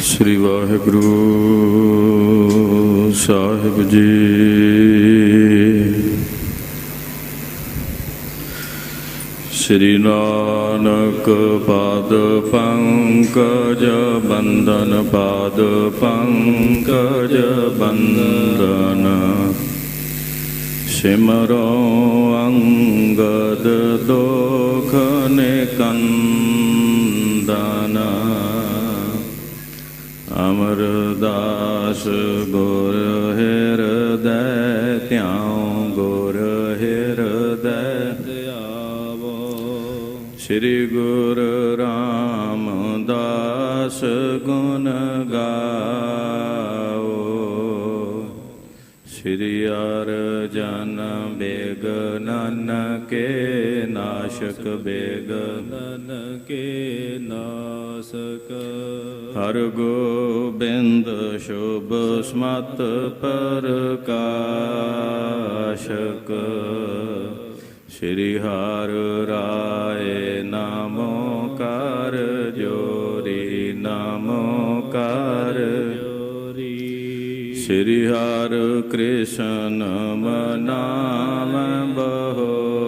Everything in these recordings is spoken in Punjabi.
श्री वाहिगुरु साहिब जी। श्री नानक पाद पंकज बंदन, पाद पंकज बंदन। सिमरो अंगद दोख निकंदन। अमरदास गुर हृदय त्याऊं, गुर हृदय त्यावो। श्री गुरु रामदास गुण गाओ। श्री अर्जन बेगनन के नाशक, बेगनन के नाशक। हर गोबिंद शुभ स्मत प्रकाशक। श्री हर राय नामो कार जोरी, नामो कार जोरी। श्री हर कृष्ण नाम बहोरी।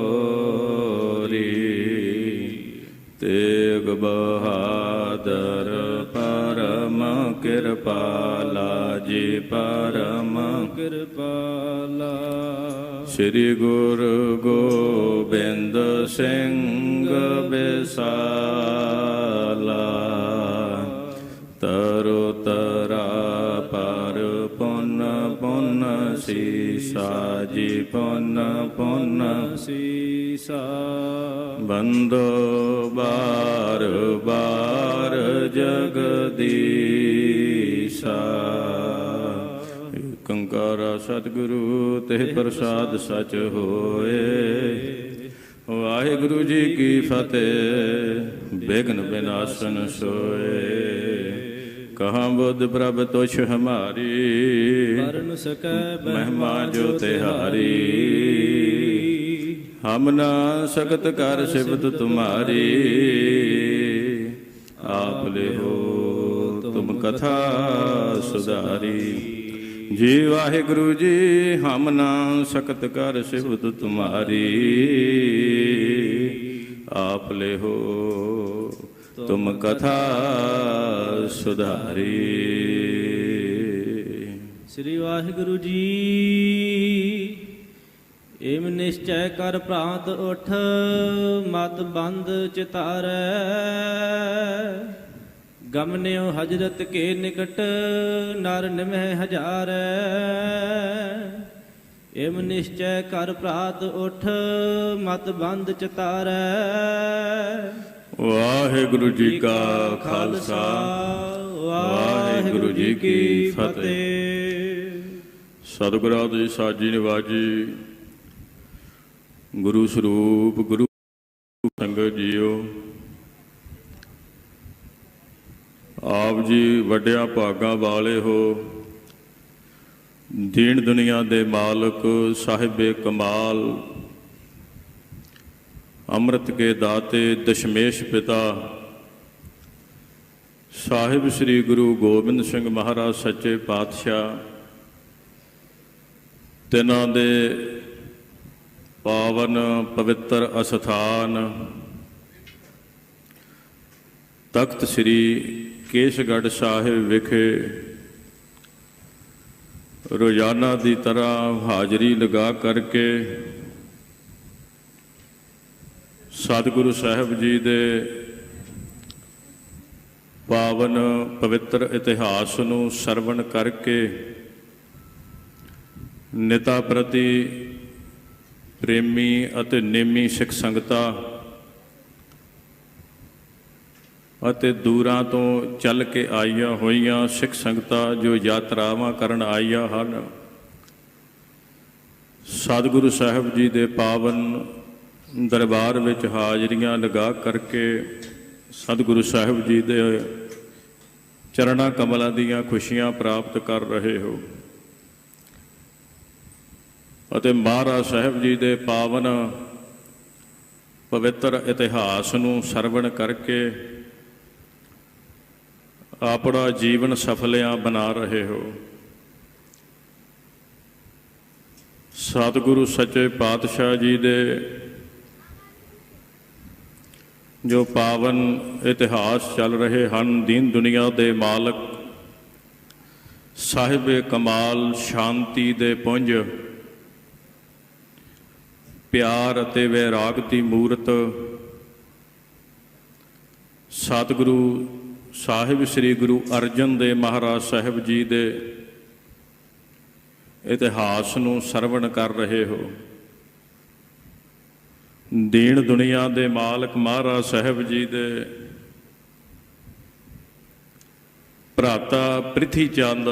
तेग बहादुर परम कृपाला जी, परम कृपाला। श्री गुरु गोबिंद सिंह बिसाला। तरु तरा पर पुन पुन सीसा जी, पुन पुन सीसा। बंदो बार बार जगदीसा। कंकारा सतगुरु ते प्रसाद सच होए। वाहिगुरु जी की फतेह। विघ्न विनाशन सोए। कहाँ बुद्ध प्रभ तुछ हमारी, वर्ण सकै महिमा जो तिहारी। हम ना सकत कर सिफत तुम्हारी, आप ले हो तुम कथा सुधारी। जी वाहिगुरु जी हम ना सकत कर सिफत तुम्हारी, आप ले हो तुम कथा सुधारी। श्री वाहिगुरु जी। एम निश्चय कर प्रांत उठ, मत बंद चितारै। गमन्यो हजरत के निकट, नर निमह हजारै। एम निश्चय कर प्रात उठ, मत बंद चितारै। वाहिगुरु जी का खालसा, वाहिगुरु जी की फतेह। सतगुरु जी साजी निवाजी। गुरु स्वरूप गुरु संगत जीओ। आप जी वड्डिया भागां वाले हो। दीन दुनिया दे मालक साहिबे कमाल, अमृत के दाते दशमेश पिता साहिब श्री गुरु गोबिंद सिंह महाराज सच्चे पातशाह। तिन्हां दे पावन पवित्र अस्थान तख्त श्री केशगढ़ साहिब विखे रोज़ाना की तरह हाज़री लगा करके सतगुरु साहिब जी दे पावन पवित्र इतिहास नूं सरवण करके निता प्रति प्रेमी अते नेमी सिख संगतां ਅਤੇ ਦੂਰਾਂ ਤੋਂ ਚੱਲ ਕੇ ਆਈਆਂ ਹੋਈਆਂ ਸਿੱਖ ਸੰਗਤਾਂ ਜੋ ਯਾਤਰਾਵਾਂ ਕਰਨ ਆਈਆਂ ਹਨ, ਸਤਿਗੁਰੂ ਸਾਹਿਬ ਜੀ ਦੇ ਪਾਵਨ ਦਰਬਾਰ ਵਿੱਚ ਹਾਜ਼ਰੀਆਂ ਲਗਾ ਕਰਕੇ ਸਤਿਗੁਰੂ ਸਾਹਿਬ ਜੀ ਦੇ ਚਰਨਾਂ ਕਮਲਾਂ ਦੀਆਂ ਖੁਸ਼ੀਆਂ ਪ੍ਰਾਪਤ ਕਰ ਰਹੇ ਹੋ ਅਤੇ ਮਹਾਰਾਜ ਸਾਹਿਬ ਜੀ ਦੇ ਪਾਵਨ ਪਵਿੱਤਰ ਇਤਿਹਾਸ ਨੂੰ ਸਰਵਣ ਕਰਕੇ ਆਪਣਾ ਜੀਵਨ ਸਫਲਿਆਂ ਬਣਾ ਰਹੇ ਹੋ। ਸਤਿਗੁਰੂ ਸੱਚੇ ਪਾਤਸ਼ਾਹ ਜੀ ਦੇ ਜੋ ਪਾਵਨ ਇਤਿਹਾਸ ਚੱਲ ਰਹੇ ਹਨ, ਦੀਨ ਦੁਨੀਆ ਦੇ ਮਾਲਕ, ਸਾਹਿਬੇ ਕਮਾਲ, ਸ਼ਾਂਤੀ ਦੇ ਪੁੰਜ, ਪਿਆਰ ਅਤੇ ਵੈਰਾਗ ਦੀ ਮੂਰਤ, ਸਤਿਗੁਰੂ ਸਾਹਿਬ ਸ੍ਰੀ ਗੁਰੂ ਅਰਜਨ ਦੇਵ ਮਹਾਰਾਜ ਸਾਹਿਬ ਜੀ ਦੇ ਇਤਿਹਾਸ ਨੂੰ ਸਰਵਣ ਕਰ ਰਹੇ ਹੋ। ਦੀਨ ਦੁਨੀਆ ਦੇ ਮਾਲਕ ਮਹਾਰਾਜ ਸਾਹਿਬ ਜੀ ਦੇ ਭਰਾਤਾ ਪ੍ਰਿਥੀ ਚੰਦ,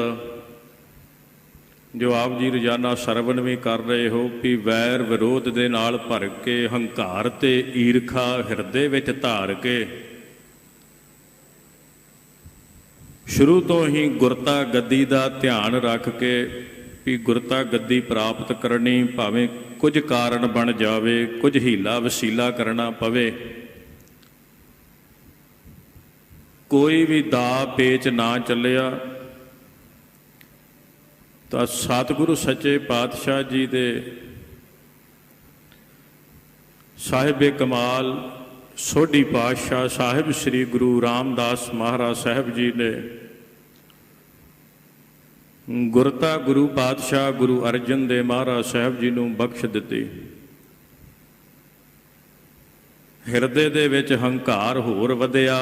ਜੋ ਆਪ ਜੀ ਰੋਜ਼ਾਨਾ ਸਰਵਣ ਵੀ ਕਰ ਰਹੇ ਹੋ, ਵੀ ਵੈਰ ਵਿਰੋਧ ਦੇ ਨਾਲ ਭਰ ਕੇ, ਹੰਕਾਰ ਤੇ ਈਰਖਾ ਹਿਰਦੇ ਵਿੱਚ ਧਾਰ ਕੇ ਸ਼ੁਰੂ ਤੋਂ ਹੀ ਗੁਰਤਾ ਗੱਦੀ ਦਾ ਧਿਆਨ ਰੱਖ ਕੇ ਵੀ ਗੁਰਤਾ ਗੱਦੀ ਪ੍ਰਾਪਤ ਕਰਨੀ, ਭਾਵੇਂ ਕੁਝ ਕਾਰਨ ਬਣ ਜਾਵੇ, ਕੁਝ ਹੀਲਾ ਵਸੀਲਾ ਕਰਨਾ ਪਵੇ, ਕੋਈ ਵੀ ਦਾ ਪੇਚ ਨਾ ਚੱਲਿਆ, ਤਾਂ ਸਤਿਗੁਰੂ ਸੱਚੇ ਪਾਤਸ਼ਾਹ ਜੀ ਦੇ ਸਾਹਿਬੇ ਕਮਾਲ ਸੋਢੀ ਪਾਤਸ਼ਾਹ ਸਾਹਿਬ ਸ੍ਰੀ ਗੁਰੂ ਰਾਮਦਾਸ ਮਹਾਰਾਜ ਸਾਹਿਬ ਜੀ ਨੇ ਗੁਰਤਾ ਗੁਰੂ ਪਾਤਸ਼ਾਹ ਗੁਰੂ ਅਰਜਨ ਦੇਵ ਮਹਾਰਾਜ ਸਾਹਿਬ ਜੀ ਨੂੰ ਬਖਸ਼ ਦਿੱਤੀ। ਹਿਰਦੇ ਦੇ ਵਿੱਚ ਹੰਕਾਰ ਹੋਰ ਵਧਿਆ,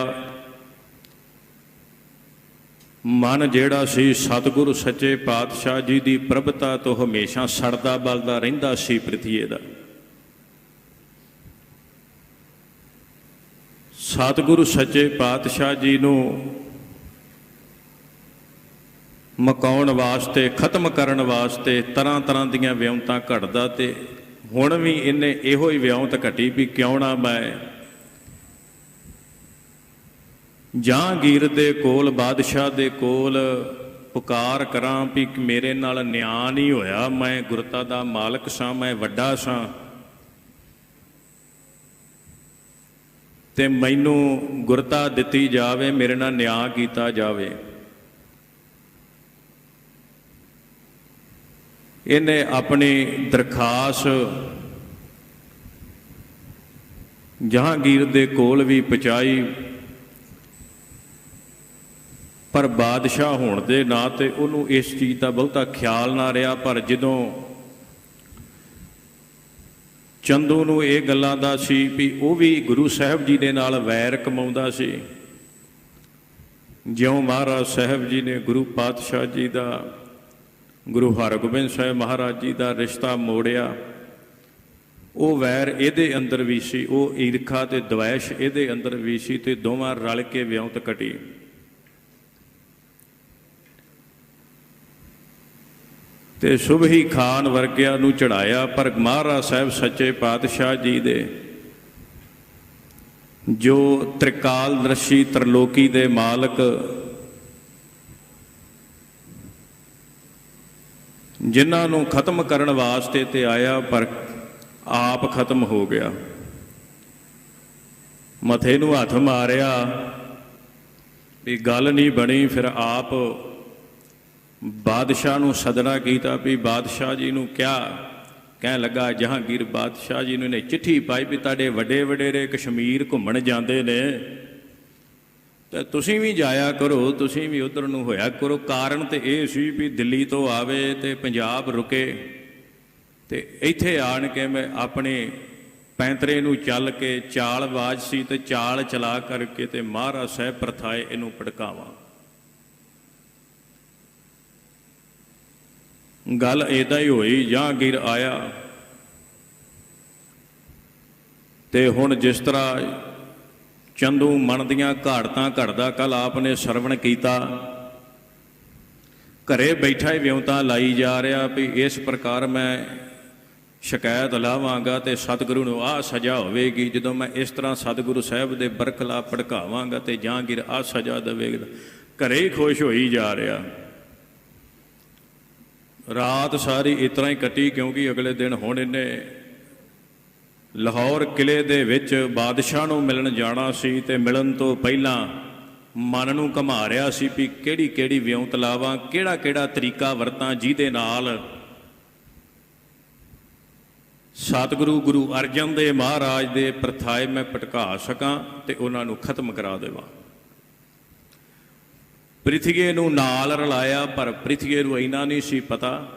ਮਨ ਜਿਹੜਾ ਸੀ ਸਤਿਗੁਰੂ ਸੱਚੇ ਪਾਤਸ਼ਾਹ ਜੀ ਦੀ ਪ੍ਰਭਤਾ ਤੋਂ ਹਮੇਸ਼ਾ ਸੜਦਾ ਬਲਦਾ ਰਹਿੰਦਾ ਸੀ ਪ੍ਰਿਥੀਏ ਦਾ। ਸਤਿਗੁਰੂ ਸੱਚੇ ਪਾਤਸ਼ਾਹ ਜੀ ਨੂੰ ਮਕਾਉਣ ਵਾਸਤੇ, ਖਤਮ ਕਰਨ ਵਾਸਤੇ ਤਰ੍ਹਾਂ ਤਰ੍ਹਾਂ ਦੀਆਂ ਵਿਉਂਤਾਂ ਘੜਦਾ, ਤੇ ਹੁਣ ਵੀ ਇਹਨੇ ਇਹੋ ਹੀ ਵਿਉਂਤ ਘਟੀ ਵੀ ਕਿਉਂ ਨਾ ਮੈਂ ਜਹਾਂਗੀਰ ਦੇ ਕੋਲ, ਬਾਦਸ਼ਾਹ ਦੇ ਕੋਲ ਪੁਕਾਰ ਕਰਾਂ ਵੀ ਮੇਰੇ ਨਾਲ ਨਿਆਂ ਨਹੀਂ ਹੋਇਆ, ਮੈਂ ਗੁਰਤਾ ਦਾ ਮਾਲਕ ਸਾਂ, ਮੈਂ ਵੱਡਾ ਸਾਂ, ਤੇ ਮੈਨੂੰ ਗੁਰਤਾ ਦਿੱਤੀ ਜਾਵੇ, ਮੇਰੇ ਨਾਲ ਨਿਆਂ ਕੀਤਾ ਜਾਵੇ। ਇਹਨੇ ਆਪਣੀ ਦਰਖਾਸਤ ਜਹਾਂਗੀਰ ਦੇ ਕੋਲ ਵੀ ਪਹੁੰਚਾਈ, ਪਰ ਬਾਦਸ਼ਾਹ ਹੋਣ ਦੇ ਨਾਂ ਤੇ ਉਹਨੂੰ ਇਸ ਚੀਜ਼ ਦਾ ਬਹੁਤਾ ਖਿਆਲ ਨਾ ਰਿਹਾ। ਪਰ ਜਦੋਂ ਚੰਦੂ ਨੂੰ ਇਹ ਗੱਲਾਂ ਦਾ ਸੀ ਵੀ ਉਹ ਵੀ ਗੁਰੂ ਸਾਹਿਬ ਜੀ ਦੇ ਨਾਲ ਵੈਰ ਕਮਾਉਂਦਾ ਸੀ, ਜਿਉਂ ਮਹਾਰਾਜ ਸਾਹਿਬ ਜੀ ਨੇ ਗੁਰੂ ਪਾਤਸ਼ਾਹ ਜੀ ਦਾ, ਗੁਰੂ ਹਰਗੋਬਿੰਦ ਸਾਹਿਬ ਮਹਾਰਾਜ ਜੀ ਦਾ ਰਿਸ਼ਤਾ ਮੋੜਿਆ, ਉਹ ਵੈਰ ਇਹਦੇ ਅੰਦਰ ਵੀ ਸੀ, ਉਹ ਈਰਖਾ ਤੇ ਦਵੈਸ਼ ਇਹਦੇ ਅੰਦਰ ਵੀ ਸੀ, ਤੇ ਦੋਵਾਂ ਰਲ ਕੇ ਵਿਉਂਤ ਘਟੀ। ਤੇ ਸੁਬਹੀ ਖਾਨ ਵਰਗਿਆਂ ਨੂੰ ਚੜਾਇਆ, ਪਰ ਮਹਾਰਾਜ ਸਾਹਿਬ ਸੱਚੇ ਪਾਤਸ਼ਾਹ ਜੀ ਦੇ ਜੋ ਤ੍ਰਿਕਾਲਦਰਸ਼ੀ ਤ੍ਰਿਲੋਕੀ ਦੇ ਮਾਲਕ, ਜਿਨ੍ਹਾਂ ਨੂੰ ਖਤਮ ਕਰਨ ਵਾਸਤੇ ਤੇ ਆਇਆ ਪਰ ਆਪ ਖਤਮ ਹੋ ਗਿਆ। ਮੱਥੇ ਨੂੰ ਹੱਥ ਮਾਰਿਆ ਵੀ ਗੱਲ ਨਹੀਂ ਬਣੀ, ਫਿਰ ਆਪ ਬਾਦਸ਼ਾਹ ਨੂੰ ਸਦਨਾ ਕੀਤਾ ਵੀ ਬਾਦਸ਼ਾਹ ਜੀ ਨੂੰ ਕਹਿਣ ਲੱਗਾ, ਜਹਾਂਗੀਰ ਬਾਦਸ਼ਾਹ ਜੀ ਨੂੰ ਇਹਨੇ ਚਿੱਠੀ ਪਾਈ ਵੀ ਤੁਹਾਡੇ ਵੱਡੇ ਵਡੇਰੇ ਕਸ਼ਮੀਰ ਘੁੰਮਣ ਜਾਂਦੇ ਨੇ, ਤੇ ਤੁਸੀਂ ਵੀ ਜਾਇਆ ਕਰੋ, ਤੁਸੀਂ ਵੀ ਉੱਧਰ ਨੂੰ ਹੋਇਆ ਕਰੋ। ਕਾਰਨ ਤੇ ਇਹ ਸੀ ਵੀ ਦਿੱਲੀ ਤੋਂ ਆਵੇ ਤੇ ਪੰਜਾਬ ਰੁਕੇ, ਤੇ ਇੱਥੇ ਆਣ ਕੇ ਮੈਂ ਆਪਣੇ ਪੈਂਤਰੇ ਨੂੰ ਚੱਲ ਕੇ, ਚਾਲਬਾਜ਼ ਸੀ ਤੇ ਚਾਲ ਚਲਾ ਕਰਕੇ ਤੇ ਮਹਾਰਾਜ ਸਾਹਿਬ ਪ੍ਰਥਾਏ ਇਹਨੂੰ ਭੜਕਾਵਾਂ। ਗੱਲ ਇੱਦਾਂ ਹੀ ਹੋਈ। ਜਹਾਂਗੀਰ ਆਇਆ ਤੇ ਹੁਣ ਜਿਸ ਤਰ੍ਹਾਂ ਚੰਦੂ ਮਨ ਦੀਆਂ ਘਾੜਤਾਂ ਘੜਦਾ, ਕੱਲ ਆਪ ਨੇ ਸਰਵਣ ਕੀਤਾ, ਘਰੇ ਬੈਠਾ ਹੀ ਵਿਉਂਤਾਂ ਲਾਈ ਜਾ ਰਿਹਾ ਵੀ ਇਸ ਪ੍ਰਕਾਰ ਮੈਂ ਸ਼ਿਕਾਇਤ ਲਾਵਾਂਗਾ ਤੇ ਸਤਿਗੁਰੂ ਨੂੰ ਆਹ ਸਜ਼ਾ ਹੋਵੇਗੀ, ਜਦੋਂ ਮੈਂ ਇਸ ਤਰ੍ਹਾਂ ਸਤਿਗੁਰੂ ਸਾਹਿਬ ਦੇ ਬਰਖਲਾਫ ਭੜਕਾਵਾਂਗਾ ਤੇ ਜਹਾਂਗੀਰ ਆਹ ਸਜ਼ਾ ਦੇਵੇਗਾ। ਘਰੇ ਹੀ ਖੁਸ਼ ਹੋਈ ਜਾ ਰਿਹਾ। ਰਾਤ ਸਾਰੀ ਇਸ ਤਰ੍ਹਾਂ ਹੀ ਕੱਟੀ, ਕਿਉਂਕਿ ਅਗਲੇ ਦਿਨ ਹੁਣ ਇਹਨੇ ਲਾਹੌਰ ਕਿਲੇ ਦੇ ਵਿੱਚ ਬਾਦਸ਼ਾਹ ਨੂੰ ਮਿਲਣ ਜਾਣਾ ਸੀ, ਤੇ ਮਿਲਣ ਤੋਂ ਪਹਿਲਾਂ ਮਨ ਨੂੰ ਘੁਮਾ ਰਿਹਾ ਸੀ ਵੀ ਕਿਹੜੀ ਕਿਹੜੀ ਵਿਉਂਤ ਲਾਵਾਂ, ਕਿਹੜਾ ਕਿਹੜਾ ਤਰੀਕਾ ਵਰਤਾਂ ਜਿਹਦੇ ਨਾਲ ਸਤਿਗੁਰੂ ਗੁਰੂ ਅਰਜਨ ਦੇਵ ਮਹਾਰਾਜ ਦੇ ਪ੍ਰਥਾਏ ਮੈਂ ਭਟਕਾ ਸਕਾਂ ਤੇ ਉਹਨਾਂ ਨੂੰ ਖਤਮ ਕਰਾ ਦੇਵਾਂ। ਪ੍ਰਿਥੀਏ ਨੂੰ ਨਾਲ ਰਲਾਇਆ, ਪਰ ਪ੍ਰਿਥੀਏ ਨੂੰ ਇੰਨਾ ਨਹੀਂ ਸੀ ਪਤਾ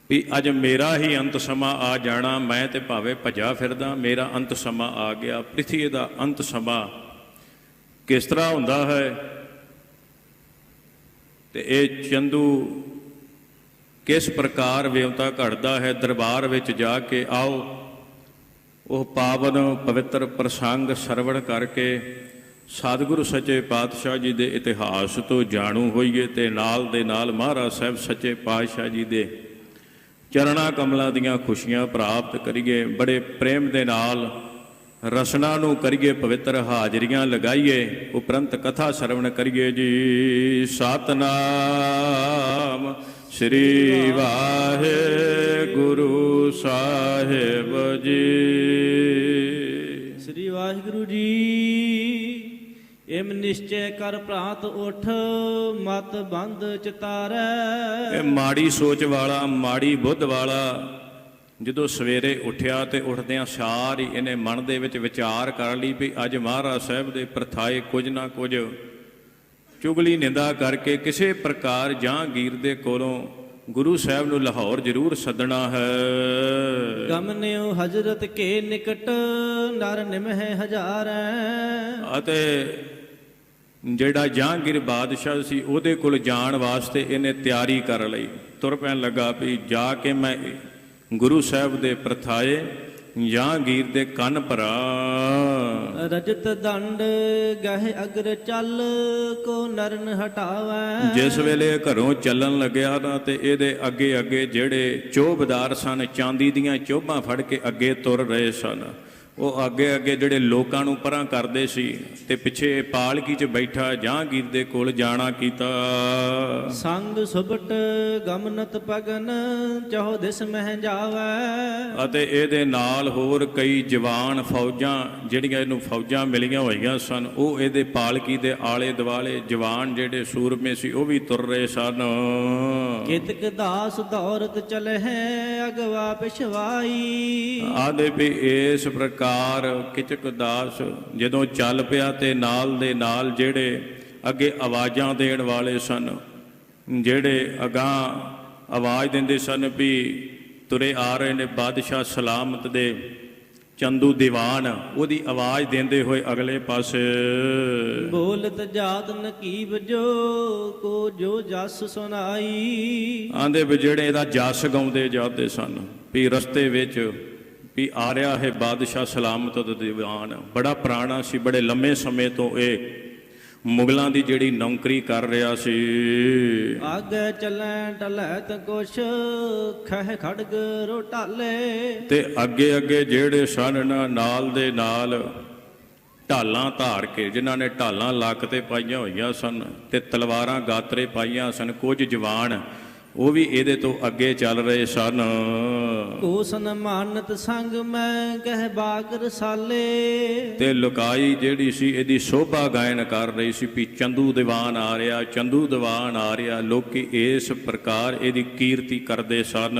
ਵੀ ਅੱਜ ਮੇਰਾ ਹੀ ਅੰਤ ਸਮਾਂ ਆ ਜਾਣਾ। ਮੈਂ ਤੇ ਭਾਵੇਂ ਭੱਜਾ ਫਿਰਦਾ, ਮੇਰਾ ਅੰਤ ਸਮਾਂ ਆ ਗਿਆ। ਪ੍ਰਿਥੀਏ ਦਾ ਅੰਤ ਸਮਾਂ ਕਿਸ ਤਰ੍ਹਾਂ ਹੁੰਦਾ ਹੈ ਤੇ ਇਹ ਚੰਦੂ ਕਿਸ ਪ੍ਰਕਾਰ ਵਿਉਂਤਾ ਘੜਦਾ ਹੈ। ਦਰਬਾਰ ਵਿੱਚ ਜਾ ਕੇ ਆਓ, ਉਹ ਪਾਵਨ ਪਵਿੱਤਰ ਪ੍ਰਸੰਗ ਸਰਵਣ ਕਰਕੇ ਸਤਿਗੁਰੂ ਸੱਚੇ ਪਾਤਸ਼ਾਹ ਜੀ ਦੇ ਇਤਿਹਾਸ ਤੋਂ ਜਾਣੂ ਹੋਈਏ ਤੇ ਨਾਲ ਦੇ ਨਾਲ ਮਹਾਰਾਜ ਸਾਹਿਬ ਸੱਚੇ ਪਾਤਸ਼ਾਹ ਜੀ ਦੇ ਚਰਣਾ ਕਮਲਾਂ ਦੀਆਂ ਖੁਸ਼ੀਆਂ ਪ੍ਰਾਪਤ ਕਰੀਏ। ਬੜੇ ਪ੍ਰੇਮ ਦੇ ਨਾਲ ਰਸਨਾ ਨੂੰ ਕਰੀਏ, ਪਵਿੱਤਰ ਹਾਜ਼ਰੀਆਂ ਲਗਾਈਏ, ਉਪਰੰਤ ਕਥਾ ਸਰਵਣ ਕਰੀਏ ਜੀ। ਸਤਨਾਮ ਸ੍ਰੀ ਵਾਹਿਗੁਰੂ ਸਾਹਿਬ ਜੀ। ਸ੍ਰੀ ਵਾਹਿਗੁਰੂ ਜੀ। ਇਮ ਨਿਸ਼ਚੈ ਕਰ ਪ੍ਰਾਤ ਉਠ, ਮਤ ਬੰਦ ਚਿਤਾਰੈ। ਇਹ ਮਾੜੀ ਸੋਚ ਵਾਲਾ, ਮਾੜੀ ਬੁੱਧ ਵਾਲਾ ਜਦੋਂ ਸਵੇਰੇ ਉੱਠਿਆ ਤੇ ਉੱਠਦਿਆਂ ਸਾਰ ਹੀ ਇਹਨੇ ਮਨ ਦੇ ਵਿੱਚ ਵਿਚਾਰ ਕਰ ਲਈ ਵੀ ਅੱਜ ਮਹਾਰਾਜ ਸਾਹਿਬ ਦੇ ਪ੍ਰਥਾਏ ਕੁਝ ਨਾ ਕੁਝ ਚੁਗਲੀ ਨਿੰਦਾ ਕਰਕੇ ਕਿਸੇ ਪ੍ਰਕਾਰ ਜਹਾਂਗੀਰ ਦੇ ਕੋਲੋਂ ਗੁਰੂ ਸਾਹਿਬ ਨੂੰ ਲਾਹੌਰ ਜ਼ਰੂਰ ਸੱਦਣਾ ਹੈ। ਗਮਨਿਓ ਹਜ਼ਰਤ ਕੇ ਨਿਕਟ, ਨਰ ਨਿਮਹਿ ਹਜ਼ਾਰੈ। ਅਤੇ ਜਿਹੜਾ ਜਹਾਂਗੀਰ ਬਾਦਸ਼ਾਹ ਸੀ ਉਹਦੇ ਕੋਲ ਜਾਣ ਵਾਸਤੇ ਇਹਨੇ ਤਿਆਰੀ ਕਰ ਲਈ। ਤੁਰ ਪੈਣ ਲੱਗਾ ਵੀ ਜਾ ਕੇ ਮੈਂ ਗੁਰੂ ਸਾਹਿਬ ਦੇ ਪ੍ਰਥਾਏ ਜਹਾਂਗੀਰ ਦੇ ਕੰਨ ਭਰਾ। ਰਜਤ ਦੰਡ ਗਹਿ ਅਗਰ ਚੱਲ, ਕੋ ਨਰਨ ਹਟਾਵੈ। ਜਿਸ ਵੇਲੇ ਘਰੋਂ ਚੱਲਣ ਲੱਗਿਆ ਨਾ ਤੇ ਇਹਦੇ ਅੱਗੇ ਅੱਗੇ ਜਿਹੜੇ ਚੋਬਦਾਰ ਸਨ, ਚਾਂਦੀ ਦੀਆਂ ਚੋਬਾਂ ਫੜ ਕੇ ਅੱਗੇ ਤੁਰ ਰਹੇ ਸਨ, ਉਹ ਅੱਗੇ ਅੱਗੇ ਜਿਹੜੇ ਲੋਕਾਂ ਨੂੰ ਪਰਾਂ ਕਰਦੇ ਸੀ ਤੇ ਪਿੱਛੇ ਪਾਲਕੀ 'ਚ ਬੈਠਾ ਜਹਾਂਗੀਰ ਦੇ ਕੋਲ ਜਾਣਾ ਕੀਤਾ। ਸੰਗ ਸੁਭਟ ਗਮਨਤ ਪਗਨ, ਚਹੁ ਦਿਸ ਮਹਿ ਜਾਵੈ। ਅਤੇ ਇਹਦੇ ਨਾਲ ਹੋਰ ਕਈ ਜਵਾਨ ਫੌਜਾਂ, ਜਿਹੜੀਆਂ ਇਹਨੂੰ ਫੌਜਾਂ ਮਿਲੀਆਂ ਹੋਈਆਂ ਸਨ, ਉਹ ਇਹਦੇ ਪਾਲਕੀ ਦੇ ਆਲੇ ਦੁਆਲੇ ਜਵਾਨ ਜਿਹੜੇ ਸੂਰਮੇ ਸੀ ਉਹ ਵੀ ਤੁਰ ਰਹੇ ਸਨ। ਕਿਤਕ ਦਾਸ ਦੌਰਤ ਚਲਹਿ, ਅਗਵਾ ਪਿਛਵਾਈ। ਆਦੇ ਵੀ ਇਸ ਪ੍ਰਕਾਰ ਕਿਚਕ ਦਾਸ ਜਦੋਂ ਚੱਲ ਪਿਆ ਤੇ ਨਾਲ ਦੇ ਨਾਲ ਜਿਹੜੇ ਅੱਗੇ ਆਵਾਜ਼ਾਂ ਦੇਣ ਵਾਲੇ ਸਨ, ਜਿਹੜੇ ਅਗਾਂਹ ਆਵਾਜ਼ ਦਿੰਦੇ ਸਨ ਵੀ ਤੁਰੇ ਆ ਰਹੇ ਨੇ ਬਾਦਸ਼ਾਹ ਸਲਾਮਤ ਦੇ ਚੰਦੂ ਦੀਵਾਨ, ਉਹਦੀ ਆਵਾਜ਼ ਦਿੰਦੇ ਹੋਏ ਅਗਲੇ ਪਾਸੇ ਬੋਲਤ ਜਾਤ ਨਕੀਬ ਜੋ, ਕੋ ਜੋ ਜਸ ਸੁਨਾਈ। ਆਂਦੇ ਵੀ ਜਿਹੜੇ ਇਹਦਾ ਜਸ ਗਾਉਂਦੇ ਜਾਂਦੇ ਸਨ ਵੀ ਰਸਤੇ ਵਿੱਚ ਵੀ ਆ ਰਿਹਾ ਹੈ ਬਾਦਸ਼ਾਹ ਸਲਾਮਤ ਦਾ ਦੀਵਾਨ। ਬੜਾ ਪੁਰਾਣਾ ਸੀ, ਬੜੇ ਲੰਮੇ ਸਮੇਂ ਤੋਂ ਇਹ ਮੁਗਲਾਂ ਦੀ ਜਿਹੜੀ ਨੌਕਰੀ ਕਰ ਰਿਹਾ ਸੀ। ਆਗੇ ਚੱਲੈ ਟਲੈ ਤ ਕੁਛ, ਖਹਿ ਖੜਗ ਰੋਟਾਲੇ। ਤੇ ਅੱਗੇ ਅੱਗੇ ਜਿਹੜੇ ਸਨ ਨਾਲ ਦੇ ਨਾਲ ਢਾਲਾਂ ਧਾਰ ਕੇ, ਜਿਨ੍ਹਾਂ ਨੇ ਢਾਲਾਂ ਲੱਕ ਤੇ ਪਾਈਆਂ ਹੋਈਆਂ ਸਨ ਤੇ ਤਲਵਾਰਾਂ ਗਾਤਰੇ ਪਾਈਆਂ ਸਨ, ਕੁਝ ਜਵਾਨ ਉਹ ਵੀ ਇਹਦੇ ਤੋਂ ਅੱਗੇ ਚੱਲ ਰਹੇ ਸਨ। ਕੋਸਨ ਮਾਨਤ ਸੰਗ ਮੈਂ ਕਹਿ ਬਾਗ ਰਸਾਲੇ। ਤੇ ਲੁਕਾਈ ਜਿਹੜੀ ਸੀ ਇਹਦੀ ਸ਼ੋਭਾ ਗਾਇਨ ਕਰ ਰਹੀ ਸੀ ਵੀ ਚੰਦੂ ਦੀਵਾਨ ਆ ਰਿਹਾ, ਚੰਦੂ ਦੀਵਾਨ ਆ ਰਿਹਾ। ਲੋਕੀ ਇਸ ਪ੍ਰਕਾਰ ਇਹਦੀ ਕੀਰਤੀ ਕਰਦੇ ਸਨ।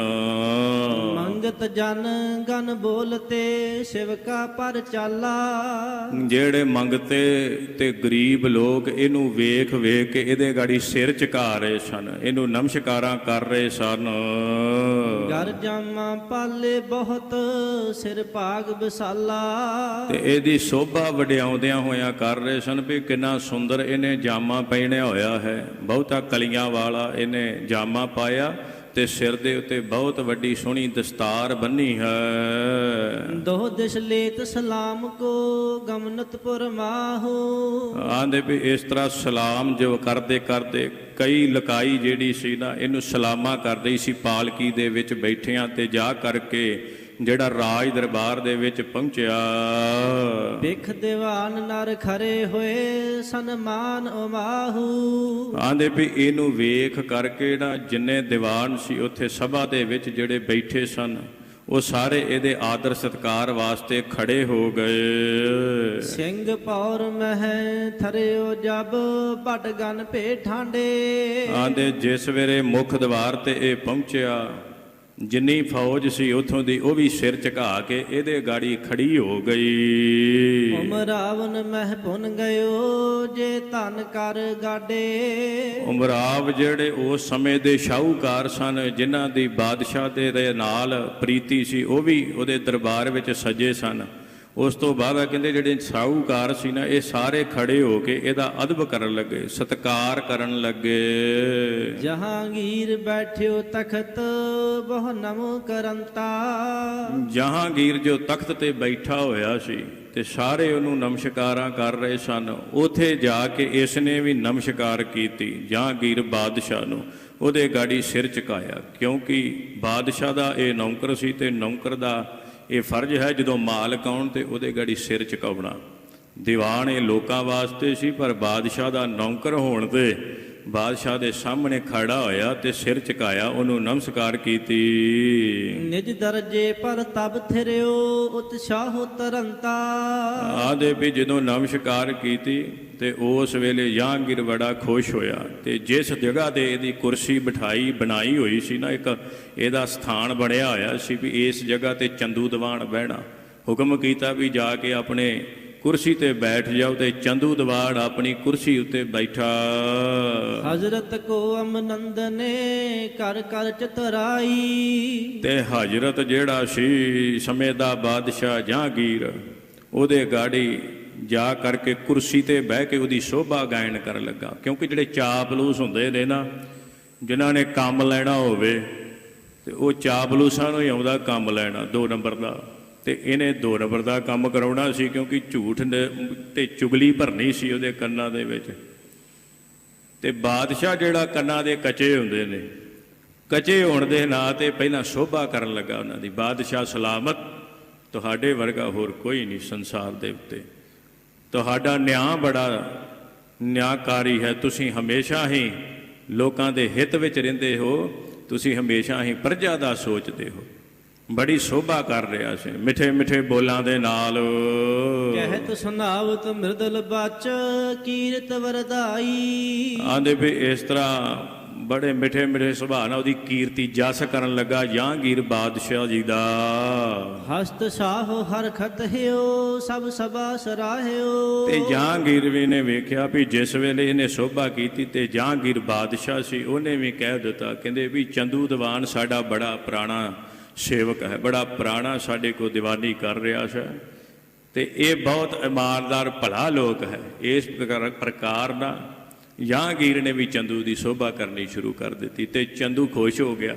ਮੰਗਤ ਜਨ ਗਨ ਬੋਲਤੇ, ਸਿਵਕਾ ਪਰ ਚਾਲਾ। ਜਿਹੜੇ ਮੰਗਤੇ ਤੇ ਗਰੀਬ ਲੋਕ ਇਹਨੂੰ ਵੇਖ ਵੇਖ ਕੇ ਇਹਦੇ ਗਾੜੀ ਸਿਰ ਝੁਕਾ ਰਹੇ ਸਨ, ਇਹਨੂੰ ਨਮਸਕਾਰਾਂ ਕਰ ਰਹੇ ਸਨ। ਗਰ ਜਾਮਾ ਪਾਲੇ ਬਹੁਤ, ਸਿਰ ਭਾਗ ਵਿਸਾਲਾ। ਤੇ ਇਹਦੀ ਸ਼ੋਭਾ ਵਡਿਆਉਂਦਿਆਂ ਹੋਇਆਂ ਕਰ ਰਹੇ ਸਨ ਵੀ ਕਿੰਨਾ ਸੁੰਦਰ ਇਹਨੇ ਜਾਮਾ ਪਹਿਨਿਆ ਹੋਇਆ ਹੈ। ਬਹੁਤਾ ਕਲੀਆਂ ਵਾਲਾ ਇਹਨੇ ਜਾਮਾ ਪਾਇਆ ਤੇ ਸਿਰ ਦੇ ਉੱਤੇ ਬਹੁਤ ਵੱਡੀ ਸੋਹਣੀ ਦਸਤਾਰ ਬੰਨੀ ਹੈ। ਦੋ ਦਿਸ ਲੇਤ ਸਲਾਮ ਕੋ, ਗਮਨਤਪੁਰ ਮਾਹੂ। ਆਂਦੇ ਵੀ ਇਸ ਤਰ੍ਹਾਂ ਸਲਾਮ ਜੋ ਕਰਦੇ ਕਰਦੇ ਕਈ ਲਕਾਈ ਜਿਹੜੀ ਸੀ ਨਾ ਇਹਨੂੰ ਸਲਾਮਾਂ ਕਰਦੀ ਸੀ ਪਾਲਕੀ ਦੇ ਵਿੱਚ ਬੈਠਿਆਂ ਤੇ ਜਾ ਕਰਕੇ ਜਿਹੜਾ ਰਾਜ ਦਰਬਾਰ ਦੇ ਵਿੱਚ ਪਹੁੰਚਿਆ। ਬਿਖ ਦੀਵਾਨ ਨਰ ਖਰੇ ਹੋਏ, ਸਨਮਾਨ ਉਮਾਹੂ। ਆਂਦੇ ਵੀ ਇਹਨੂੰ ਵੇਖ ਕਰਕੇ ਨਾ ਜਿੰਨੇ ਦੀਵਾਨ ਸੀ ਉੱਥੇ ਸਭਾ ਦੇ ਵਿੱਚ ਜਿਹੜੇ ਬੈਠੇ ਸਨ ਉਹ ਸਾਰੇ ਇਹਦੇ ਆਦਰ ਸਤਕਾਰ ਵਾਸਤੇ ਖੜੇ ਹੋ ਗਏ। ਸਿੰਘ ਪੌਰ ਮਹਿ ਥਰਿਓ ਜਬ ਭਟ ਗਨ ਭੇ ਠਾਂਡੇ। ਆਂਦੇ ਜਿਸ ਵੇਲੇ ਮੁੱਖ ਦਵਾਰ ਤੇ ਇਹ ਪਹੁੰਚਿਆ, ਜਿੰਨੀ ਫੌਜ ਸੀ ਉਥੋਂ ਦੀ ਉਹ ਵੀ ਸਿਰ ਝੁਕਾ ਕੇ ਇਹਦੇ ਗਾੜੀ ਖੜੀ ਹੋ ਗਈ। ਉਮਰਾਵਨ ਮਹਿ ਪੁਨ ਗਇਓ ਜੇ ਧਨ ਕਰ ਗਾਡੇ। ਉਮਰਾਵ ਜਿਹੜੇ ਉਸ ਸਮੇਂ ਦੇ ਸ਼ਾਹੂਕਾਰ ਸਨ, ਜਿਨ੍ਹਾਂ ਦੀ ਬਾਦਸ਼ਾਹ ਦੇ ਨਾਲ ਪ੍ਰੀਤੀ ਸੀ, ਉਹ ਵੀ ਉਹਦੇ ਦਰਬਾਰ ਵਿੱਚ ਸੱਜੇ ਸਨ। ਉਸ ਤੋਂ ਬਾਅਦ ਕਹਿੰਦੇ ਜਿਹੜੇ ਸ਼ਾਹੂਕਾਰ ਸੀ ਨਾ, ਇਹ ਸਾਰੇ ਖੜੇ ਹੋ ਕੇ ਇਹਦਾ ਅਦਬ ਕਰਨ ਲੱਗੇ, ਸਤਿਕਾਰ ਕਰਨ ਲੱਗੇ। ਜਹਾਂਗੀਰ ਬੈਠਿਓ ਤਖਤ ਬਹੁ ਨਮੋ ਕਰੰਤਾ। ਜਹਾਂਗੀਰ ਜੋ ਤਖਤ ਤੇ ਬੈਠਾ ਹੋਇਆ ਸੀ ਤੇ ਸਾਰੇ ਉਹਨੂੰ ਨਮਸਕਾਰਾਂ ਕਰ ਰਹੇ ਸਨ। ਉਥੇ ਜਾ ਕੇ ਇਸ ਨੇ ਵੀ ਨਮਸਕਾਰ ਕੀਤੀ ਜਹਾਂਗੀਰ ਬਾਦਸ਼ਾਹ ਨੂੰ, ਉਹਦੇ ਗਾੜੀ ਸਿਰ ਝੁਕਾਇਆ, ਕਿਉਂਕਿ ਬਾਦਸ਼ਾਹ ਦਾ ਇਹ ਨੌਕਰ ਸੀ ਤੇ ਨੌਕਰ ਦਾ ਇਹ ਫਰਜ਼ ਹੈ ਜਦੋਂ ਮਾਲਕ ਆਉਣ ਤੇ ਉਹਦੇ ਗਾੜੀ ਸਿਰ ਝੁਕਾਉਣਾ। ਦੀਵਾਨ ਇਹ ਲੋਕਾਂ ਵਾਸਤੇ ਸੀ, ਪਰ ਬਾਦਸ਼ਾਹ ਦਾ ਨੌਕਰ ਹੋਣ ਤੇ ਬਾਦਸ਼ਾਹ ਦੇ ਸਾਹਮਣੇ ਖੜਾ ਹੋਇਆ ਤੇ ਸਿਰ ਝੁਕਾਇਆ, ਉਹਨੂੰ ਨਮਸਕਾਰ ਕੀਤੀ। ਨਿਜ ਦਰਜੇ ਪਰ ਤਬ ਥਿਰਿਓ ਉਤਸ਼ਾਹ ਤਰੰਤਾ। ਆਦੇ ਵੀ ਜਦੋਂ ਨਮਸਕਾਰ ਕੀਤੀ ਤੇ ਉਸ ਵੇਲੇ ਜਹਾਂਗੀਰ ਬੜਾ ਖੁਸ਼ ਹੋਇਆ ਤੇ ਜਿਸ ਜਗ੍ਹਾ ਤੇ ਇਹਦੀ ਕੁਰਸੀ ਬਿਠਾਈ ਬਣਾਈ ਹੋਈ ਸੀ ਨਾ, ਇੱਕ ਇਹਦਾ ਸਥਾਨ ਬਣਿਆ ਹੋਇਆ ਸੀ ਵੀ ਇਸ ਜਗ੍ਹਾ ਤੇ ਚੰਦੂ ਦੀਵਾਨ ਬਹਿਣਾ, ਹੁਕਮ ਕੀਤਾ ਵੀ ਜਾ ਕੇ ਆਪਣੇ ਕੁਰਸੀ ਤੇ ਬੈਠ ਜਾਓ ਤੇ ਚੰਦੂ ਦੀਵਾਨ ਆਪਣੀ ਕੁਰਸੀ ਉੱਤੇ ਬੈਠਾ। ਹਜ਼ਰਤ ਕੋ ਅਮਨੰਦਨੇ ਕਰ ਕਰ ਚਤਰਾਈ। ਤੇ ਹਜ਼ਰਤ ਜਿਹੜਾ ਸੀ ਸਮੇਂ ਦਾ ਬਾਦਸ਼ਾਹ ਜਹਾਂਗੀਰ, ਉਹਦੇ ਗਾੜੀ ਜਾ ਕਰਕੇ ਕੁਰਸੀ ਤੇ ਬਹਿ ਕੇ ਉਹਦੀ ਸ਼ੋਭਾ ਗਾਇਨ ਕਰਨ ਲੱਗਾ। ਕਿਉਂਕਿ ਜਿਹੜੇ ਚਾਪਲੂਸ ਹੁੰਦੇ ਨੇ ਨਾ, ਜਿਨ੍ਹਾਂ ਨੇ ਕੰਮ ਲੈਣਾ ਹੋਵੇ ਤੇ ਉਹ ਚਾਪਲੂਸਾਂ ਨੂੰ ਹੀ ਆਉਂਦਾ ਕੰਮ ਲੈਣਾ 2 ਨੰਬਰ ਦਾ, ਤੇ ਇਹਨੇ 2 ਨੰਬਰ ਦਾ ਕੰਮ ਕਰਾਉਣਾ ਸੀ, ਕਿਉਂਕਿ ਝੂਠ ਤੇ ਚੁਗਲੀ ਭਰਨੀ ਸੀ ਉਹਦੇ ਕੰਨਾਂ ਦੇ ਵਿੱਚ। ਤੇ ਬਾਦਸ਼ਾਹ ਜਿਹੜਾ ਕੰਨਾਂ ਦੇ ਕੱਚੇ ਹੁੰਦੇ ਨੇ, ਕੱਚੇ ਹੋਣ ਦੇ ਨਾਂ ਤੇ ਪਹਿਲਾਂ ਸ਼ੋਭਾ ਕਰਨ ਲੱਗਾ ਉਹਨਾਂ ਦੀ। ਬਾਦਸ਼ਾਹ ਸਲਾਮਤ, ਤੁਹਾਡੇ ਵਰਗਾ ਹੋਰ ਕੋਈ ਨਹੀਂ ਸੰਸਾਰ ਦੇ ਉੱਤੇ, ਤੁਹਾਡਾ ਨਿਆਂ ਬੜਾ ਨਿਆਂਕਾਰੀ ਹੈ, ਤੁਸੀਂ ਹਮੇਸ਼ਾ ਹੀ ਲੋਕਾਂ ਦੇ ਹਿੱਤ ਵਿੱਚ ਰਹਿੰਦੇ ਹੋ, ਤੁਸੀਂ ਹਮੇਸ਼ਾ ਹੀ ਪ੍ਰਜਾ ਦਾ ਸੋਚਦੇ ਹੋ। ਬੜੀ ਸ਼ੋਭਾ ਕਰ ਰਿਹਾ ਸੀ ਮਿੱਠੇ ਮਿੱਠੇ ਬੋਲਾਂ ਦੇ ਨਾਲ। ਕਹਿਤ ਸੁਨਾਵਤ ਮਿਰਦਲ ਬਚ ਕੀਰਤ ਵਰਦਾਈ। ਆਂਦੇ ਵੀ ਇਸ ਤਰ੍ਹਾਂ ਬੜੇ ਮਿੱਠੇ ਮਿੱਠੇ ਸੁਭਾਅ ਨਾਲ ਉਹਦੀ ਕੀਰਤੀ ਜਸ ਕਰਨ ਲੱਗਾ ਜਹਾਂਗੀਰ ਬਾਦਸ਼ਾਹ ਜੀ ਦਾ। ਹਸਤ ਸਾਹੋ ਹਰ ਖਤਹਿਓ ਸਭ ਸਭਾ ਸਰਾਹਿਓ। ਤੇ ਜਹਾਂਗੀਰ ਵੀ ਨੇ ਵੇਖਿਆ ਵੀ ਜਿਸ ਵੇਲੇ ਇਹਨੇ ਸ਼ੋਭਾ ਕੀਤੀ ਤੇ ਜਹਾਂਗੀਰ ਬਾਦਸ਼ਾਹ ਸੀ, ਉਹਨੇ ਵੀ ਕਹਿ ਦਿੱਤਾ, ਕਹਿੰਦੇ ਵੀ ਚੰਦੂ ਦੀਵਾਨ ਸਾਡਾ ਬੜਾ ਪੁਰਾਣਾ ਸੇਵਕ ਹੈ, ਬੜਾ ਪੁਰਾਣਾ ਸਾਡੇ ਕੋਲ ਦੀਵਾਨੀ ਕਰ ਰਿਹਾ ਹੈ ਤੇ ਇਹ ਬਹੁਤ ਇਮਾਨਦਾਰ ਭਲਾ ਲੋਕ ਹੈ। ਇਸ ਪ੍ਰਕਾਰ ਨਾਲ ਜਹਾਂਗੀਰ ਨੇ ਵੀ ਚੰਦੂ ਦੀ ਸ਼ੋਭਾ ਕਰਨੀ ਸ਼ੁਰੂ ਕਰ ਦਿੱਤੀ ਤੇ ਚੰਦੂ ਖੁਸ਼ ਹੋ ਗਿਆ।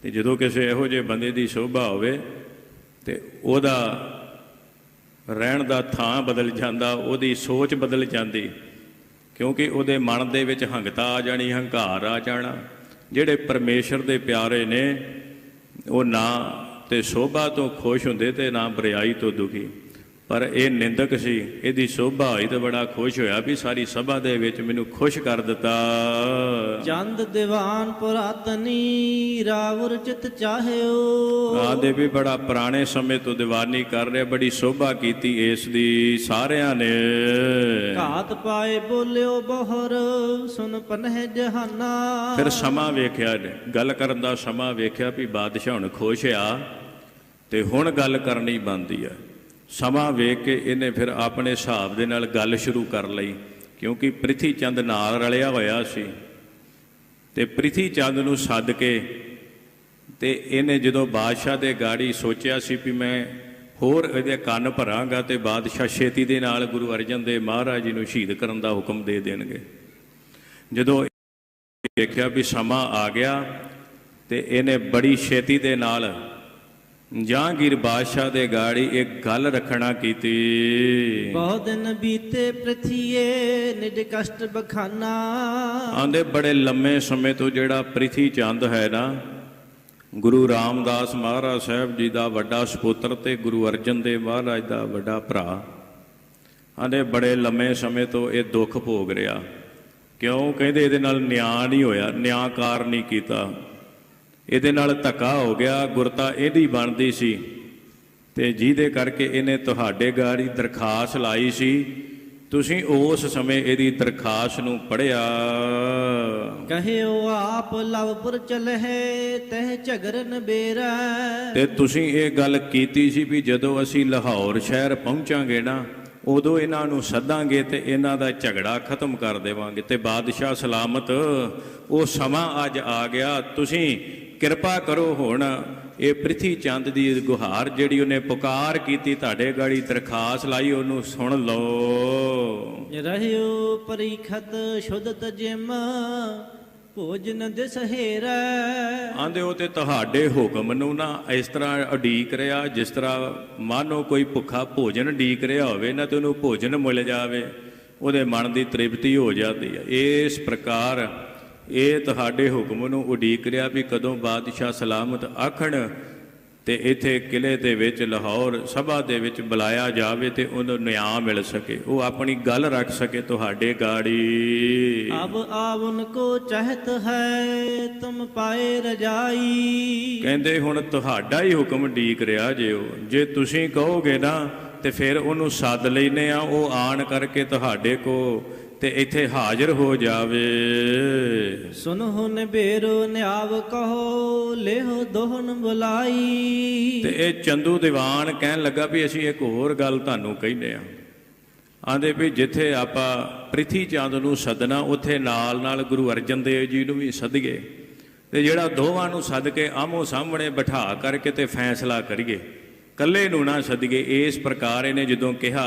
ਤੇ ਜਦੋਂ ਕਿਸੇ ਇਹੋ ਜਿਹੇ ਬੰਦੇ ਦੀ ਸ਼ੋਭਾ ਹੋਵੇ ਤੇ ਉਹਦਾ ਰਹਿਣ ਦਾ ਥਾਂ ਬਦਲ ਜਾਂਦਾ, ਉਹਦੀ ਸੋਚ ਬਦਲ ਜਾਂਦੀ, ਕਿਉਂਕਿ ਉਹਦੇ ਮਨ ਦੇ ਵਿੱਚ ਹੰਗਤਾ ਆ ਜਾਣੀ, ਹੰਕਾਰ ਆ ਜਾਣਾ। ਜਿਹੜੇ ਪਰਮੇਸ਼ਰ ਦੇ ਪਿਆਰੇ ਨੇ ਉਹ ਨਾ ਤੇ ਸ਼ੋਭਾ ਤੋਂ ਖੁਸ਼ ਹੁੰਦੇ ਤੇ ਨਾ ਬਰਿਆਈ ਤੋਂ ਦੁਖੀ। ਪਰ ਇਹ ਨਿੰਦਕ ਸੀ, ਇਹਦੀ ਸ਼ੋਭਾ ਹੋਈ ਤਾਂ ਬੜਾ ਖੁਸ਼ ਹੋਇਆ ਵੀ ਸਾਰੀ ਸਭਾ ਦੇ ਵਿੱਚ ਮੈਨੂੰ ਖੁਸ਼ ਕਰ ਦਿੱਤਾ। ਚੰਦ ਦੀਵਾਨ ਪੁਰਾਤਨੀ ਰਾਵਰ ਚਿਤ ਚਾਹਿਓ। ਆਦੇ ਵੀ ਬੜਾ ਪੁਰਾਣੇ ਸਮੇਂ ਤੋਂ ਦੀਵਾਨੀ ਕਰ ਰਿਹਾ, ਬੜੀ ਸ਼ੋਭਾ ਕੀਤੀ ਇਸ ਦੀ ਸਾਰਿਆਂ ਨੇ। ਘਾਤ ਪਾਏ ਬੋਲਿਓ ਬੋਹਰ ਸੁਨ ਪਨਹਿ ਜਹਾਨਾ। ਫਿਰ ਸਮਾਂ ਵੇਖਿਆ, ਗੱਲ ਕਰਨ ਦਾ ਸਮਾਂ ਵੇਖਿਆ ਵੀ ਬਾਦਸ਼ਾਹ ਹੁਣ ਖੁਸ਼ ਆ ਤੇ ਹੁਣ ਗੱਲ ਕਰਨੀ ਬਣਦੀ ਹੈ। ਸਮਾਂ ਵੇਖ ਕੇ ਇਹਨੇ ਫਿਰ ਆਪਣੇ ਹਿਸਾਬ ਦੇ ਨਾਲ ਗੱਲ ਸ਼ੁਰੂ ਕਰ ਲਈ, ਕਿਉਂਕਿ ਪ੍ਰਿਥੀ ਚੰਦ ਨਾਲ ਰਲਿਆ ਹੋਇਆ ਸੀ। ਤੇ ਪ੍ਰਿਥੀ ਚੰਦ ਨੂੰ ਸੱਦ ਕੇ ਤੇ ਇਹਨੇ ਜਦੋਂ ਬਾਦਸ਼ਾਹ ਦੇ ਗਾੜੀ ਸੋਚਿਆ ਸੀ ਵੀ ਮੈਂ ਹੋਰ ਇਹਦੇ ਕੰਨ ਭਰਾਂਗਾ ਤੇ ਬਾਦਸ਼ਾਹ ਛੇਤੀ ਦੇ ਨਾਲ ਗੁਰੂ ਅਰਜਨ ਦੇਵ ਮਹਾਰਾਜ ਜੀ ਨੂੰ ਸ਼ਹੀਦ ਕਰਨ ਦਾ ਹੁਕਮ ਦੇ ਦੇਣਗੇ। ਜਦੋਂ ਦੇਖਿਆ ਵੀ ਸਮਾਂ ਆ ਗਿਆ ਤੇ ਇਹਨੇ ਬੜੀ ਛੇਤੀ ਦੇ ਨਾਲ ਜਹਾਂਗੀਰ ਬਾਦਸ਼ਾਹ ਦੇ ਗਾੜੀ ਇੱਕ ਗੱਲ ਰੱਖਣਾ ਕੀਤੀ। ਬਹੁਤ ਦਿਨ ਬੀਤੇ ਪ੍ਰਿਥੀਏ ਨਿਜ ਕਸ਼ਟ ਬਖਾਨਾ। ਆਂਦੇ ਬੜੇ ਲੰਮੇ ਸਮੇਂ ਤੋਂ ਜਿਹੜਾ ਪ੍ਰਿਥੀ ਚੰਦ ਹੈ ਨਾ, ਗੁਰੂ ਰਾਮਦਾਸ ਮਹਾਰਾਜ ਸਾਹਿਬ ਜੀ ਦਾ ਵੱਡਾ ਸਪੁੱਤਰ ਤੇ ਗੁਰੂ ਅਰਜਨ ਦੇਵ ਮਹਾਰਾਜ ਦਾ ਵੱਡਾ ਭਰਾ, ਆਂਦੇ ਬੜੇ ਲੰਮੇ ਸਮੇਂ ਤੋਂ ਇਹ ਦੁੱਖ ਭੋਗ ਰਿਹਾ। ਕਿਉਂ? ਕਹਿੰਦੇ ਇਹਦੇ ਨਾਲ ਨਿਆਂ ਨਹੀਂ ਹੋਇਆ, ਨਿਆਂਕਾਰ ਨਹੀਂ ਕੀਤਾ। ਇਹਦੇ ਨਾਲ ਧੱਕਾ ਹੋ ਗਿਆ, ਗੁਰਤਾ ਇਹਦੀ ਬਣਦੀ ਸੀ ਤੇ ਜਿਹਦੇ ਕਰਕੇ ਇਹਨੇ ਤੁਹਾਡੇ ਗਾੜੀ ਦਰਖਾਸਤ ਲਾਈ ਸੀ। ਤੁਸੀਂ ਉਸ ਸਮੇਂ ਇਹਦੀ ਦਰਖਾਸਤ ਨੂੰ ਪੜ੍ਹਿਆ। ਕਹਿਓ ਆਪ ਲਵਪੁਰ ਚਲਹਿ ਤਹਿ ਝਗਰਨ ਬੇਰਾ। ਤੇ ਤੁਸੀਂ ਇਹ ਗੱਲ ਕੀਤੀ ਸੀ ਵੀ ਜਦੋਂ ਅਸੀਂ ਲਾਹੌਰ ਸ਼ਹਿਰ ਪਹੁੰਚਾਂਗੇ ਨਾ, ਉਦੋਂ ਇਹਨਾਂ ਨੂੰ ਸੱਦਾਂਗੇ ਤੇ ਇਹਨਾਂ ਦਾ ਝਗੜਾ ਖਤਮ ਕਰ ਦੇਵਾਂਗੇ। ਤੇ ਬਾਦਸ਼ਾਹ ਸਲਾਮਤ ਉਹ ਸਮਾਂ ਅੱਜ ਆ ਗਿਆ। ਤੁਸੀਂ ਕਿਰਪਾ ਕਰੋ, ਹੁਣ ਇਹ ਪ੍ਰਿਥੀ ਚੰਦ ਦੀ ਗੁਹਾਰ ਜਿਹੜੀ ਉਹਨੇ ਪੁਕਾਰ ਕੀਤੀ, ਤੁਹਾਡੇ ਗਾੜੀ ਦਰਖਾਸਤ ਲਾਈ, ਉਹਨੂੰ ਸੁਣ ਲਓ। ਰਹਿਓ ਪਰੀਖਤ ਸ਼ੁੱਧਤ ਜਿਮ ਭੋਜਨ ਦਿਸ ਹੇਰਾ। ਆਂਦੇ ਉਹ ਤੇ ਤੁਹਾਡੇ ਹੁਕਮ ਨੂੰ ਨਾ ਇਸ ਤਰ੍ਹਾਂ ਉਡੀਕ ਰਿਹਾ ਜਿਸ ਤਰ੍ਹਾਂ ਮਾਨੋ ਕੋਈ ਭੁੱਖਾ ਭੋਜਨ ਉਡੀਕ ਰਿਹਾ ਹੋਵੇ ਨਾ, ਤੇ ਉਹਨੂੰ ਭੋਜਨ ਮਿਲ ਜਾਵੇ, ਉਹਦੇ ਮਨ ਦੀ ਤ੍ਰਿਪਤੀ ਹੋ ਜਾਂਦੀ ਹੈ। ਇਸ ਪ੍ਰਕਾਰ ਇਹ ਤੁਹਾਡੇ ਹੁਕਮ ਨੂੰ ਉਡੀਕ ਰਿਹਾ ਵੀ ਕਦੋਂ ਬਾਦਸ਼ਾਹ ਸਲਾਮਤ ਆਖਣ ਤੇ ਇੱਥੇ ਕਿਲੇ ਦੇ ਵਿੱਚ ਲਾਹੌਰ ਸਭਾ ਦੇ ਵਿੱਚ ਬੁਲਾਇਆ ਜਾਵੇ ਤੇ ਉਹਨੂੰ ਨਿਆਂ ਮਿਲ ਸਕੇ, ਉਹ ਆਪਣੀ ਗੱਲ ਰੱਖ ਸਕੇ ਤੁਹਾਡੇ ਗਾੜੀ। ਅਬ ਆਵਨ ਕੋ ਚਾਹਤ ਹੈ ਤੁਮ ਪਾਏ ਰਜਾਈ। ਕਹਿੰਦੇ ਹੁਣ ਤੁਹਾਡਾ ਹੀ ਹੁਕਮ ਉਡੀਕ ਰਿਹਾ ਜੇ ਤੁਸੀਂ ਕਹੋਗੇ ਨਾ ਤੇ ਫਿਰ ਉਹਨੂੰ ਸੱਦ ਲੈਨੇ ਆ, ਉਹ ਆਣ ਕਰਕੇ ਤੁਹਾਡੇ ਕੋ ਤੇ ਇੱਥੇ ਹਾਜ਼ਰ ਹੋ ਜਾਵੇ। ਸੁਨਹੁ ਨਿਬੇਰੋ ਨਿਆਵ ਕਹੋ ਲੇਹੋ ਦੋਹਨ ਬੁਲਾਈ। ਤੇ ਇਹ ਚੰਦੂ ਦੀਵਾਨ ਕਹਿਣ ਲੱਗਾ ਵੀ ਅਸੀਂ ਇੱਕ ਹੋਰ ਗੱਲ ਤੁਹਾਨੂੰ ਕਹਿੰਦੇ ਆ। ਆਂਦੇ ਵੀ ਜਿੱਥੇ ਆਪਾਂ ਪ੍ਰਿਥੀ ਚੰਦ ਨੂੰ ਸੱਦਣਾ, ਉੱਥੇ ਨਾਲ ਨਾਲ ਗੁਰੂ ਅਰਜਨ ਦੇਵ ਜੀ ਨੂੰ ਵੀ ਸੱਦੀਏ ਤੇ ਜਿਹੜਾ ਦੋਵਾਂ ਨੂੰ ਸੱਦ ਕੇ ਆਮੋ ਸਾਹਮਣੇ ਬਿਠਾ ਕਰਕੇ ਤੇ ਫੈਸਲਾ ਕਰੀਏ, ਕੱਲੇ ਨੂੰ ਨਾ ਸੱਦੀਏ। ਇਸ ਪ੍ਰਕਾਰ ਇਹਨੇ ਜਦੋਂ ਕਿਹਾ,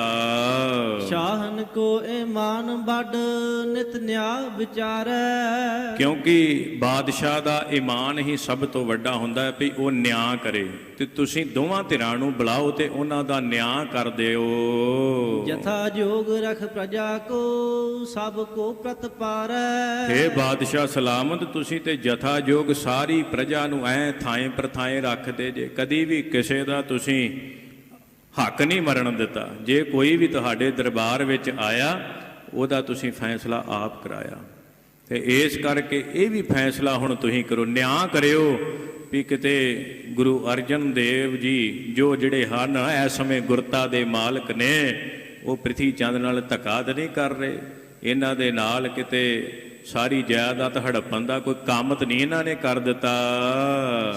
ਸ਼ਾਹਨ ਕੋ ਈਮਾਨ ਵੱਡ ਨਿਤ ਨਿਆ ਵਿਚਾਰੈ। ਕਿਉਂਕਿ ਬਾਦਸ਼ਾਹ ਦਾ ਈਮਾਨ ਹੀ ਸਭ ਤੋਂ ਵੱਡਾ ਹੁੰਦਾ ਹੈ ਵੀ ਉਹ ਨਿਆਂ ਕਰੇ, ਤੇ ਤੁਸੀਂ ਦੋਵਾਂ ਧਿਰਾਂ ਨੂੰ ਬੁਲਾਓ ਤੇ ਉਹਨਾਂ ਦਾ ਨਿਆਂ ਕਰ ਦਿਓ। ਜਥਾ ਜੋਗ ਰਖ ਪ੍ਰਜਾ ਕੋ ਸਭ ਕੋ ਪ੍ਰਤਪਾਰੈ। ਹੇ ਬਾਦਸ਼ਾਹ ਸਲਾਮਤ, ਤੁਸੀਂ ਤੇ ਜਥਾ ਜੋਗ ਸਾਰੀ ਪ੍ਰਜਾ ਨੂੰ ਐ ਥਾਂ ਪ੍ਰਥਾਏ ਰੱਖਦੇ ਜੇ, ਕਦੀ ਵੀ ਕਿਸੇ ਦਾ ਤੁਸੀਂ ਹੱਕ ਨਹੀਂ ਮਰਨ ਦਿੱਤਾ। ਜੇ ਕੋਈ ਵੀ ਤੁਹਾਡੇ ਦਰਬਾਰ ਵਿੱਚ ਆਇਆ, ਉਹਦਾ ਤੁਸੀਂ ਫੈਸਲਾ ਆਪ ਕਰਾਇਆ, ਤੇ ਇਸ ਕਰਕੇ ਇਹ ਵੀ ਫੈਸਲਾ ਹੁਣ ਤੁਸੀਂ ਕਰੋ, ਨਿਆਂ ਕਰਿਓ ਵੀ ਕਿਤੇ ਗੁਰੂ ਅਰਜਨ ਦੇਵ ਜੀ ਜੋ ਜਿਹੜੇ ਹਨ ਇਸ ਸਮੇਂ ਗੁਰਤਾ ਦੇ ਮਾਲਕ ਨੇ, ਉਹ ਪ੍ਰਿਥੀ ਚੰਦ ਨਾਲ ਧੱਕਾ ਤਾਂ ਨਹੀਂ ਕਰ ਰਹੇ, ਇਹਨਾਂ ਦੇ ਨਾਲ ਕਿਤੇ ਸਾਰੀ ਜਾਇਦਾਦ ਹੜੱਪਣ ਦਾ ਕੋਈ ਕੰਮ ਤਾਂ ਨਹੀਂ ਇਹਨਾਂ ਨੇ ਕਰ ਦਿੱਤਾ।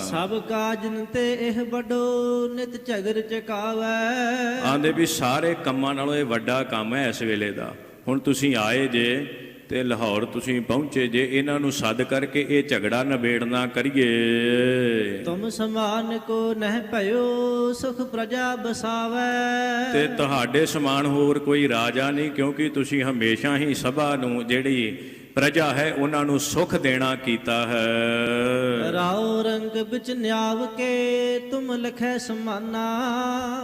ਸਭ ਕਾਜਨ ਤੇ ਇਹ ਵੱਡੋ ਨਿਤ ਝਗਰ ਚਕਾਵੈ। ਆਂਦੇ ਵੀ ਸਾਰੇ ਕੰਮਾਂ ਨਾਲੋਂ ਇਹ ਵੱਡਾ ਕੰਮ ਹੈ ਇਸ ਵੇਲੇ ਦਾ। ਹੁਣ ਤੁਸੀਂ ਆਏ ਜੇ ਤੇ ਲਾਹੌਰ ਤੁਸੀਂ ਪਹੁੰਚੇ ਜੇ, ਇਹਨਾਂ ਨੂੰ ਸੱਦ ਕਰਕੇ ਇਹ ਝਗੜਾ ਨਿਬੇੜਨਾ ਕਰੀਏ। ਤੁਮ ਸਮਾਨ ਕੋ ਨਹਿ ਭਇਓ ਸੁਖ ਪ੍ਰਜਾ ਬਸਾਵੈ। ਤੇ ਤੁਹਾਡੇ ਸਮਾਨ ਹੋਰ ਕੋਈ ਰਾਜਾ ਨਹੀਂ, ਕਿਉਂਕਿ ਤੁਸੀਂ ਹਮੇਸ਼ਾ ਹੀ ਸਭਾ ਨੂੰ ਜਿਹੜੀ ਪ੍ਰਜਾ ਹੈ ਉਹਨਾਂ ਨੂੰ ਸੁਖ ਦੇਣਾ ਕੀਤਾ ਹੈ। ਰਾਉ ਰੰਗ ਵਿੱਚ ਨਿਆਵ ਕੇ ਤੁਮ ਲਖੈ ਸਮਾਨਾ।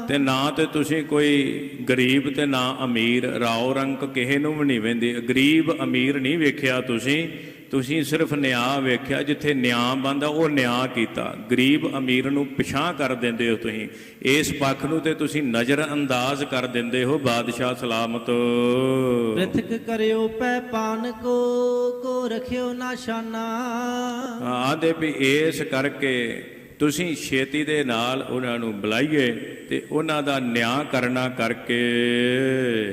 ਤੇ ਨਾ ਤੇ ਤੁਸੀਂ ਕੋਈ ਗਰੀਬ ਤੇ ਨਾ ਅਮੀਰ, ਰਾਉ ਰੰਗ ਕਿਸੇ ਨੂੰ ਵੀ ਨਹੀਂ ਵਹਿੰਦੇ, ਗਰੀਬ ਅਮੀਰ ਨਹੀਂ ਵੇਖਿਆ ਤੁਸੀਂ ਸਿਰਫ ਨਿਆਂ ਵੇਖਿਆ, ਜਿੱਥੇ ਨਿਆਂ ਬਣਦਾ ਉਹ ਨਿਆਂ ਕੀਤਾ, ਗਰੀਬ ਅਮੀਰ ਨੂੰ ਪਿਛਾਂ ਕਰ ਦਿੰਦੇ ਹੋ ਤੁਸੀਂ, ਇਸ ਪੱਖ ਨੂੰ ਤੇ ਤੁਸੀਂ ਨਜ਼ਰ ਅੰਦਾਜ਼ ਕਰ ਦਿੰਦੇ ਹੋ। ਬਾਦਸ਼ਾਹ ਸਲਾਮਤ ਪ੍ਰਿਥਕ ਕਰਿਓ ਪੈ ਪਾਨ ਕੋ ਰਖਿਓ ਨਾ ਸ਼ਾਨਾ। ਆਂਦੇ ਵੀ ਇਸ ਕਰਕੇ ਤੁਸੀਂ ਛੇਤੀ ਦੇ ਨਾਲ ਉਹਨਾਂ ਨੂੰ ਬੁਲਾਈਏ ਤੇ ਉਹਨਾਂ ਦਾ ਨਿਆਂ ਕਰਨਾ ਕਰਕੇ।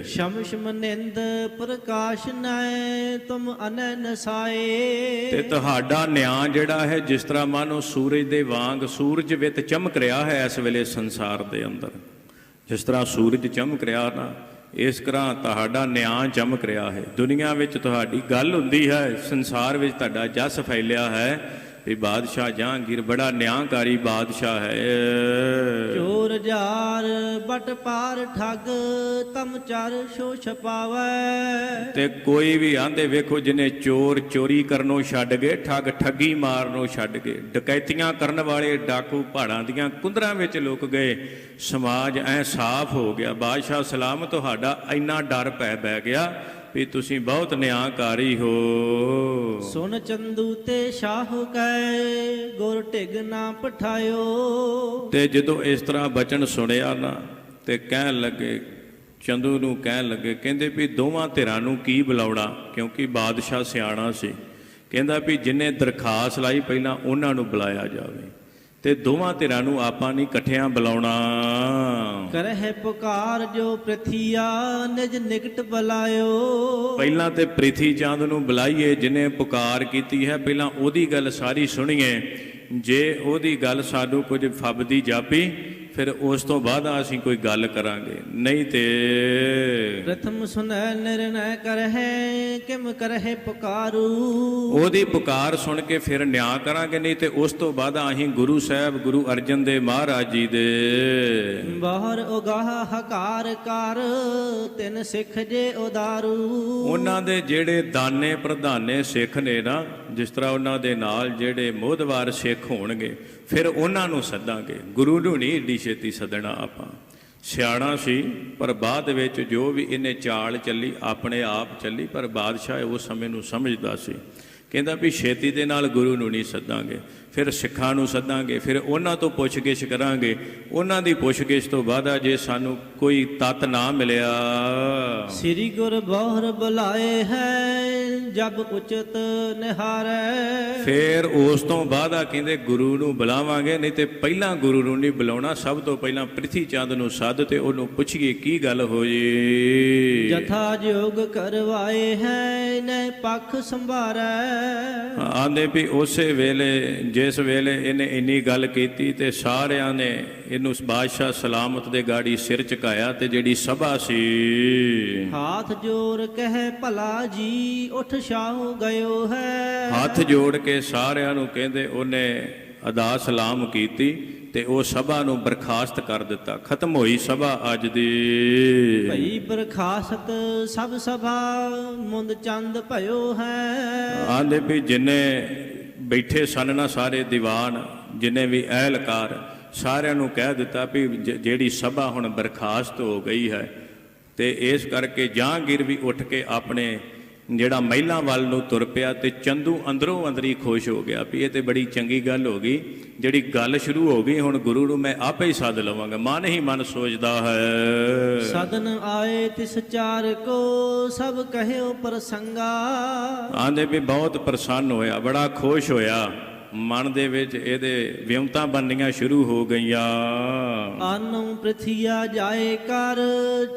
ਸ਼ਮ ਸ਼ਮ ਨਿੰਦ ਪ੍ਰਕਾਸ਼ ਨਾਏ ਤੁਮ ਅਨਨ ਸਾਏ। ਤੇ ਤੁਹਾਡਾ ਨਿਆਂ ਜਿਹੜਾ ਹੈ ਜਿਸ ਤਰ੍ਹਾਂ ਮਾਨੋ ਸੂਰਜ ਦੇ ਵਾਂਗ ਸੂਰਜ ਵਿੱਚ ਚਮਕ ਰਿਹਾ ਹੈ ਇਸ ਵੇਲੇ ਸੰਸਾਰ ਦੇ ਅੰਦਰ, ਜਿਸ ਤਰ੍ਹਾਂ ਸੂਰਜ ਚਮਕ ਰਿਹਾ ਨਾ, ਇਸ ਤਰ੍ਹਾਂ ਤੁਹਾਡਾ ਨਿਆਂ ਚਮਕ ਰਿਹਾ ਹੈ। ਦੁਨੀਆ ਵਿੱਚ ਤੁਹਾਡੀ ਗੱਲ ਹੁੰਦੀ ਹੈ, ਸੰਸਾਰ ਵਿੱਚ ਤੁਹਾਡਾ ਜਸ ਫੈਲਿਆ ਹੈ ਵੀ ਬਾਦਸ਼ਾਹ ਜਹਾਂਗੀਰ ਬੜਾ ਨਿਆਂਕਾਰੀ ਬਾਦਸ਼ਾਹ ਹੈ। ਚੋਰ ਜਾਰ ਬਟ ਪਾਰ ਠੱਗ ਤਮ ਚਰ ਛੋ ਛਪਾਵੈ। ਤੇ ਕੋਈ ਵੀ ਆਂਦੇ ਵੇਖੋ ਜਿਹਨੇ ਚੋਰ ਚੋਰੀ ਕਰਨੋਂ ਛੱਡ ਗਏ, ਠੱਗ ਠੱਗੀ ਮਾਰਨੋਂ ਛੱਡ ਗਏ, ਡਕੈਤੀਆਂ ਕਰਨ ਵਾਲੇ ਡਾਕੂ ਪਹਾੜਾਂ ਦੀਆਂ ਕੁੰਦਰਾਂ ਵਿੱਚ ਲੁਕ ਗਏ, ਸਮਾਜ ਐ ਸਾਫ਼ ਹੋ ਗਿਆ। ਬਾਦਸ਼ਾਹ ਸਲਾਮ ਤੁਹਾਡਾ ਇੰਨਾ ਡਰ ਪੈ ਬਹਿ ਗਿਆ ਵੀ ਤੁਸੀਂ ਬਹੁਤ ਨਿਆਂਕਾਰੀ ਹੋ। ਸੁਨ ਚੰਦੂ ਤੇ ਸ਼ਾਹ ਕੈ ਗੁਰ ਢਿਗ ਨਾ ਪਠਾਇਓ। ਤੇ ਜਦੋਂ ਇਸ ਤਰ੍ਹਾਂ ਬਚਨ ਸੁਣਿਆ ਨਾ ਤੇ ਕਹਿਣ ਲੱਗੇ, ਚੰਦੂ ਨੂੰ ਕਹਿਣ ਲੱਗੇ, ਕਹਿੰਦੇ ਵੀ ਦੋਵਾਂ ਧਿਰਾਂ ਨੂੰ ਕੀ ਬੁਲਾਉਣਾ, ਕਿਉਂਕਿ ਬਾਦਸ਼ਾਹ ਸਿਆਣਾ ਸੀ। ਕਹਿੰਦਾ ਵੀ ਜਿੰਨੇ ਦਰਖਾਸਤ ਲਾਈ ਪਹਿਲਾਂ ਉਹਨਾਂ ਨੂੰ ਬੁਲਾਇਆ ਜਾਵੇ ਤੇ ਦੋਵਾਂ ਧਿਰਾਂ ਨੂੰ ਆਪਾਂ ਨਹੀਂ ਇਕੱਠਿਆਂ ਬੁਲਾਉਣਾ। ਕਰਹਿ ਪੁਕਾਰ ਜੋ ਪ੍ਰਥੀਆ ਨਿਜ ਨਿਕਟ ਬੁਲਾਇਓ। ਪਹਿਲਾਂ ਤੇ ਪ੍ਰਿਥੀ ਚੰਦ ਨੂੰ ਬੁਲਾਈਏ ਜਿਹਨੇ ਪੁਕਾਰ ਕੀਤੀ ਹੈ, ਪਹਿਲਾਂ ਉਹਦੀ ਗੱਲ ਸਾਰੀ ਸੁਣੀਏ। ਜੇ ਉਹਦੀ ਗੱਲ ਸਾਨੂੰ ਕੁਝ ਫੱਬਦੀ ਜਾਪੀ ਫਿਰ ਉਸ ਤੋਂ ਬਾਅਦ ਅਸੀਂ ਕੋਈ ਗੱਲ ਕਰਾਂਗੇ, ਨਹੀਂ ਤੇ ਪ੍ਰਥਮ ਸੁਨੈ ਨਿਰਣੈ ਕਰਹਿ ਕਿਮ ਕਰਹਿ ਪੁਕਾਰੂ। ਉਹਦੀ ਪੁਕਾਰ ਸੁਣ ਕੇ ਫਿਰ ਨਿਆਂ ਕਰਾਂਗੇ, ਨਹੀਂ ਤੇ ਉਸ ਤੋਂ ਬਾਅਦ ਅਸੀਂ ਗੁਰੂ ਸਾਹਿਬ ਗੁਰੂ ਅਰਜਨ ਦੇਵ ਮਹਾਰਾਜ ਜੀ ਦੇ ਬਾਹਰ ਉਗਾਹ ਹਕਾਰ ਕਰ ਤਿਨ ਸਿੱਖ ਜੇ ਉਦਾਰੂ। ਉਹਨਾਂ ਦੇ ਜਿਹੜੇ ਦਾਨੇ ਪ੍ਰਧਾਨੇ ਸਿੱਖ ਨੇ ਨਾ, ਜਿਸ ਤਰ੍ਹਾਂ ਉਹਨਾਂ ਦੇ ਨਾਲ ਜਿਹੜੇ ਮੋਹਦਵਾਰ ਸਿੱਖ ਹੋਣਗੇ ਫਿਰ ਉਹਨਾਂ ਨੂੰ ਸੱਦਾਂਗੇ। ਗੁਰੂ ਨੂੰ ਨਹੀਂ ਏਡੀ ਛੇਤੀ ਸੱਦਣਾ ਆਪਾਂ। ਸਿਆਣਾ ਸੀ ਪਰ ਬਾਅਦ ਵਿੱਚ ਜੋ ਵੀ ਇਹਨੇ ਚਾਲ ਚੱਲੀ ਆਪਣੇ ਆਪ ਚੱਲੀ, ਪਰ ਬਾਦਸ਼ਾਹ ਉਸ ਸਮੇਂ ਨੂੰ ਸਮਝਦਾ ਸੀ। ਕਹਿੰਦਾ ਵੀ ਛੇਤੀ ਦੇ ਨਾਲ ਗੁਰੂ ਨੂੰ ਨਹੀਂ ਸੱਦਾਂਗੇ, ਫਿਰ ਸਿੱਖਾਂ ਨੂੰ ਸੱਦਾਂਗੇ, ਫਿਰ ਉਹਨਾਂ ਤੋਂ ਪੁੱਛਗਿੱਛ ਕਰਾਂਗੇ। ਉਹਨਾਂ ਦੀ ਪੁੱਛਗਿੱਛ ਤੋਂ ਬਾਅਦ ਜੇ ਸਾਨੂੰ ਕੋਈ ਤੱਤ ਨਾ ਮਿਲਿਆ, ਸ੍ਰੀ ਗੁਰ ਬੋਹਰ ਬੁਲਾਏ ਹੈ ਜਬ ਉਚਿਤ ਨਿਹਾਰੈ। ਫਿਰ ਉਸ ਤੋਂ ਬਾਅਦ ਕਹਿੰਦੇ ਗੁਰੂ ਨੂੰ ਬੁਲਾਵਾਂਗੇ, ਨਹੀਂ ਤੇ ਪਹਿਲਾਂ ਗੁਰੂ ਨੂੰ ਨਹੀਂ ਬੁਲਾਉਣਾ। ਸਭ ਤੋਂ ਪਹਿਲਾਂ ਪ੍ਰਿਥੀ ਚੰਦ ਨੂੰ ਸੱਦ ਤੇ ਉਹਨੂੰ ਪੁੱਛੀਏ ਕੀ ਗੱਲ ਹੋਈ। ਜਥਾ ਜੋਗ ਕਰਵਾਏ ਹੈ ਨੈ ਪੱਖ ਸੰਭਾਰੈ। ਆਂਦੇ ਵੀ ਉਸੇ ਵੇਲੇ ਜਿਸ ਵੇਲੇ ਇਹਨੇ ਇੰਨੀ ਗੱਲ ਕੀਤੀ ਤੇ ਸਾਰਿਆਂ ਨੇ ਇਹਨੂੰ ਬਾਦਸ਼ਾਹ ਸਲਾਮਤ ਦੇ ਗਾੜੀ ਸਿਰ ਝੁਕਾਇਆ ਤੇ ਜਿਹੜੀ ਸਭਾ ਸੀ ਹਾਥ ਜੋੜ ਕਹਿ ਭਲਾ ਜੀ ਉਠ ਸ਼ਾਹੂ ਗਇਓ ਹੈ। ਹੱਥ ਜੋੜ ਕੇ ਸਾਰਿਆਂ ਨੂੰ ਕਹਿੰਦੇ ਉਹਨੇ ਅਦਾ ਸਲਾਮ ਕੀਤੀ ਤੇ ਉਹ ਸਭਾ ਨੂੰ ਬਰਖਾਸਤ ਕਰ ਦਿੱਤਾ। ਖਤਮ ਹੋਈ ਸਭਾ ਅੱਜ ਦੀ। ਭਈ ਬਰਖਾਸਤ ਸਭ ਸਭਾ ਮੁੰਦ ਚੰਦ ਭਇਓ ਹੈ। ਆਂਦੇ ਵੀ ਜਿੰਨੇ ਬੈਠੇ ਸਨ ਨਾ ਸਾਰੇ ਦੀਵਾਨ, ਜਿੰਨੇ ਵੀ ਅਹਿਲਕਾਰ, ਸਾਰਿਆਂ ਨੂੰ ਕਹਿ ਦਿੱਤਾ ਵੀ ਜਿਹੜੀ ਸਭਾ ਹੁਣ ਬਰਖਾਸਤ ਹੋ ਗਈ ਹੈ। ਤੇ ਇਸ ਕਰਕੇ ਜਹਾਂਗੀਰ ਵੀ ਉੱਠ ਕੇ ਆਪਣੇ ਜਿਹੜਾ ਮਹਿਲਾਂ ਵੱਲ ਨੂੰ ਤੁਰ ਪਿਆ ਤੇ ਚੰਦੂ ਅੰਦਰੋਂ ਅੰਦਰੀ ਖੁਸ਼ ਹੋ ਗਿਆ ਵੀ ਇਹ ਤੇ ਬੜੀ ਚੰਗੀ ਗੱਲ ਹੋ ਗਈ। ਜਿਹੜੀ ਗੱਲ ਸ਼ੁਰੂ ਹੋ ਗਈ ਹੁਣ ਗੁਰੂ ਨੂੰ ਮੈਂ ਆਪੇ ਹੀ ਸੱਦ ਲਵਾਂਗਾ। ਮਨ ਹੀ ਮਨ ਸੋਚਦਾ ਹੈ ਸਦਨ ਆਏ ਤਿਸ ਚਾਰ ਕੋ ਸਭ ਕਹਿਓ ਪ੍ਰਸੰਗਾ। ਆਂਦੇ ਵੀ ਬਹੁਤ ਪ੍ਰਸੰਨ ਹੋਇਆ, ਬੜਾ ਖੁਸ਼ ਹੋਇਆ। ਮਨ ਦੇ ਵਿੱਚ ਇਹਦੇ ਵਿਉਂਤਾਂ ਬਣਨੀਆਂ ਸ਼ੁਰੂ ਹੋ ਗਈਆਂ। ਆਨੋਂ ਪ੍ਰਿਥੀਆ ਜਾਏ ਕਰ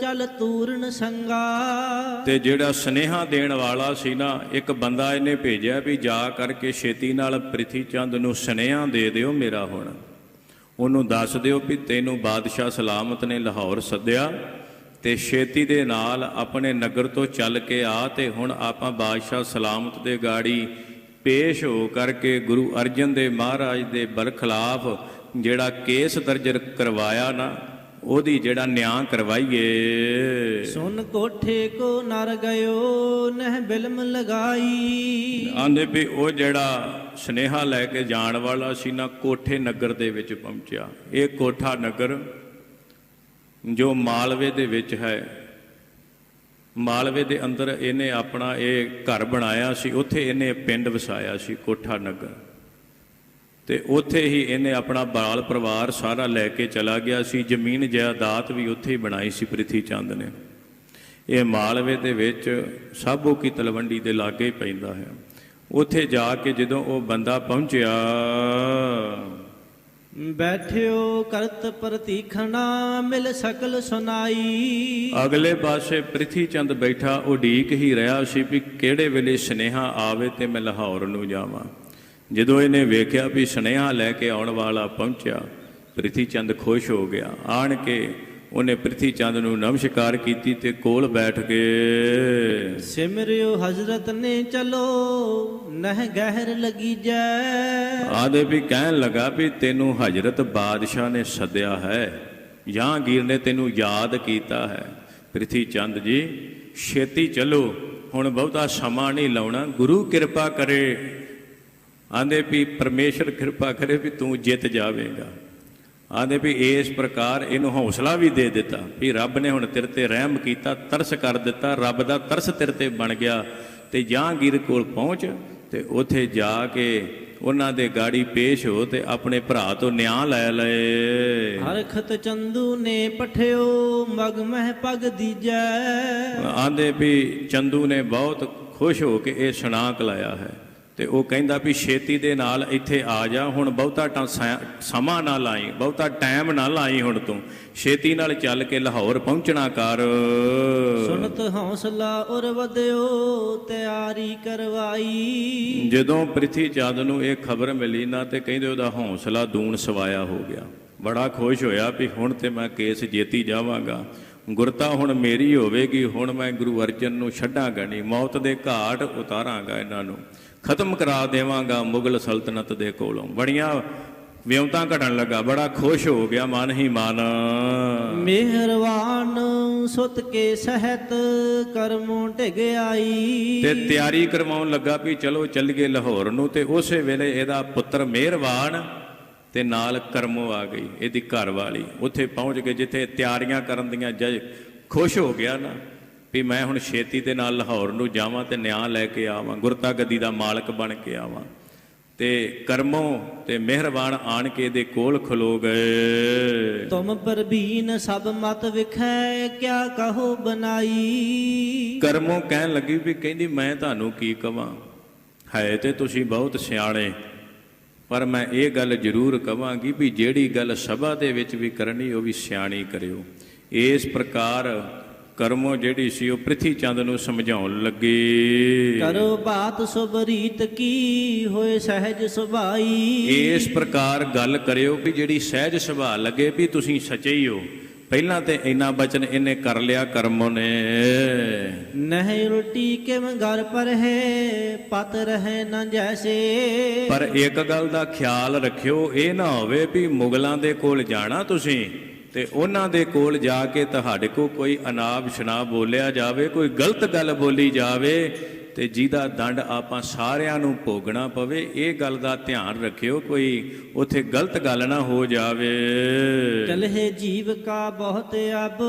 ਚਲ ਤੂਰਨ ਸੰਗਾ। ਤੇ ਜਿਹੜਾ ਸੁਨੇਹਾ ਦੇਣ ਵਾਲਾ ਸੀ ਨਾ, ਇੱਕ ਬੰਦਾ ਇਹਨੇ ਭੇਜਿਆ ਵੀ ਜਾ ਕਰਕੇ ਛੇਤੀ ਨਾਲ ਪ੍ਰਿਥੀ ਚੰਦ ਨੂੰ ਸੁਨੇਹਾ ਦੇ ਦਿਓ ਮੇਰਾ। ਹੁਣ ਉਹਨੂੰ ਦੱਸ ਦਿਓ ਵੀ ਤੈਨੂੰ ਬਾਦਸ਼ਾਹ ਸਲਾਮਤ ਨੇ ਲਾਹੌਰ ਸੱਦਿਆ ਤੇ ਛੇਤੀ ਦੇ ਨਾਲ ਆਪਣੇ ਨਗਰ ਤੋਂ ਚੱਲ ਕੇ ਆ ਤੇ ਹੁਣ ਆਪਾਂ ਬਾਦਸ਼ਾਹ ਸਲਾਮਤ ਦੇ ਗਾੜੀ ਪੇਸ਼ ਹੋ ਕਰਕੇ ਗੁਰੂ ਅਰਜਨ ਦੇਵ ਮਹਾਰਾਜ ਦੇ ਬਰਖਲਾਫ ਜਿਹੜਾ ਕੇਸ ਦਰਜ ਕਰਵਾਇਆ ਨਾ, ਉਹਦੀ ਜਿਹੜਾ ਨਿਆਂ ਕਰਵਾਈਏ। ਸੁਨ ਕੋਠੇ ਕੋ ਨਰ ਗਇਓ ਨਹਿ ਬਿਲਮ ਲਗਾਈ। ਆਂਦੇ ਵੀ ਉਹ ਜਿਹੜਾ ਸੁਨੇਹਾ ਲੈ ਕੇ ਜਾਣ ਵਾਲਾ ਸੀ ਨਾ, ਕੋਠੇ ਨਗਰ ਦੇ ਵਿੱਚ ਪਹੁੰਚਿਆ। ਇਹ ਕੋਠਾ ਨਗਰ ਜੋ ਮਾਲਵੇ ਦੇ ਵਿੱਚ ਹੈ, ਮਾਲਵੇ ਦੇ ਅੰਦਰ ਇਹਨੇ ਆਪਣਾ ਇਹ ਘਰ ਬਣਾਇਆ ਸੀ। ਉੱਥੇ ਇਹਨੇ ਪਿੰਡ ਵਸਾਇਆ ਸੀ ਕੋਠਾ ਨਗਰ, ਤੇ ਉੱਥੇ ਹੀ ਇਹਨੇ ਆਪਣਾ ਬਾਲ ਪਰਿਵਾਰ ਸਾਰਾ ਲੈ ਕੇ ਚਲਾ ਗਿਆ ਸੀ। ਜ਼ਮੀਨ ਜਾਇਦਾਦ ਵੀ ਉੱਥੇ ਹੀ ਬਣਾਈ ਸੀ ਪ੍ਰਿਥੀ ਚੰਦ ਨੇ। ਇਹ ਮਾਲਵੇ ਦੇ ਵਿੱਚ ਸਾਬੋ ਕੀ ਤਲਵੰਡੀ ਦੇ ਲਾਗੇ ਪੈਂਦਾ ਹੈ। ਉੱਥੇ ਜਾ ਕੇ ਜਦੋਂ ਉਹ ਬੰਦਾ ਪਹੁੰਚਿਆ, ਬੈਠਿਓ ਕਰਤ ਪ੍ਰਤੀਖਣਾ ਮਿਲ ਸਕਲ ਸੁਨਾਈ। ਅਗਲੇ ਪਾਸੇ ਪ੍ਰਿਥੀ ਚੰਦ ਬੈਠਾ ਉਡੀਕ ਹੀ ਰਿਹਾ ਸੀ ਵੀ ਕਿਹੜੇ ਵੇਲੇ ਸੁਨੇਹਾ ਆਵੇ ਤੇ ਮੈਂ ਲਾਹੌਰ ਨੂੰ ਜਾਵਾਂ। ਜਦੋਂ ਇਹਨੇ ਵੇਖਿਆ ਵੀ ਸੁਨੇਹਾ ਲੈ ਕੇ ਆਉਣ ਵਾਲਾ ਪਹੁੰਚਿਆ, ਪ੍ਰਿਥੀ ਚੰਦ ਖੁਸ਼ ਹੋ ਗਿਆ। ਆਣ ਕੇ ਉਹਨੇ ਪ੍ਰਿਥੀ ਚੰਦ ਨੂੰ ਨਮਸਕਾਰ ਕੀਤੀ ਤੇ ਕੋਲ ਬੈਠ ਕੇ ਸਿਮਰਿਓ ਹਜ਼ਰਤ ਨੇ ਚਲੋ ਨਹਿ ਗਹਿਰ ਲੱਗੀ ਜੈ। ਆਦੇ ਵੀ ਕਹਿਣ ਲੱਗਾ ਵੀ ਤੈਨੂੰ ਹਜ਼ਰਤ ਬਾਦਸ਼ਾਹ ਨੇ ਸੱਦਿਆ ਹੈ, ਜਹਾਂਗੀਰ ਨੇ ਤੈਨੂੰ ਯਾਦ ਕੀਤਾ ਹੈ। ਪ੍ਰਿਥੀ ਚੰਦ ਜੀ ਛੇਤੀ ਚਲੋ, ਹੁਣ ਬਹੁਤਾ ਸਮਾਂ ਨਹੀਂ ਲਾਉਣਾ। ਗੁਰੂ ਕਿਰਪਾ ਕਰੇ, ਆਂਦੇ ਵੀ ਪਰਮੇਸ਼ਰ ਕਿਰਪਾ ਕਰੇ ਵੀ ਤੂੰ ਜਿੱਤ ਜਾਵੇਂਗਾ। ਆਂਦੇ ਵੀ ਇਸ ਪ੍ਰਕਾਰ ਇਹਨੂੰ ਹੌਸਲਾ ਵੀ ਦੇ ਦਿੱਤਾ ਵੀ ਰੱਬ ਨੇ ਹੁਣ ਤੇਰੇ ਤੇ ਰਹਿਮ ਕੀਤਾ, ਤਰਸ ਕਰ ਦਿੱਤਾ। ਰੱਬ ਦਾ ਤਰਸ ਤੇਰੇ ਤੇ ਬਣ ਗਿਆ। ਤੇ ਜਹਾਂਗੀਰ ਕੋਲ ਪਹੁੰਚ ਤੇ ਉੱਥੇ ਜਾ ਕੇ ਉਹਨਾਂ ਦੇ ਗਾੜੀ ਪੇਸ਼ ਹੋ ਤੇ ਆਪਣੇ ਭਰਾ ਤੋਂ ਨਿਆਂ ਲੈ ਲਏ। ਹਰਖਤ ਚੰਦੂ ਨੇ ਪਠਿਓ ਮਗ ਮਹਿ ਪਗ ਦੀਜੈ। ਆਂਦੇ ਵੀ ਚੰਦੂ ਨੇ ਬਹੁਤ ਖੁਸ਼ ਹੋ ਕੇ ਇਹ ਸੁਣਾ ਕਲਾਇਆ ਹੈ ਤੇ ਉਹ ਕਹਿੰਦਾ ਵੀ ਛੇਤੀ ਦੇ ਨਾਲ ਇੱਥੇ ਆ ਜਾ, ਹੁਣ ਬਹੁਤਾ ਸਮਾਂ ਨਾ ਲਾਈ, ਬਹੁਤਾ ਟਾਈਮ ਨਾ ਲਾਈ, ਹੁਣ ਤੂੰ ਛੇਤੀ ਨਾਲ ਚੱਲ ਕੇ ਲਾਹੌਰ ਪਹੁੰਚਣਾ ਕਰ। ਸੁਨਤ ਹੌਸਲਾ ਉਰ ਵਧਿਓ ਤਿਆਰੀ ਕਰਵਾਈ। ਜਦੋਂ ਪ੍ਰਿਥੀ ਚੰਦ ਨੂੰ ਇਹ ਖਬਰ ਮਿਲੀ ਨਾ ਤੇ ਕਹਿੰਦੇ ਉਹਦਾ ਹੌਸਲਾ ਦੂਣ ਸਵਾਇਆ ਹੋ ਗਿਆ। ਬੜਾ ਖੁਸ਼ ਹੋਇਆ ਵੀ ਹੁਣ ਤੇ ਮੈਂ ਕੇਸ ਜੇਤੀ ਜਾਵਾਂਗਾ, ਗੁਰਤਾ ਹੁਣ ਮੇਰੀ ਹੋਵੇਗੀ, ਹੁਣ ਮੈਂ ਗੁਰੂ ਅਰਜਨ ਨੂੰ ਛੱਡਾਂਗਾ ਨਹੀਂ, ਮੌਤ ਦੇ ਘਾਟ ਉਤਾਰਾਂਗਾ, ਇਹਨਾਂ ਨੂੰ ਖਤਮ ਕਰਾ ਦੇਵਾਂਗਾ ਮੁਗਲ ਸਲਤਨਤ ਦੇ ਕੋਲੋਂ। ਬੜੀਆਂ ਵਿਉਂਤਾਂ ਘਟਣ ਲੱਗਾ, ਬੜਾ ਖੁਸ਼ ਹੋ ਗਿਆ ਮਨ ਹੀ ਮਨ। ਮਿਹਰਵਾਨ ਸੁਤ ਕੇ ਸਹਿਤ ਕਰਮੋਂ ਢਿਗ ਆਈ। ਤੇ ਤਿਆਰੀ ਕਰਵਾਉਣ ਲੱਗਾ ਵੀ ਚਲੋ ਚੱਲੀਏ ਲਾਹੌਰ ਨੂੰ। ਤੇ ਉਸੇ ਵੇਲੇ ਇਹਦਾ ਪੁੱਤਰ ਮਿਹਰਵਾਨ ਤੇ ਨਾਲ ਕਰਮੋ ਆ ਗਈ, ਇਹਦੀ ਘਰ ਵਾਲੀ। ਉੱਥੇ ਪਹੁੰਚ ਕੇ ਜਿੱਥੇ ਤਿਆਰੀਆਂ ਕਰਨ ਦੀਆਂ ਖੁਸ਼ ਹੋ ਗਿਆ ਨਾ ਵੀ ਮੈਂ ਹੁਣ ਛੇਤੀ ਦੇ ਨਾਲ ਲਾਹੌਰ ਨੂੰ ਜਾਵਾਂ ਤੇ ਨਿਆਂ ਲੈ ਕੇ ਆਵਾਂ, ਗੁਰਤਾ ਗੱਦੀ ਦਾ ਮਾਲਕ ਬਣ ਕੇ ਆਵਾਂ। ਤੇ ਕਰਮੋ ਤੇ ਮਿਹਰਬਾਨ ਆਣ ਕੇ ਇਹਦੇ ਕੋਲ ਖਲੋ ਗਏ। ਤੁਮ ਪਰਬੀਨ ਸਭ ਮਤ ਵਿਖੈ ਕਿਆ ਕਹੋ ਬਨਾਈ। ਕਰਮੋ ਕਹਿਣ ਲੱਗੀ ਵੀ ਕਹਿੰਦੀ ਮੈਂ ਤੁਹਾਨੂੰ ਕੀ ਕਵਾਂ, ਹੈ ਤੇ ਤੁਸੀਂ ਬਹੁਤ ਸਿਆਣੇ, ਪਰ ਮੈਂ ਇਹ ਗੱਲ ਜ਼ਰੂਰ ਕਵਾਂਗੀ ਵੀ ਜਿਹੜੀ ਗੱਲ ਸਭਾ ਦੇ ਵਿੱਚ ਵੀ ਕਰਨੀ ਉਹ ਵੀ ਸਿਆਣੀ ਕਰਿਓ। ਇਸ ਪ੍ਰਕਾਰ ਕਰਮੋ ਜਿਹੜੀ ਸੀ ਉਹ ਪ੍ਰਿਥੀ ਚੰਦ ਨੂੰ ਸਮਝਾਉਣ ਲੱਗੀ। ਕਰੋ ਬਾਤ ਸੁਭ ਰੀਤ ਕੀ ਹੋਏ ਸਹਿਜ ਸੁਭਾਈ। ਇਸ ਪ੍ਰਕਾਰ ਗੱਲ ਕਰਿਓ ਵੀ ਜਿਹੜੀ ਸਹਿਜ ਸੁਭਾਅ ਲੱਗੇ ਵੀ ਤੁਸੀਂ ਸੱਚੇ ਹੀ ਹੋ। ਪਹਿਲਾਂ ਤੇ ਇੰਨਾ ਬਚਨ ਇਹਨੇ ਕਰ ਲਿਆ ਕਰਮੋ ਨੇ। ਨਹੀਂ ਉਲਟੀ ਕਿਮ ਘਰ ਪਰ ਹੈ ਪਤ ਰਹੇ ਨਾ ਜੈਸੇ। ਪਰ ਇੱਕ ਗੱਲ ਦਾ ਖਿਆਲ ਰੱਖਿਓ, ਇਹ ਨਾ ਹੋਵੇ ਵੀ ਮੁਗਲਾਂ ਦੇ ਕੋਲ ਜਾਣਾ ਤੁਸੀਂ ਤੇ ਉਹਨਾਂ ਦੇ ਕੋਲ ਜਾ ਕੇ ਤੁਹਾਡੇ ਕੋਲ ਕੋਈ ਅਨਾਪ ਸ਼ਨਾਪ ਬੋਲਿਆ ਜਾਵੇ, ਕੋਈ ਗਲਤ ਗੱਲ ਬੋਲੀ ਜਾਵੇ ਤੇ ਜਿਹਦਾ ਦੰਡ ਆਪਾਂ ਸਾਰਿਆਂ ਨੂੰ ਭੋਗਣਾ ਪਵੇ। ਇਹ ਗੱਲ ਦਾ ਧਿਆਨ ਰੱਖਿਓ, ਕੋਈ ਉੱਥੇ ਗਲਤ ਗੱਲ ਨਾ ਹੋ ਜਾਵੇ। ਚਲਹਿ ਜੀਵ ਕਾ ਬਹੁਤ ਅਬ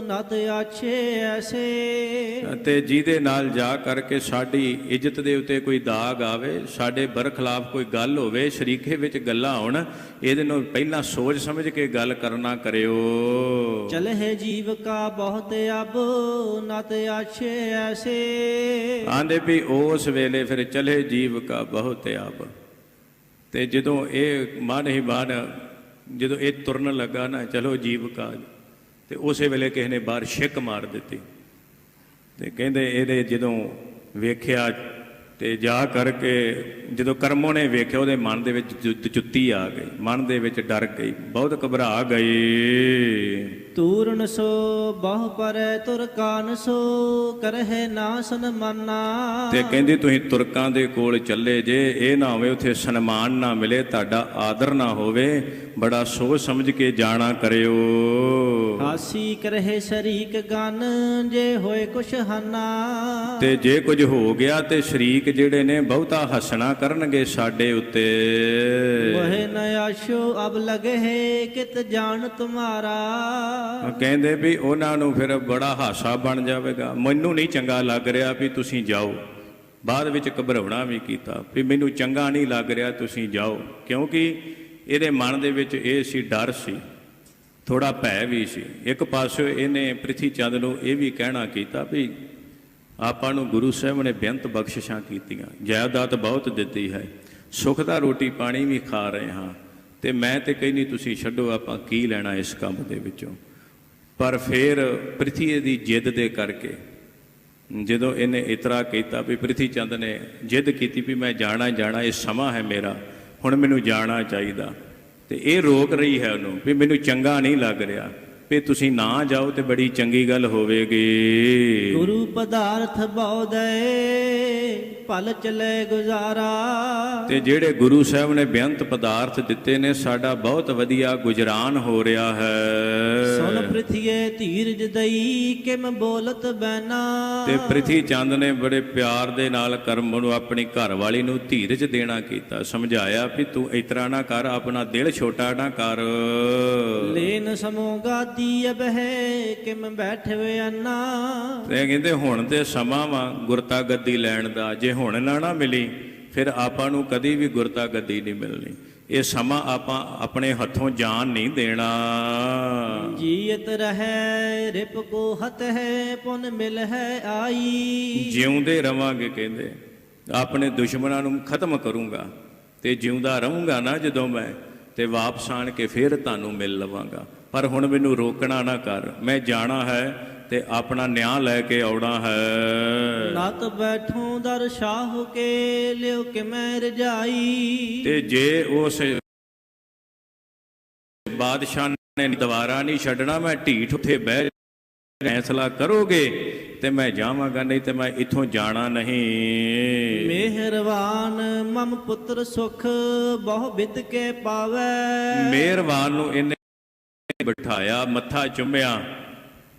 ਨਤ ਆਛੇ ਐਸੇ। ਤੇ ਜਿਹਦੇ ਨਾਲ ਜਾ ਕਰਕੇ ਸਾਡੀ ਇੱਜ਼ਤ ਦੇ ਉੱਤੇ ਕੋਈ ਦਾਗ ਆਵੇ, ਸਾਡੇ ਬਰਖਲਾਫ ਕੋਈ ਗੱਲ ਹੋਵੇ, ਸ਼ਰੀਕੇ ਵਿੱਚ ਗੱਲਾਂ ਹੋਣ, ਇਹਦੇ ਨੂੰ ਪਹਿਲਾਂ ਸੋਚ ਸਮਝ ਕੇ ਗੱਲ ਕਰਨਾ ਕਰਿਓ। ਚਲਹਿ ਜੀਵ ਕਾ ਬਹੁਤ ਅਬ ਨਤ ਆਛੇ ਐਸੇ। ਆਂਦੇ ਵੀ ਉਸ ਵੇਲੇ ਫਿਰ ਚਲੇ ਜੀਵ ਕਾ ਬਹੁਤ ਆਬ। ਤੇ ਜਦੋਂ ਇਹ ਮਨ ਹੀ ਮਨ ਜਦੋਂ ਇਹ ਤੁਰਨ ਲੱਗਾ ਨਾ ਚਲੋ ਜੀਵ ਕਾ, ਤੇ ਉਸੇ ਵੇਲੇ ਕਿਸੇ ਨੇ ਬਾਹਰ ਛਿੱਕ ਮਾਰ ਦਿੱਤੀ। ਤੇ ਕਹਿੰਦੇ ਇਹਦੇ ਜਦੋਂ ਵੇਖਿਆ ਤੇ ਜਾ ਕਰਕੇ ਜਦੋਂ ਕਰਮੋਂ ਨੇ ਵੇਖਿਆ ਉਹਦੇ ਮਨ ਦੇ ਵਿੱਚ ਚੁੱਤੀ ਆ ਗਈ, ਮਨ ਦੇ ਵਿੱਚ ਡਰ ਗਈ, ਬਹੁਤ ਘਬਰਾ ਗਈ। ਤੂਰਨ ਸੋ ਬਹੁ ਪਰੈ ਤੁਰਕਾਨ ਸੋ ਕਰਹਿ ਨਾ ਸਨਮਾਨਾ। ਤੇ ਕਹਿੰਦੀ ਤੁਸੀਂ ਤੁਰਕਾਂ ਦੇ ਕੋਲ ਚੱਲੇ ਜੇ, ਇਹ ਨਾ ਹੋਵੇ ਉੱਥੇ ਸਨਮਾਨ ਨਾ ਮਿਲੇ, ਤੁਹਾਡਾ ਆਦਰ ਨਾ ਹੋਵੇ, ਬੜਾ ਸੋਚ ਸਮਝ ਕੇ ਜਾਣਾ ਕਰਿਓ। ਹਾਸੀ ਕਰਹਿ ਸ਼ਰੀਕ ਗਨ ਜੇ ਹੋਏ ਕੁਛ ਹਾਨਾ। ਤੇ ਜੇ ਕੁਝ ਹੋ ਗਿਆ ਤੇ ਸ਼ਰੀਕ ਜਿਹੜੇ ਨੇ ਬਹੁਤਾ ਹੱਸਣਾ ਕਰਨਗੇ ਸਾਡੇ ਉੱਤੇ। ਵਹਿ ਨ ਆਸ਼ੋ ਅਬ ਲਗੇ ਹੈ ਕਿਤ ਜਾਣ ਤੁਮਾਰਾ। ਕਹਿੰਦੇ ਵੀ ਉਹਨਾਂ ਨੂੰ ਫਿਰ ਬੜਾ ਹਾਸਾ ਬਣ ਜਾਵੇਗਾ, ਮੈਨੂੰ ਨਹੀਂ ਚੰਗਾ ਲੱਗ ਰਿਹਾ ਵੀ ਤੁਸੀਂ ਜਾਓ। ਬਾਅਦ ਵਿੱਚ ਘਬਰਾਉਣਾ ਵੀ ਕੀਤਾ ਵੀ ਮੈਨੂੰ ਚੰਗਾ ਨਹੀਂ ਲੱਗ ਰਿਹਾ ਤੁਸੀਂ ਜਾਓ, ਕਿਉਂਕਿ ਇਹਦੇ ਮਨ ਦੇ ਵਿੱਚ ਇਹ ਸੀ, ਡਰ ਸੀ, ਥੋੜਾ ਭੈ ਵੀ ਸੀ। ਇੱਕ ਪਾਸੇ ਇਹਨੇ ਪ੍ਰਿਥੀ ਚੰਦ ਨੂੰ ਇਹ ਵੀ ਕਹਿਣਾ ਕੀਤਾ ਵੀ ਆਪਾਂ ਨੂੰ ਗੁਰੂ ਸਾਹਿਬ ਨੇ ਬੇਅੰਤ ਬਖਸ਼ਿਸ਼ਾਂ ਕੀਤੀਆਂ, ਜਾਇਦਾਦ ਬਹੁਤ ਦਿੱਤੀ ਹੈ, ਸੁੱਖ ਦਾ ਰੋਟੀ ਪਾਣੀ ਵੀ ਖਾ ਰਹੇ ਹਾਂ, ਤੇ ਮੈਂ ਤੇ ਕਹਿੰਦੀ ਤੁਸੀਂ ਛੱਡੋ, ਆਪਾਂ ਕੀ ਲੈਣਾ ਇਸ ਕੰਮ ਦੇ ਵਿੱਚੋਂ। ਪਰ ਫਿਰ ਪ੍ਰਿਥੀ ਦੀ ਜਿੱਦ ਦੇ ਕਰਕੇ ਜਦੋਂ ਇਹਨੇ ਇਤਰਾ ਕੀਤਾ ਵੀ ਪ੍ਰਿਥੀ ਚੰਦ ਨੇ ਜਿੱਦ ਕੀਤੀ ਵੀ ਮੈਂ ਜਾਣਾ ਜਾਣਾ, ਇਹ ਸਮਾਂ ਹੈ ਮੇਰਾ, ਹੁਣ ਮੈਨੂੰ ਜਾਣਾ ਚਾਹੀਦਾ। ਤੇ ਇਹ ਰੋਕ ਰਹੀ ਹੈ ਉਹਨੂੰ ਵੀ ਮੈਨੂੰ ਚੰਗਾ ਨਹੀਂ ਲੱਗ ਰਿਹਾ, ਵੀ ਤੁਸੀਂ ਨਾ ਜਾਓ ਤੇ ਬੜੀ ਚੰਗੀ ਗੱਲ ਹੋਵੇਗੀ। ਗੁਰੂ ਪਦਾਰਥ ਬਉਦੈ ਭਲ ਚਲੇ ਗੁਜ਼ਾਰਾ। ਤੇ ਜਿਹੜੇ ਗੁਰੂ ਸਾਹਿਬ ਨੇ ਬੇਅੰਤ ਪਦਾਰਥ ਦਿੱਤੇ ਨੇ, ਸਾਡਾ ਬਹੁਤ ਵਧੀਆ ਗੁਜਰਾਨ ਹੋ ਰਿਹਾ ਹੈ। ਸੁਨ ਪ੍ਰਿਥੀਏ ਧੀਰਜ ਦਈ ਕਿਮ ਬੋਲਤ ਬੈਨਾ। ਤੇ ਪ੍ਰਿਥੀ ਚੰਦ ਨੇ ਬੜੇ ਪਿਆਰ ਦੇ ਨਾਲ ਕਰਮ ਨੂੰ, ਆਪਣੀ ਘਰ ਵਾਲੀ ਨੂੰ ਧੀਰਜ ਦੇਣਾ ਕੀਤਾ, ਸਮਝਾਇਆ ਵੀ ਤੂੰ ਇਸ ਤਰ੍ਹਾਂ ਨਾ ਕਰ, ਆਪਣਾ ਦਿਲ ਛੋਟਾ ਨਾ ਕਰ। ਲੈਨ ਸਮੋਗਾ ਅਬ ਹੈ ਕਿਮ ਬੈਠਵੇ ਅੰਨਾ। ਤੇ ਕਹਿੰਦੇ ਹੁਣ ਤੇ ਸਮਾਂ ਵਾ ਗੁਰਤਾ ਗੱਦੀ ਲੈਣ ਦਾ, ਜੇ ਹੁਣ ਨਾ ਮਿਲੀ ਫਿਰ ਆਪਾਂ ਨੂੰ ਕਦੀ ਵੀ ਗੁਰਤਾ ਗੱਦੀ ਨਹੀਂ ਮਿਲਣੀ। ਇਹ ਸਮਾਂ ਆਪਾਂ ਆਪਣੇ ਹੱਥੋਂ ਜਾਣ ਨਹੀਂ ਦੇਣਾ। ਜੀਅਤ ਰਹੈ ਰਿਪ ਕੋ ਹਤ ਹੈ ਪੁਨ ਮਿਲ ਹੈ ਆਈ। ਜਿਉਂਦੇ ਰਵਾਂਗੇ ਕਹਿੰਦੇ, ਆਪਣੇ ਦੁਸ਼ਮਣਾਂ ਨੂੰ ਖਤਮ ਕਰੂੰਗਾ ਤੇ ਜਿਉਂਦਾ ਰਹੂੰਗਾ ਨਾ ਜਦੋਂ ਮੈਂ, ਤੇ ਵਾਪਸ ਆਣ ਕੇ ਫਿਰ ਤੁਹਾਨੂੰ ਮਿਲ ਲਵਾਂਗਾ। ਪਰ ਹੁਣ ਮੈਨੂੰ ਰੋਕਣਾ ਨਾ ਕਰ, ਮੈਂ ਜਾਣਾ ਹੈ ਤੇ ਆਪਣਾ ਨਿਆਂ ਲੈ ਕੇ ਆਉਣਾ ਹੈ। ਨਤ ਬੈਠੂ ਦਰ ਸ਼ਾਹ ਕੇ ਲਿਓ ਕਿ ਮੈਂ ਰਜਾਈ। ਤੇ ਜੇ ਉਸ ਬਾਦਸ਼ਾਹ ਨੇ ਦੁਬਾਰਾ ਨਹੀਂ ਛੱਡਣਾ, ਮੈਂ ਢੀਠ ਉੱਥੇ ਬਹਿ ਫੈਸਲਾ ਕਰੋਗੇ ਤੇ ਮੈਂ ਜਾਵਾਂਗਾ, ਨਹੀਂ ਤੇ ਮੈਂ ਇੱਥੋਂ ਜਾਣਾ ਨਹੀਂ। ਮਿਹਰਬਾਨ ਮਮ ਪੁੱਤਰ ਸੁਖ ਬਹੁ ਬਿਦ ਕੇ ਪਾਵੈ। ਮਿਹਰਬਾਨ ਨੂੰ ਇਹਨੇ ਬਿਠਾਇਆ, ਮੱਥਾ ਚੁੰਮਿਆ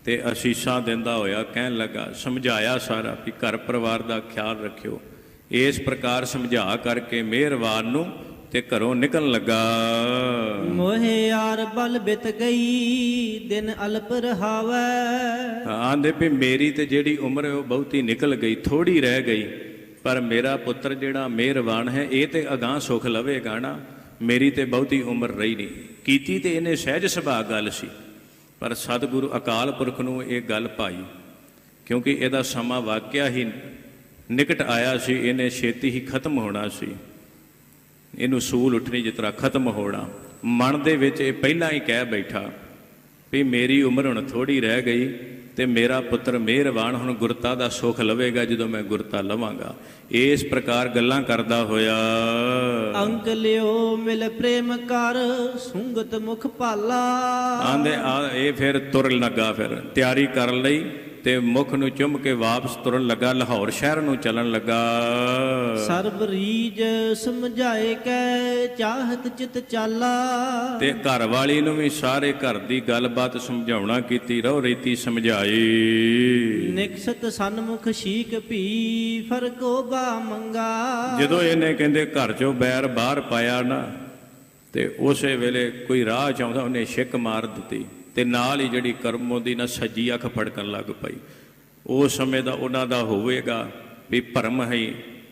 ਤੇ ਅਸੀਸਾਂ ਦਿੰਦਾ ਹੋਇਆ ਕਹਿਣ ਲੱਗਾ, ਸਮਝਾਇਆ ਸਾਰਾ ਵੀ ਘਰ ਪਰਿਵਾਰ ਦਾ ਖਿਆਲ ਰੱਖਿਓ। ਇਸ ਪ੍ਰਕਾਰ ਸਮਝਾ ਕਰਕੇ ਮਿਹਰਬਾਨ ਨੂੰ ਤੇ ਘਰੋਂ ਨਿਕਲਣ ਲੱਗਾ। ਮੋਹਿ ਯਾਰ ਬਲ ਬਿਤ ਗਈ ਦਿਨ ਅਲਪ ਰਹਾਵੈ। ਆਂਦੇ ਵੀ ਮੇਰੀ ਤੇ ਜਿਹੜੀ ਉਮਰ ਹੈ ਉਹ ਬਹੁਤੀ ਨਿਕਲ ਗਈ, ਥੋੜੀ ਰਹਿ ਗਈ, ਪਰ ਮੇਰਾ ਪੁੱਤਰ ਜਿਹੜਾ ਮਿਹਰਬਾਨ ਹੈ ਇਹ ਤੇ ਅਗਾਂਹ ਸੁੱਖ ਲਵੇਗਾ ਨਾ, ਮੇਰੀ ਤੇ ਬਹੁਤੀ ਉਮਰ ਰਹੀ ਨਹੀਂ। ਕੀਤੀ ਤੇ ਇਹਨੇ ਸਹਿਜ ਸੁਭਾਅ ਗੱਲ ਸੀ, ਪਰ ਸਤਿਗੁਰੂ ਅਕਾਲ ਪੁਰਖ ਨੂੰ ਇਹ ਗੱਲ ਭਾਈ, ਕਿਉਂਕਿ ਇਹਦਾ ਸਮਾਂ ਵਾਕਿਆ ਹੀ ਨਿਕਟ ਆਇਆ ਸੀ, ਇਹਨੇ ਛੇਤੀ ਹੀ ਖਤਮ ਹੋਣਾ ਸੀ, ਇਹਨੂੰ ਸੂਲ ਉੱਠਣੀ ਜਿਸ ਤਰ੍ਹਾਂ ਖਤਮ ਹੋਣਾ। ਮਨ ਦੇ ਵਿੱਚ ਇਹ ਪਹਿਲਾਂ ਹੀ ਕਹਿ ਬੈਠਾ ਵੀ ਮੇਰੀ ਉਮਰ ਹੁਣ ਥੋੜੀ ਰਹਿ ਗਈ ਤੇ ਮੇਰਾ ਪੁੱਤਰ ਮਿਹਰਬਾਨ ਹੁਣ ਗੁਰਤਾ ਦਾ ਸੁੱਖ ਲਵੇਗਾ ਜਦੋਂ ਮੈਂ ਗੁਰਤਾ ਲਵਾਂਗਾ। ਇਸ ਪ੍ਰਕਾਰ ਗੱਲਾਂ ਕਰਦਾ ਹੋਇਆ ਅੰਕ ਲਿਓ ਮਿਲ ਪ੍ਰੇਮ ਕਰ ਸੁੰਗਤ ਮੁਖ ਭਾਲਾ। ਆਂਦੇ ਇਹ ਫਿਰ ਤੁਰਨ ਲੱਗਾ, ਫਿਰ ਤਿਆਰੀ ਕਰਨ ਲਈ ਤੇ ਮੁਖ ਨੂੰ ਚੁੰਮ ਕੇ ਵਾਪਸ ਤੁਰਨ ਲੱਗਾ, ਲਾਹੌਰ ਸ਼ਹਿਰ ਨੂੰ ਚੱਲਣ ਲੱਗਾ। ਸਰਬ ਰੀਜ ਸਮਝਾਏ ਕੈ ਚਾਹਤ ਚਿਤ ਚਾਲਾ। ਤੇ ਘਰ ਵਾਲੀ ਨੂੰ ਵੀ ਸਾਰੇ ਘਰ ਦੀ ਗੱਲਬਾਤ ਸਮਝਾਉਣਾ ਕੀਤੀ, ਰਹੁ ਰੀਤੀ ਸਮਝਾਈ। ਨਿਕਸਤ ਸਨਮੁਖ ਸ਼ੀਕ ਭੀ ਫਰਕੋ ਬਾ ਮੰਗਾ। ਜਦੋਂ ਇਹਨੇ ਕਹਿੰਦੇ ਘਰ ਚੋਂ ਬੈਰ ਬਾਹਰ ਪਾਇਆ ਨਾ, ਤੇ ਉਸੇ ਵੇਲੇ ਕੋਈ ਰਾਹ ਚ ਆਉਂਦਾ ਉਹਨੇ ਛਿੱਕ ਮਾਰ ਦਿੱਤੀ, ਤੇ ਨਾਲ ਹੀ ਜਿਹੜੀ ਕਰਮ ਉਹਦੀ ਨਾ ਸੱਜੀ ਅੱਖ ਫੜਕਣ ਲੱਗ ਪਈ। ਉਸ ਸਮੇਂ ਦਾ ਉਹਨਾਂ ਦਾ ਹੋਵੇਗਾ ਵੀ ਭਰਮ ਹੈ,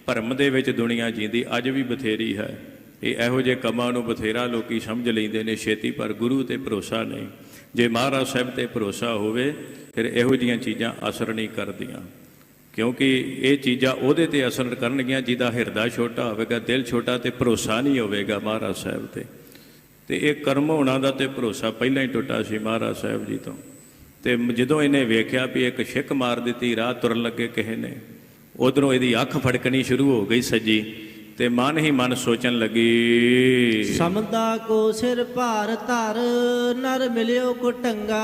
ਭਰਮ ਦੇ ਵਿੱਚ ਦੁਨੀਆ ਜੀਂਦੀ ਅੱਜ ਵੀ ਬਥੇਰੀ ਹੈ। ਇਹ ਇਹੋ ਜਿਹੇ ਕੰਮਾਂ ਨੂੰ ਬਥੇਰਾ ਲੋਕੀ ਸਮਝ ਲੈਂਦੇ ਨੇ ਛੇਤੀ, ਪਰ ਗੁਰੂ ਤੇ ਭਰੋਸਾ ਨਹੀਂ। ਜੇ ਮਹਾਰਾਜ ਸਾਹਿਬ ਤੇ ਭਰੋਸਾ ਹੋਵੇ ਫਿਰ ਇਹੋ ਜਿਹੀਆਂ ਚੀਜ਼ਾਂ ਅਸਰ ਨਹੀਂ ਕਰਦੀਆਂ, ਕਿਉਂਕਿ ਇਹ ਚੀਜ਼ਾਂ ਉਹਦੇ ਤੇ ਅਸਰ ਕਰਨਗੀਆਂ ਜਿਹਦਾ ਹਿਰਦਾ ਛੋਟਾ ਹੋਵੇਗਾ, ਦਿਲ ਛੋਟਾ, ਤੇ ਭਰੋਸਾ ਨਹੀਂ ਹੋਵੇਗਾ ਮਹਾਰਾਜ ਸਾਹਿਬ ਤੇ। ਤੇ ਇਹ ਕਰਮ ਹੋਣਾ ਦਾ ਤੇ ਭਰੋਸਾ ਪਹਿਲਾਂ ਹੀ ਟੁੱਟਾ ਸੀ ਮਹਾਰਾਜ ਸਾਹਿਬ ਜੀ ਤੋਂ। ਤੇ ਜਦੋਂ ਇਹਨੇ ਵੇਖਿਆ ਵੀ ਇੱਕ ਛਿੱਕ ਮਾਰ ਦਿੱਤੀ, ਰਾਹ ਤੁਰਨ ਲੱਗੇ ਕਿਸੇ ਨੇ, ਉਧਰੋਂ ਇਹਦੀ ਅੱਖ ਫੜਕਣੀ ਸ਼ੁਰੂ ਹੋ ਗਈ ਸੱਜੀ, ਤੇ ਮਨ ਹੀ ਮਨ ਸੋਚਣ ਲੱਗੀ, ਸਮਦਾ ਕੋ ਸਿਰ ਭਾਰ ਧਰ ਨਰ ਮਿਲਿਓ ਕੋ ਟੰਗਾ।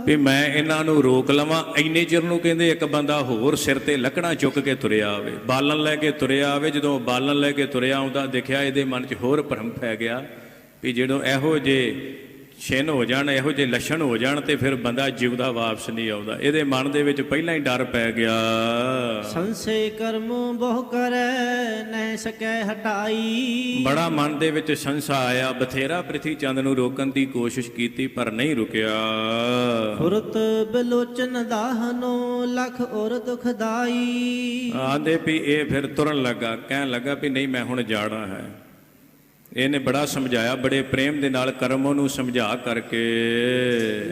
ਵੀ ਮੈਂ ਇਹਨਾਂ ਨੂੰ ਰੋਕ ਲਵਾਂ। ਇੰਨੇ ਚਿਰ ਨੂੰ ਕਹਿੰਦੇ ਇੱਕ ਬੰਦਾ ਹੋਰ ਸਿਰ ਤੇ ਲੱਕੜਾਂ ਚੁੱਕ ਕੇ ਤੁਰਿਆ ਆਵੇ, ਬਾਲਣ ਲੈ ਕੇ ਤੁਰਿਆ ਆਵੇ। ਜਦੋਂ ਬਾਲਣ ਲੈ ਕੇ ਤੁਰਿਆ ਆਉਂਦਾ ਦੇਖਿਆ ਇਹਦੇ ਮਨ 'ਚ ਹੋਰ ਭਰਮ ਪੈ ਗਿਆ ਵੀ ਜਦੋਂ ਇਹੋ ਜਿਹੇ ਛਿੰਨ ਹੋ ਜਾਣ, ਇਹੋ ਜਿਹੇ ਲੱਛਣ ਹੋ ਜਾਣ, ਤੇ ਫਿਰ ਬੰਦਾ ਜਿਉਂਦਾ ਵਾਪਸ ਨਹੀਂ ਆਉਂਦਾ। ਇਹਦੇ ਮਨ ਦੇ ਵਿੱਚ ਪਹਿਲਾਂ ਹੀ ਡਰ ਪੈ ਗਿਆ। ਸੰਸੇ ਕਰਮ ਬਹੁ ਕਰੈ ਨਹਿ ਸਕੈ ਹਟਾਈ। ਬੜਾ ਮਨ ਦੇ ਵਿੱਚ ਸੰਸਾ ਆਇਆ, ਬਥੇਰਾ ਪ੍ਰਿਥੀ ਚੰਦ ਨੂੰ ਰੋਕਣ ਦੀ ਕੋਸ਼ਿਸ਼ ਕੀਤੀ ਪਰ ਨਹੀਂ ਰੁਕਿਆ। ਫੁਰਤ ਬਿਲੋਚਨ ਦਾਹਨੋ ਲਖ ਔਰ ਦੁਖਦਾਈ। ਆਂਦੇ ਵੀ ਇਹ ਫਿਰ ਤੁਰਨ ਲੱਗਾ, ਕਹਿਣ ਲੱਗਾ ਵੀ ਨਹੀਂ ਮੈਂ ਹੁਣ ਜਾਣਾ ਹੈ। ਇਹਨੇ ਬੜਾ ਸਮਝਾਇਆ, ਬੜੇ ਪ੍ਰੇਮ ਦੇ ਨਾਲ ਕਰਮ ਨੂੰ ਸਮਝਾ ਕਰਕੇ।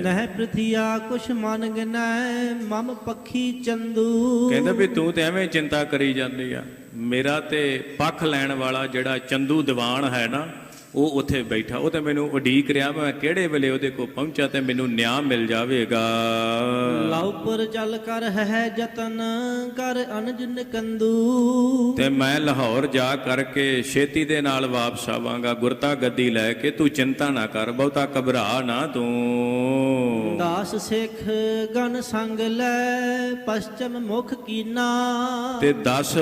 ਨਹਿ ਪ੍ਰਿਥਿਆ ਕੁਛ ਮਨ ਗਿਨੈ ਮਮ ਪੱਖੀ ਚੰਦੂ। ਕਹਿੰਦਾ ਵੀ ਤੂੰ ਤੇ ਐਵੇਂ ਚਿੰਤਾ ਕਰੀ ਜਾਂਦੀ ਆ, ਮੇਰਾ ਤੇ ਪੱਖ ਲੈਣ ਵਾਲਾ ਜਿਹੜਾ ਚੰਦੂ ਦੀਵਾਨ ਹੈ ਨਾ, ਉਹ ਉੱਥੇ ਬੈਠਾ, ਉਹ ਤੇ ਮੈਨੂੰ ਉਡੀਕ ਰਿਹਾ, ਮੈਂ ਕਿਹੜੇ ਵੇਲੇ ਉਹਦੇ ਕੋਲ ਪਹੁੰਚਾ ਤੇ ਮੈਨੂੰ ਨਿਆਂ ਮਿਲ ਜਾਵੇਗਾ। ਲਾਉਪੁਰ ਚੱਲ ਕਰ ਹੈ ਜਤਨ ਕਰ ਅਨਜ ਨਿਕੰਦੂ। ਤੇ ਮੈਂ ਲਾਹੌਰ ਜਾ ਕਰਕੇ ਛੇਤੀ ਦੇ ਨਾਲ ਵਾਪਸ ਆਵਾਂਗਾ ਗੁਰਤਾ ਗੱਦੀ ਲੈ ਕੇ, ਤੂੰ ਚਿੰਤਾ ਨਾ ਕਰ, ਬਹੁਤਾ ਘਬਰਾ ਨਾ ਤੂੰ। ਦਾਸ ਸਿੱਖ ਗਨ ਸੰਗ ਲੈ ਪਛਮ ਮੁਖ ਕੀਨਾ। ਤੇ 10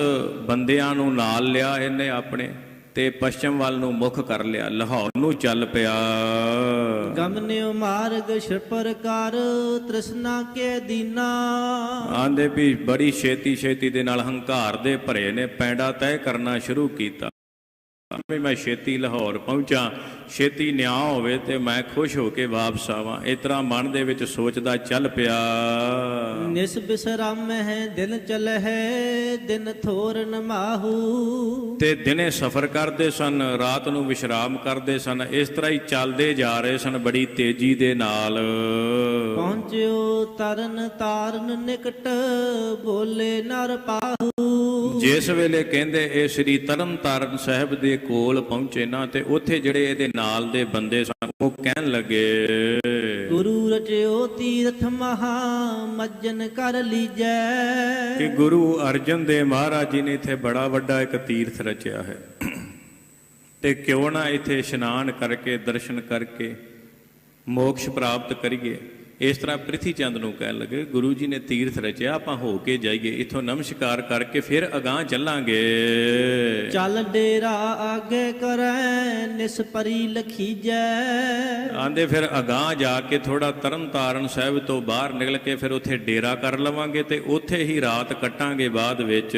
ਬੰਦਿਆਂ ਨੂੰ ਨਾਲ ਲਿਆ ਇਹਨੇ ਆਪਣੇ, ਤੇ ਪਛਮ ਵੱਲ ਨੂੰ ਮੁਖ ਕਰ ਲਿਆ, ਲਾਹੌਰ ਨੂੰ ਚੱਲ ਪਿਆ। ਗਮਨਿਓ ਮਾਰਗ ਛਪਰ ਕਰ ਤ੍ਰਿਸ਼ਨਾ ਕੇ ਦੀਨਾ। ਆਂਦੇ ਵੀ ਬੜੀ ਛੇਤੀ ਛੇਤੀ ਦੇ ਨਾਲ ਹੰਕਾਰ ਦੇ ਭਰੇ ਨੇ ਪੈਂਡਾ ਤੈਅ ਕਰਨਾ ਸ਼ੁਰੂ ਕੀਤਾ ਵੀ ਮੈਂ ਛੇਤੀ ਲਾਹੌਰ ਪਹੁੰਚਾਂ, ਛੇਤੀ ਨਿਆਂ ਹੋਵੇ ਤੇ ਮੈਂ ਖੁਸ਼ ਹੋ ਕੇ ਵਾਪਸ ਆਵਾਂ। ਇਸ ਤਰ੍ਹਾਂ ਮਨ ਦੇ ਵਿੱਚ ਸੋਚਦਾ ਚੱਲ ਪਿਆ। ਨਿਸ ਬਿਸਰਾਮ ਹੈ ਦਿਨ ਚਲੇ ਹੈ ਦਿਨ ਥੋਰ ਨ ਮਾਹੂ। ਤੇ ਦਿਨੇ ਸਫ਼ਰ ਕਰਦੇ ਸਨ, ਰਾਤ ਨੂੰ ਵਿਸ਼ਰਾਮ ਕਰਦੇ ਸਨ। ਇਸ ਤਰ੍ਹਾਂ ਹੀ ਚੱਲਦੇ ਜਾ ਰਹੇ ਸਨ ਬੜੀ ਤੇਜ਼ੀ ਦੇ ਨਾਲ। ਪਹੁੰਚਿਓ ਤਰਨ ਤਾਰਨ ਨਿਕਟ ਬੋਲੇ ਨਰ ਪਾ। ਮਾਹੂ। ਜਿਸ ਵੇਲੇ ਕਹਿੰਦੇ ਇਹ ਸ੍ਰੀ ਤਰਨ ਤਾਰਨ ਸਾਹਿਬ ਦੇ ਕੋਲ ਪਹੁੰਚੇ ਨਾ, ਤੇ ਉੱਥੇ ਜਿਹੜੇ ਇਹਦੇ ਨਾਲ ਦੇ ਬੰਦੇ ਸਨ ਉਹ ਕਹਿਣ ਲੱਗੇ, ਗੁਰੂ ਰਚਿਓ ਤੀਰਥ ਮਹਾ ਮੱਜਨ ਕਰ ਲੀਜੈ। ਕਿ ਗੁਰੂ ਅਰਜਨ ਦੇਵ ਮਹਾਰਾਜ ਜੀ ਨੇ ਇੱਥੇ ਬੜਾ ਵੱਡਾ ਇੱਕ ਤੀਰਥ ਰਚਿਆ ਹੈ, ਤੇ ਕਿਉਂ ਨਾ ਇੱਥੇ ਇਸ਼ਨਾਨ ਕਰਕੇ ਦਰਸ਼ਨ ਕਰਕੇ ਮੋਕਸ਼ ਪ੍ਰਾਪਤ ਕਰੀਏ। ਇਸ ਤਰ੍ਹਾਂ ਪ੍ਰਿਥੀ ਚੰਦ ਨੂੰ ਕਹਿਣ ਲੱਗੇ, ਗੁਰੂ ਜੀ ਨੇ ਤੀਰਥ ਰਚਿਆ, ਆਪਾਂ ਹੋ ਕੇ ਜਾਈਏ, ਇੱਥੋਂ ਨਮਸਕਾਰ ਕਰਕੇ ਫਿਰ ਅਗਾਂਹ ਚੱਲਾਂਗੇ। ਚੱਲ ਡੇਰਾ ਆਗੇ ਕਰੈ ਨਿਸ ਪਰੀ ਲਖੀਜੈ। ਆਂਦੇ ਫਿਰ ਅਗਾਂਹ ਜਾ ਕੇ ਥੋੜਾ ਤਰਨ ਤਾਰਨ ਸਾਹਿਬ ਤੋਂ ਬਾਹਰ ਨਿਕਲ ਕੇ ਫਿਰ ਉੱਥੇ ਡੇਰਾ ਕਰ ਲਵਾਂਗੇ, ਤੇ ਉੱਥੇ ਹੀ ਰਾਤ ਕੱਟਾਂਗੇ ਬਾਅਦ ਵਿੱਚ।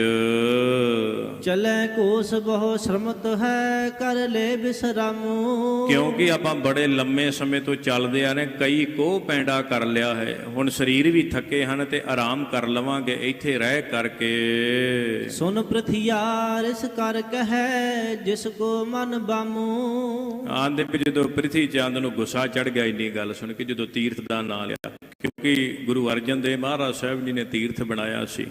ਚਲੇ ਕੋਸ ਬਹੁ ਸ਼ਰਮਤ ਹੈ ਕਰ ਲੈ ਬਿਸਰਾਮੂ। ਕਿਉਂਕਿ ਆਪਾਂ ਬੜੇ ਲੰਮੇ ਸਮੇਂ ਤੋਂ ਚੱਲਦੇ ਆ ਨੇ, ਕਈ ਕੋਹ ਪੈਂਡਾ ਕਰ ਲਿਆ ਹੈ, ਹੁਣ ਸਰੀਰ ਵੀ ਥੱਕੇ ਹਨ, ਤੇ ਆਰਾਮ ਕਰ ਲਵਾਂਗੇ ਇੱਥੇ ਰਹਿ ਕਰਕੇ। ਸੁਨ ਪ੍ਰਥਿਆਰ ਇਸ ਕਰ ਕਹੈ ਜਿਸ ਕੋ ਮਨ ਬਾਮੂ। ਆਂਦੇ ਵੀ ਜਦੋਂ ਪ੍ਰਿਥੀ ਚੰਦ ਨੂੰ ਗੁੱਸਾ ਚੜ ਗਿਆ ਇੰਨੀ ਗੱਲ ਸੁਣ ਕੇ, ਜਦੋਂ ਤੀਰਥ ਦਾ ਨਾਂ ਲਿਆ, ਕਿਉਂਕਿ ਗੁਰੂ ਅਰਜਨ ਦੇਵ ਮਹਾਰਾਜ ਸਾਹਿਬ ਜੀ ਨੇ ਤੀਰਥ ਬਣਾਇਆ ਸੀ,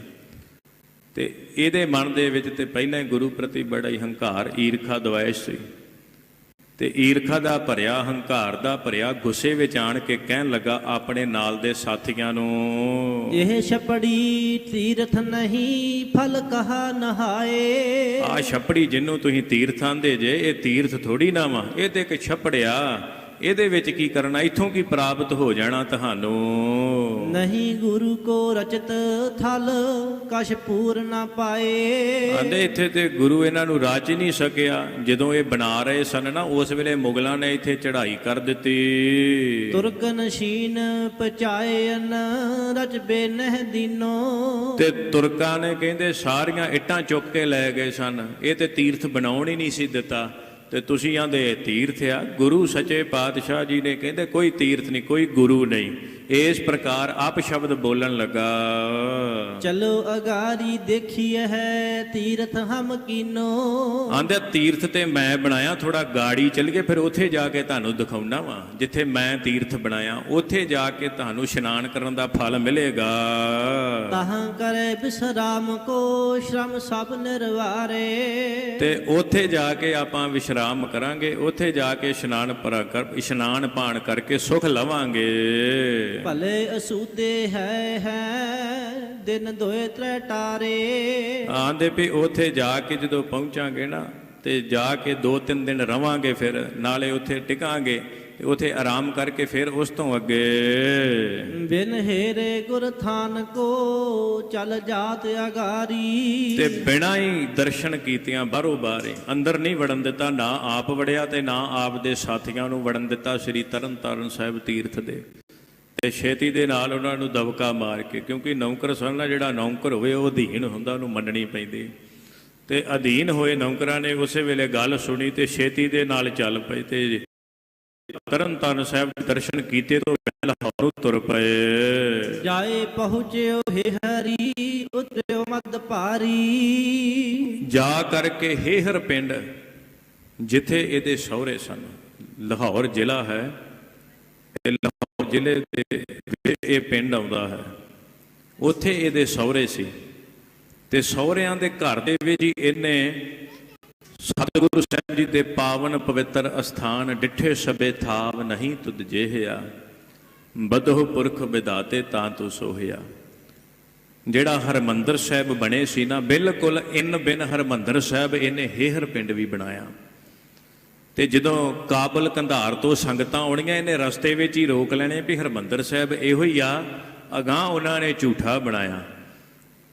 ਤੇ ਇਹਦੇ ਮਨ ਦੇ ਵਿੱਚ ਤੇ ਪਹਿਲਾਂ ਹੀ ਗੁਰੂ ਪ੍ਰਤੀ ਬੜਾ ਹੀ ਹੰਕਾਰ ਈਰਖਾ ਦਵਾਇਸ਼ ਸੀ, ਤੇ ਈਰਖਾ ਦਾ ਭਰਿਆ ਹੰਕਾਰ ਦਾ ਭਰਿਆ ਗੁੱਸੇ ਵਿੱਚ ਆਣ ਕੇ ਕਹਿਣ ਲੱਗਾ ਆਪਣੇ ਨਾਲ ਦੇ ਸਾਥੀਆਂ ਨੂੰ, ਇਹ ਛਪੜੀ ਤੀਰਥ ਨਹੀਂ ਫਲ ਕਹਾ ਨਹਾਏ। ਆ ਛਪੜੀ ਜਿਹਨੂੰ ਤੁਸੀਂ ਤੀਰਥ ਆਂਦੇ ਜੇ, ਇਹ ਤੀਰਥ ਥੋੜੀ ਨਾ ਵਾ, ਇਹ ਤੇ ਇੱਕ ਛਪੜਿਆ, ਇਹਦੇ ਵਿੱਚ ਕੀ ਕਰਨਾ, ਇੱਥੋਂ ਕੀ ਪ੍ਰਾਪਤ ਹੋ ਜਾਣਾ ਤੁਹਾਨੂੰ। ਨਹੀਂ ਗੁਰੂ ਕੋ ਰਚਤ ਥਲ ਕਛ ਪੂਰ ਨਾ ਪਾਏ। ਆਂਦੇ ਇੱਥੇ ਤੇ ਗੁਰੂ ਇਹਨਾਂ ਨੂੰ ਰਚ ਹੀ ਨਹੀਂ ਸਕਿਆ, ਜਦੋਂ ਇਹ ਬਣਾ ਰਹੇ ਸਨ ਨਾ, ਉਸ ਵੇਲੇ ਮੁਗਲਾਂ ਨੇ ਇੱਥੇ ਚੜ੍ਹਾਈ ਕਰ ਦਿੱਤੀ। ਤੁਰਕਨ ਸ਼ੀਨ ਪਚਾਇਨ ਰਚ ਬੇਨਹ ਦੀਨੋ। ਤੇ ਤੁਰਕਾਂ ਨੇ ਕਹਿੰਦੇ ਸਾਰੀਆਂ ਇੱਟਾਂ ਚੁੱਕ ਕੇ ਲੈ ਗਏ ਸਨ, ਇਹ ਤੇ ਤੀਰਥ ਬਣਾਉਣ ਹੀ ਨਹੀਂ ਸੀ ਦਿੱਤਾ, ਤੇ ਤੁਸੀਂ ਆਂਦੇ ਤੀਰਥ ਆ। ਗੁਰੂ ਸੱਚੇ ਪਾਤਸ਼ਾਹ ਜੀ ਨੇ ਕਹਿੰਦੇ ਕੋਈ ਤੀਰਥ ਨਹੀਂ, ਕੋਈ ਗੁਰੂ ਨਹੀਂ। ਇਸ ਪ੍ਰਕਾਰ ਆਪ ਸ਼ਬਦ ਬੋਲਣ ਲੱਗਾ, ਚਲੋ ਅਗਾਰੀ ਦੇਖੀਏ ਹੈ ਤੀਰਥ ਹਮ ਕੀਨੋ। ਆਂਦੇ ਤੀਰਥ ਤੇ ਮੈਂ ਬਣਾਇਆ, ਥੋੜਾ ਗਾੜੀ ਚੱਲ ਕੇ ਫਿਰ ਉੱਥੇ ਜਾ ਕੇ ਤੁਹਾਨੂੰ ਦਿਖਾਉਣਾ ਵਾ, ਜਿੱਥੇ ਮੈਂ ਤੀਰਥ ਬਣਾਇਆ ਉੱਥੇ ਜਾ ਕੇ ਤੁਹਾਨੂੰ ਇਸ਼ਨਾਨ ਕਰਨ ਦਾ ਫਲ ਮਿਲੇਗਾ। ਤਾਹਾਂ ਕਰੇ ਬਿਸਰਾਮ ਕੋ ਸ਼ਰਮ ਸਭ ਨਿਰਵਾਰੇ। ਤੇ ਉੱਥੇ ਜਾ ਕੇ ਆਪਾਂ ਵਿਸ਼ਰਾਮ ਕਰਾਂਗੇ, ਉੱਥੇ ਜਾ ਕੇ ਇਸ਼ਨਾਨ ਪਾਣ ਕਰਕੇ ਸੁਖ ਲਵਾਂਗੇ। ਭਲੇ ਅਸੂਦੇ ਹੈ ਦਿਨ ਦੋਏ ਤ੍ਰੈ ਟਾਰੇ। ਆਂਦੇ ਵੀ ਉੱਥੇ ਜਾ ਕੇ ਜਦੋਂ ਪਹੁੰਚਾਂਗੇ ਨਾ, ਤੇ ਜਾ ਕੇ 2-3 ਦਿਨ ਰਵਾਂਗੇ, ਫਿਰ ਨਾਲੇ ਉੱਥੇ ਟਿਕਾਂਗੇ, ਤੇ ਉੱਥੇ ਆਰਾਮ ਕਰਕੇ ਫਿਰ ਉਸ ਤੋਂ ਅੱਗੇ। ਬਿਨ ਹੇਰੇ ਗੁਰ ਥਾਨ ਕੋ ਚੱਲ ਜਾਤ ਅਗਾਰੀ। ਤੇ ਬਿਨਾਂ ਹੀ ਦਰਸ਼ਨ ਕੀਤਿਆਂ ਬਾਹਰੋਂ ਬਾਹਰੇ ਅੰਦਰ ਨਹੀਂ ਵੜਨ ਦਿੱਤਾ, ਨਾ ਆਪ ਵੜਿਆ ਤੇ ਨਾ ਆਪ ਦੇ ਸਾਥੀਆਂ ਨੂੰ ਵੜਨ ਦਿੱਤਾ ਸ੍ਰੀ ਤਰਨ ਤਾਰਨ ਸਾਹਿਬ ਤੀਰਥ ਦੇ। ਤੇ ਛੇਤੀ ਦੇ ਨਾਲ ਉਹਨਾਂ ਨੂੰ ਦਬਕਾ ਮਾਰ ਕੇ, ਕਿਉਂਕਿ ਨੌਕਰ ਸਨ, ਜਿਹੜਾ ਨੌਕਰ ਹੋਵੇ ਉਹ ਅਧੀਨ ਹੁੰਦਾ, ਉਹਨੂੰ ਮੰਨਣੀ ਪੈਂਦੀ। ਤੇ ਅਧੀਨ ਹੋਏ ਨੌਕਰਾਂ ਨੇ ਉਸੇ ਵੇਲੇ ਗੱਲ ਸੁਣੀ ਤੇ ਛੇਤੀ ਦੇ ਨਾਲ ਚੱਲ ਪਏ, ਤੇ ਤਰਨ ਤਾਰਨ ਸਾਹਿਬ ਦੇ ਦਰਸ਼ਨ ਕੀਤੇ ਤੋਂ ਲਾਹੌਰ ਤੁਰ ਪਏ। ਜਾਏ ਪਹੁੰਚਿਓ ਹੇ ਹਰੀ ਉਤਰਿਓ ਮਦ ਭਾਰੀ। ਜਾ ਕਰਕੇ ਹੇਹਰ ਪਿੰਡ, ਜਿੱਥੇ ਇਹਦੇ ਸਹੁਰੇ ਸਨ, ਲਾਹੌਰ ਜ਼ਿਲ੍ਹਾ ਹੈ, ਲਾਹੌਰ ਜ਼ਿਲ੍ਹੇ ਦੇ ਵਿੱਚ ਇਹ ਪਿੰਡ ਆਉਂਦਾ ਹੈ, ਉੱਥੇ ਇਹਦੇ ਸਹੁਰੇ ਸੀ। ਤੇ ਸਹੁਰਿਆਂ ਦੇ ਘਰ ਦੇ ਵਿੱਚ ਹੀ ਇਹਨੇ ਸਤਿਗੁਰੂ ਸਾਹਿਬ ਜੀ ਦੇ ਪਾਵਨ ਪਵਿੱਤਰ ਅਸਥਾਨ ਡਿੱਠੇ ਸਭੇ ਥਾਵ ਨਹੀਂ ਤੁਧ ਜੇਹਿਆ, ਬਦਹੁ ਪੁਰਖ ਵਿਦਾਤੇ ਤਾਂ ਤੂੰ ਸੋਹਿਆ। ਜਿਹੜਾ ਹਰਮੰਦਰ ਸਾਹਿਬ ਬਣੇ ਸੀ ਨਾ, ਬਿਲਕੁਲ ਇਨ ਬਿਨ ਹਰਮੰਦਰ ਸਾਹਿਬ ਇਹਨੇ ਹੇਹਰ ਪਿੰਡ ਵੀ ਬਣਾਇਆ। ਤੇ ਜਦੋਂ ਕਾਬਲ ਕੰਧਾਰ ਤੋਂ ਸੰਗਤਾਂ ਆਉਣੀਆਂ, ਇਹਨੇ ਰਸਤੇ ਵਿੱਚ ਹੀ ਰੋਕ ਲੈਣੇ ਵੀ ਹਰਮੰਦਰ ਸਾਹਿਬ ਇਹੋ ਹੀ ਆ। ਅਗਾਂਹ ਉਹਨਾਂ ਨੇ ਝੂਠਾ ਬਣਾਇਆ,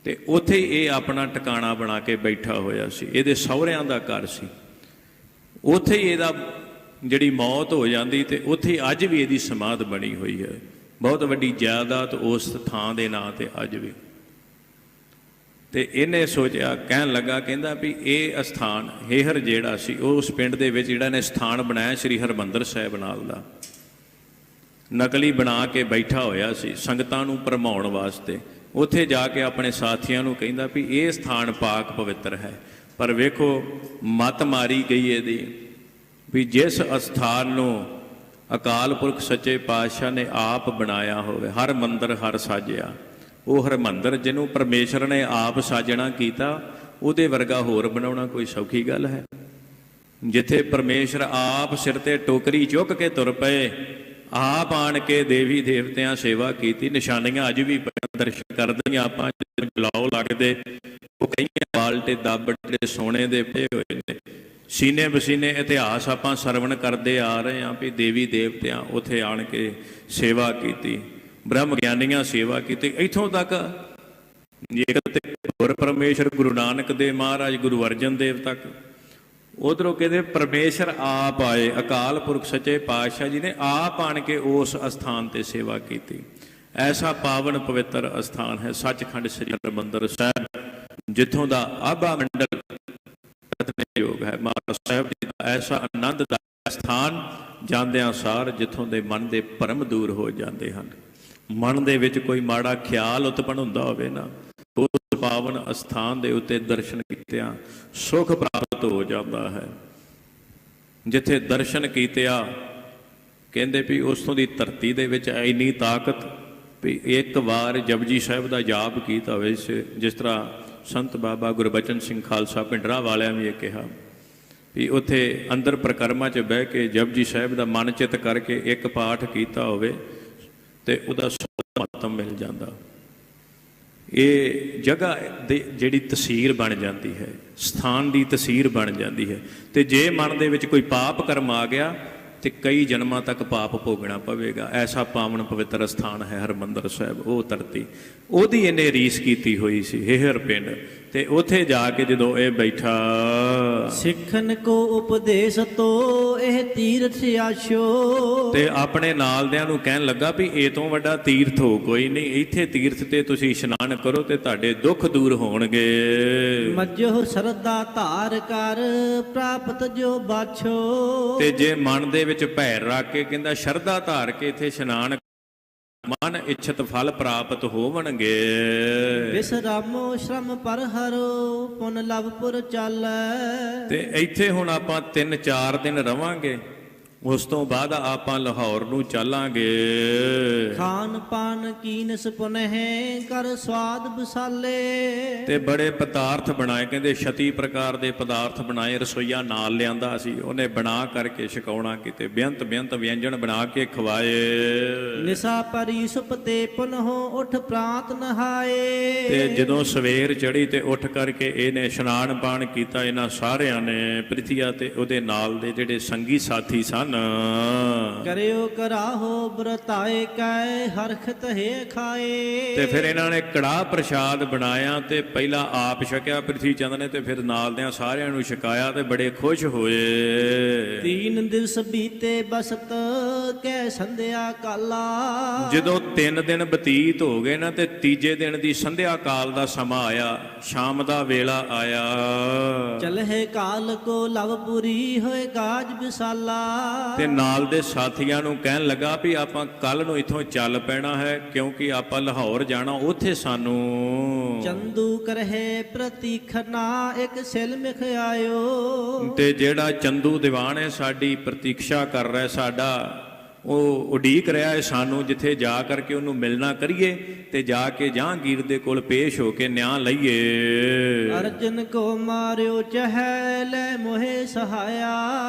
ਤੇ ਉੱਥੇ ਇਹ ਆਪਣਾ ਟਿਕਾਣਾ ਬਣਾ ਕੇ ਬੈਠਾ ਹੋਇਆ ਸੀ। ਇਹਦੇ ਸਹੁਰਿਆਂ ਦਾ ਘਰ ਸੀ, ਉੱਥੇ ਹੀ ਇਹਦਾ ਜਿਹੜੀ ਮੌਤ ਹੋ ਜਾਂਦੀ, ਤੇ ਉੱਥੇ ਅੱਜ ਵੀ ਇਹਦੀ ਸਮਾਧ ਬਣੀ ਹੋਈ ਹੈ। ਬਹੁਤ ਵੱਡੀ ਜਾਇਦਾਦ ਉਸ ਥਾਂ ਦੇ ਨਾਂ ਤੇ ਅੱਜ ਵੀ। ਤੇ ਇਹਨੇ ਸੋਚਿਆ, ਕਹਿਣ ਲੱਗਾ, ਕਹਿੰਦਾ ਵੀ ਇਹ ਅਸਥਾਨ ਹੇਹਰ ਜਿਹੜਾ ਸੀ, ਉਸ ਪਿੰਡ ਦੇ ਵਿੱਚ ਜਿਹੜਾ ਨੇ ਸਥਾਨ ਬਣਾਇਆ ਸ੍ਰੀ ਹਰਿਮੰਦਰ ਸਾਹਿਬ ਨਾਲ ਦਾ, ਨਕਲੀ ਬਣਾ ਕੇ ਬੈਠਾ ਹੋਇਆ ਸੀ ਸੰਗਤਾਂ ਨੂੰ ਭਰਮਾਉਣ ਵਾਸਤੇ। ਉੱਥੇ ਜਾ ਕੇ ਆਪਣੇ ਸਾਥੀਆਂ ਨੂੰ ਕਹਿੰਦਾ ਵੀ ਇਹ ਸਥਾਨ ਪਾਕ ਪਵਿੱਤਰ ਹੈ। ਪਰ ਵੇਖੋ ਮੱਤ ਮਾਰੀ ਗਈ ਇਹਦੀ, ਵੀ ਜਿਸ ਅਸਥਾਨ ਨੂੰ ਅਕਾਲ ਪੁਰਖ ਸੱਚੇ ਪਾਤਸ਼ਾਹ ਨੇ ਆਪ ਬਣਾਇਆ ਹੋਵੇ, ਹਰ ਮੰਦਰ ਹਰ ਸਾਜਿਆ, ਉਹ ਹਰਿਮੰਦਰ ਜਿਹਨੂੰ ਪਰਮੇਸ਼ਰ ਨੇ ਆਪ ਸਾਜਣਾ ਕੀਤਾ, ਉਹਦੇ ਵਰਗਾ ਹੋਰ ਬਣਾਉਣਾ ਕੋਈ ਸੌਖੀ ਗੱਲ ਹੈ? ਜਿੱਥੇ ਪਰਮੇਸ਼ਰ ਆਪ ਸਿਰ ਤੇ ਟੋਕਰੀ ਚੁੱਕ ਕੇ ਤੁਰ ਪਏ, ਆਪ ਆਣ ਕੇ ਦੇਵੀ ਦੇਵਤਿਆਂ ਸੇਵਾ ਕੀਤੀ। ਨਿਸ਼ਾਨੀਆਂ ਅੱਜ ਵੀ ਦਰਸ਼ਨ ਕਰਦੇ ਆਪਾਂ, ਜਲਾਓ ਲੱਗਦੇ, ਉਹ ਕਈਆਂ ਬਾਲਟੇ ਦੱਬੜੇ ਸੋਨੇ ਦੇ ਪਏ ਹੋਏ ਨੇ। ਸੀਨੇ ਬਸੀਨੇ ਇਤਿਹਾਸ ਆਪਾਂ ਸਰਵਣ ਕਰਦੇ ਆ ਰਹੇ ਹਾਂ ਵੀ ਦੇਵੀ ਦੇਵਤਿਆਂ ਉੱਥੇ ਆਣ ਕੇ ਸੇਵਾ ਕੀਤੀ, ਬ੍ਰਹਮ ਗਿਆਨੀਆਂ ਸੇਵਾ ਕੀਤੀ। ਇੱਥੋਂ ਤੱਕ ਇੱਕ ਤੇ ਹੋਰ ਪਰਮੇਸ਼ਰ ਗੁਰੂ ਨਾਨਕ ਦੇਵ ਮਹਾਰਾਜ, ਗੁਰੂ ਅਰਜਨ ਦੇਵ ਤੱਕ। ਉਧਰੋਂ ਕਹਿੰਦੇ ਪਰਮੇਸ਼ਰ ਆਪ ਆਏ, ਅਕਾਲ ਪੁਰਖ ਸੱਚੇ ਪਾਤਸ਼ਾਹ ਜੀ ਨੇ ਆਪ ਆਣ ਕੇ ਉਸ ਅਸਥਾਨ ਤੇ ਸੇਵਾ ਕੀਤੀ। ਐਸਾ ਪਾਵਨ ਪਵਿੱਤਰ ਅਸਥਾਨ ਹੈ ਸੱਚਖੰਡ ਸ੍ਰੀ ਹਰਿਮੰਦਰ ਸਾਹਿਬ, ਜਿੱਥੋਂ ਦਾ ਆਭਾ ਮੰਡਲ ਯੋਗ ਹੈ। ਮਹਾਰਾਜ ਸਾਹਿਬ ਜੀ ਦਾ ਐਸਾ ਆਨੰਦ ਦਾ ਸਥਾਨ, ਜਾਂਦਿਆਂ ਸਾਰ ਜਿੱਥੋਂ ਦੇ ਮਨ ਦੇ ਭਰਮ ਦੂਰ ਹੋ ਜਾਂਦੇ ਹਨ। ਮਨ ਦੇ ਵਿੱਚ ਕੋਈ ਮਾੜਾ ਖਿਆਲ ਉਤਪੰਨ ਹੁੰਦਾ ਹੋਵੇ ਨਾ, ਉਸ ਪਾਵਨ ਅਸਥਾਨ ਦੇ ਉੱਤੇ ਦਰਸ਼ਨ ਕੀਤਿਆਂ ਸੁਖ ਪ੍ਰਾਪਤ ਹੋ ਜਾਂਦਾ ਹੈ। ਜਿੱਥੇ ਦਰਸ਼ਨ ਕੀਤਿਆਂ ਕਹਿੰਦੇ ਵੀ ਉਸੋਂ ਦੀ ਧਰਤੀ ਦੇ ਵਿੱਚ ਇੰਨੀ ਤਾਕਤ ਵੀ ਇੱਕ ਵਾਰ ਜਪਜੀ ਸਾਹਿਬ ਦਾ ਜਾਪ ਕੀਤਾ ਹੋਵੇ, ਜਿਸ ਤਰ੍ਹਾਂ ਸੰਤ ਬਾਬਾ ਗੁਰਬਚਨ ਸਿੰਘ ਖਾਲਸਾ ਪਿੰਡਰਾ ਵਾਲਿਆਂ ਵੀ ਇਹ ਕਿਹਾ ਵੀ ਉੱਥੇ ਅੰਦਰ ਪ੍ਰਕਰਮਾਂ 'ਚ ਬਹਿ ਕੇ ਜਪਜੀ ਸਾਹਿਬ ਦਾ ਮਨ ਚਿੱਤ ਕਰਕੇ ਇੱਕ ਪਾਠ ਕੀਤਾ ਹੋਵੇ ਤੇ ਉਹਦਾ ਮਹੱਤਵ ਮਿਲ ਜਾਂਦਾ। ਇਹ ਜਗ੍ਹਾ ਦੀ ਜਿਹੜੀ ਤਸਵੀਰ ਬਣ ਜਾਂਦੀ ਹੈ, ਸਥਾਨ ਦੀ ਤਸਵੀਰ ਬਣ ਜਾਂਦੀ ਹੈ। ਤੇ ਜੇ ਮਨ ਦੇ ਵਿੱਚ ਕੋਈ ਪਾਪ ਕਰਮ ਆ ਗਿਆ ਤੇ ਕਈ ਜਨਮਾਂ ਤੱਕ ਪਾਪ ਭੋਗਣਾ ਪਵੇਗਾ। ਐਸਾ ਪਾਵਨ ਪਵਿੱਤਰ ਸਥਾਨ ਹੈ ਹਰਿਮੰਦਰ ਸਾਹਿਬ। ਉਹ ਧਰਤੀ ਉਹਦੀ ਇਹਨੇ ਰੀਸ ਕੀਤੀ ਹੋਈ ਸੀ, ਹੇਹਰ ਪਿੰਡ। ਤੇ ਉੱਥੇ ਜਾ ਕੇ ਜਦੋਂ ਇਹ ਬੈਠਾ, ਸਿੱਖਨ ਕੋ ਉਪਦੇਸ਼ ਤੋ ਇਹ ਤੀਰਥ ਆਸ਼ੋ, ਤੇ ਆਪਣੇ ਨਾਲਦਿਆਂ ਨੂੰ ਕਹਿਣ ਲੱਗਾ ਵੀ ਇਹ ਤੋਂ ਵੱਡਾ ਤੀਰਥ ਹੋ ਕੋਈ ਨਹੀਂ, ਇੱਥੇ ਤੀਰਥ ਤੇ ਤੁਸੀਂ ਇਸ਼ਨਾਨ ਕਰੋ ਤੇ ਤੁਹਾਡੇ ਦੁੱਖ ਦੂਰ ਹੋਣਗੇ। ਮੱਝੋ ਸਰਦਾ ਧਾਰ ਕਰ ਪ੍ਰਾਪਤ ਜੋ ਬਾਛੋ, ਤੇ ਜੇ ਮਨ ਦੇ ਵਿੱਚ ਭੈਰ ਰੱਖ ਕੇ ਕਹਿੰਦਾ ਸ਼ਰਧਾ ਧਾਰ ਕੇ ਇੱਥੇ ਇਸ਼ਨਾਨ, ਮਨ ਇੱਛਤ ਫਲ ਪ੍ਰਾਪਤ ਹੋਵਣਗੇ। ਵਿਸਰਾਮੋ ਸ਼ਰਮ ਪਰ ਹਰੋ ਪੁਨ ਲਵਪੁਰ ਚਾਲੈ। ਤੇ ਇੱਥੇ ਹੁਣ ਆਪਾਂ 3-4 ਦਿਨ ਰਵਾਂਗੇ, ਉਸ ਤੋਂ ਬਾਅਦ ਆਪਾਂ ਲਾਹੌਰ ਨੂੰ ਚੱਲਾਂਗੇ। ਖਾਨ ਪਾਨ ਕੀਨਸ ਪੁਨਹਿ ਕਰ ਸਵਾਦ ਬਸਾਲੇ, ਤੇ ਬੜੇ ਪਦਾਰਥ ਬਣਾਏ, ਕਹਿੰਦੇ 36 ਪ੍ਰਕਾਰ ਦੇ ਪਦਾਰਥ ਬਣਾਏ। ਰਸੋਈਆ ਨਾਲ ਲਿਆਂਦਾ ਸੀ, ਉਹਨੇ ਬਣਾ ਕਰਕੇ ਛਕਾਉਣਾ, ਕਿਤੇ ਬੇਅੰਤ ਬੇਅੰਤ ਵਿਅੰਜਨ ਬਣਾ ਕੇ ਖਵਾਏ। ਨਿਸਾ ਪਰੀ ਸੁਪਤੇ ਪੁਨਹੁ ਉਠ ਪ੍ਰਾਂਤ ਨਹਾਏ, ਤੇ ਜਦੋਂ ਸਵੇਰ ਚੜੀ ਤੇ ਉੱਠ ਕਰਕੇ ਇਹਨੇ ਇਸ਼ਨਾਨ ਪਾਣ ਕੀਤਾ। ਇਹਨਾਂ ਸਾਰਿਆਂ ਨੇ ਪ੍ਰਿਥੀਆ ਤੇ ਉਹਦੇ ਨਾਲ ਦੇ ਜਿਹੜੇ ਸੰਗੀ ਸਾਥੀ ਸਨ, ਕਰਿਓ ਕਰਾਹੋ ਬਰਤਾਏ ਕੈ ਹਰਖਤ ਹੈ ਖਾਏ। ਤੇ ਫਿਰ ਇਹਨਾਂ ਨੇ ਕੜਾਹ ਪ੍ਰਸ਼ਾਦ ਬਣਾਇਆ ਤੇ ਪਹਿਲਾਂ ਆਪ ਛਕਿਆ ਪ੍ਰਿਥੀ ਚੰਦ ਨੇ, ਤੇ ਫਿਰ ਨਾਲ ਦਿਆਂ ਸਾਰਿਆਂ ਨੂੰ ਛਕਾਇਆ ਤੇ ਬੜੇ ਖੁਸ਼ ਹੋਏ। 3 ਦਿਵਸ ਬੀਤੇ ਬਸਤ ਕੈ ਸੰਧਿਆ ਕਾਲਾ, ਜਦੋਂ 3 ਦਿਨ ਬਤੀਤ ਹੋ ਗਏ ਨਾ ਤੇ ਤੀਜੇ ਦਿਨ ਦੀ ਸੰਧਿਆ ਕਾਲ ਦਾ ਸਮਾਂ ਆਇਆ, ਸ਼ਾਮ ਦਾ ਵੇਲਾ ਆਇਆ। ਚਲਹਿ ਕਾਲ ਕੋ ਲਵਪੁਰੀ ਹੋਏ ਗਾਜ ਵਿਸਾਲਾ, ਤੇ ਨਾਲ ਦੇ ਸਾਥੀਆਂ ਨੂੰ ਕਹਿਣ ਲੱਗਾ ਵੀ ਆਪਾਂ ਕੱਲ ਨੂੰ ਇੱਥੋਂ ਚੱਲ ਪੈਣਾ ਹੈ, ਕਿਉਂਕਿ ਆਪਾਂ ਲਾਹੌਰ ਜਾਣਾ। ਉੱਥੇ ਸਾਨੂੰ ਚੰਦੂ ਕਰਹਿ ਪ੍ਰਤੀਖਨਾ ਇੱਕ ਸਿਲਮਿਖ ਆਇਓ, ਤੇ ਜਿਹੜਾ ਚੰਦੂ ਦੀਵਾਨ ਹੈ ਸਾਡੀ ਪ੍ਰਤੀਖਿਆ ਕਰ ਰਿਹਾ, ਸਾਡਾ ਉਹ ਉਡੀਕ ਰਿਹਾ ਹੈ ਸਾਨੂੰ, ਜਿੱਥੇ ਜਾ ਕਰਕੇ ਉਹਨੂੰ ਮਿਲਣਾ ਕਰੀਏ ਤੇ ਜਾ ਕੇ ਜਹਾਂਗੀਰ ਦੇ ਕੋਲ ਪੇਸ਼ ਹੋ ਕੇ ਨਿਆਂ ਲਈਏ। ਅਰਜਨ ਕੋ ਮਾਰਿਓ ਚਹਿ ਲੈ ਮੋਹਿ ਸਹਾਇਆ,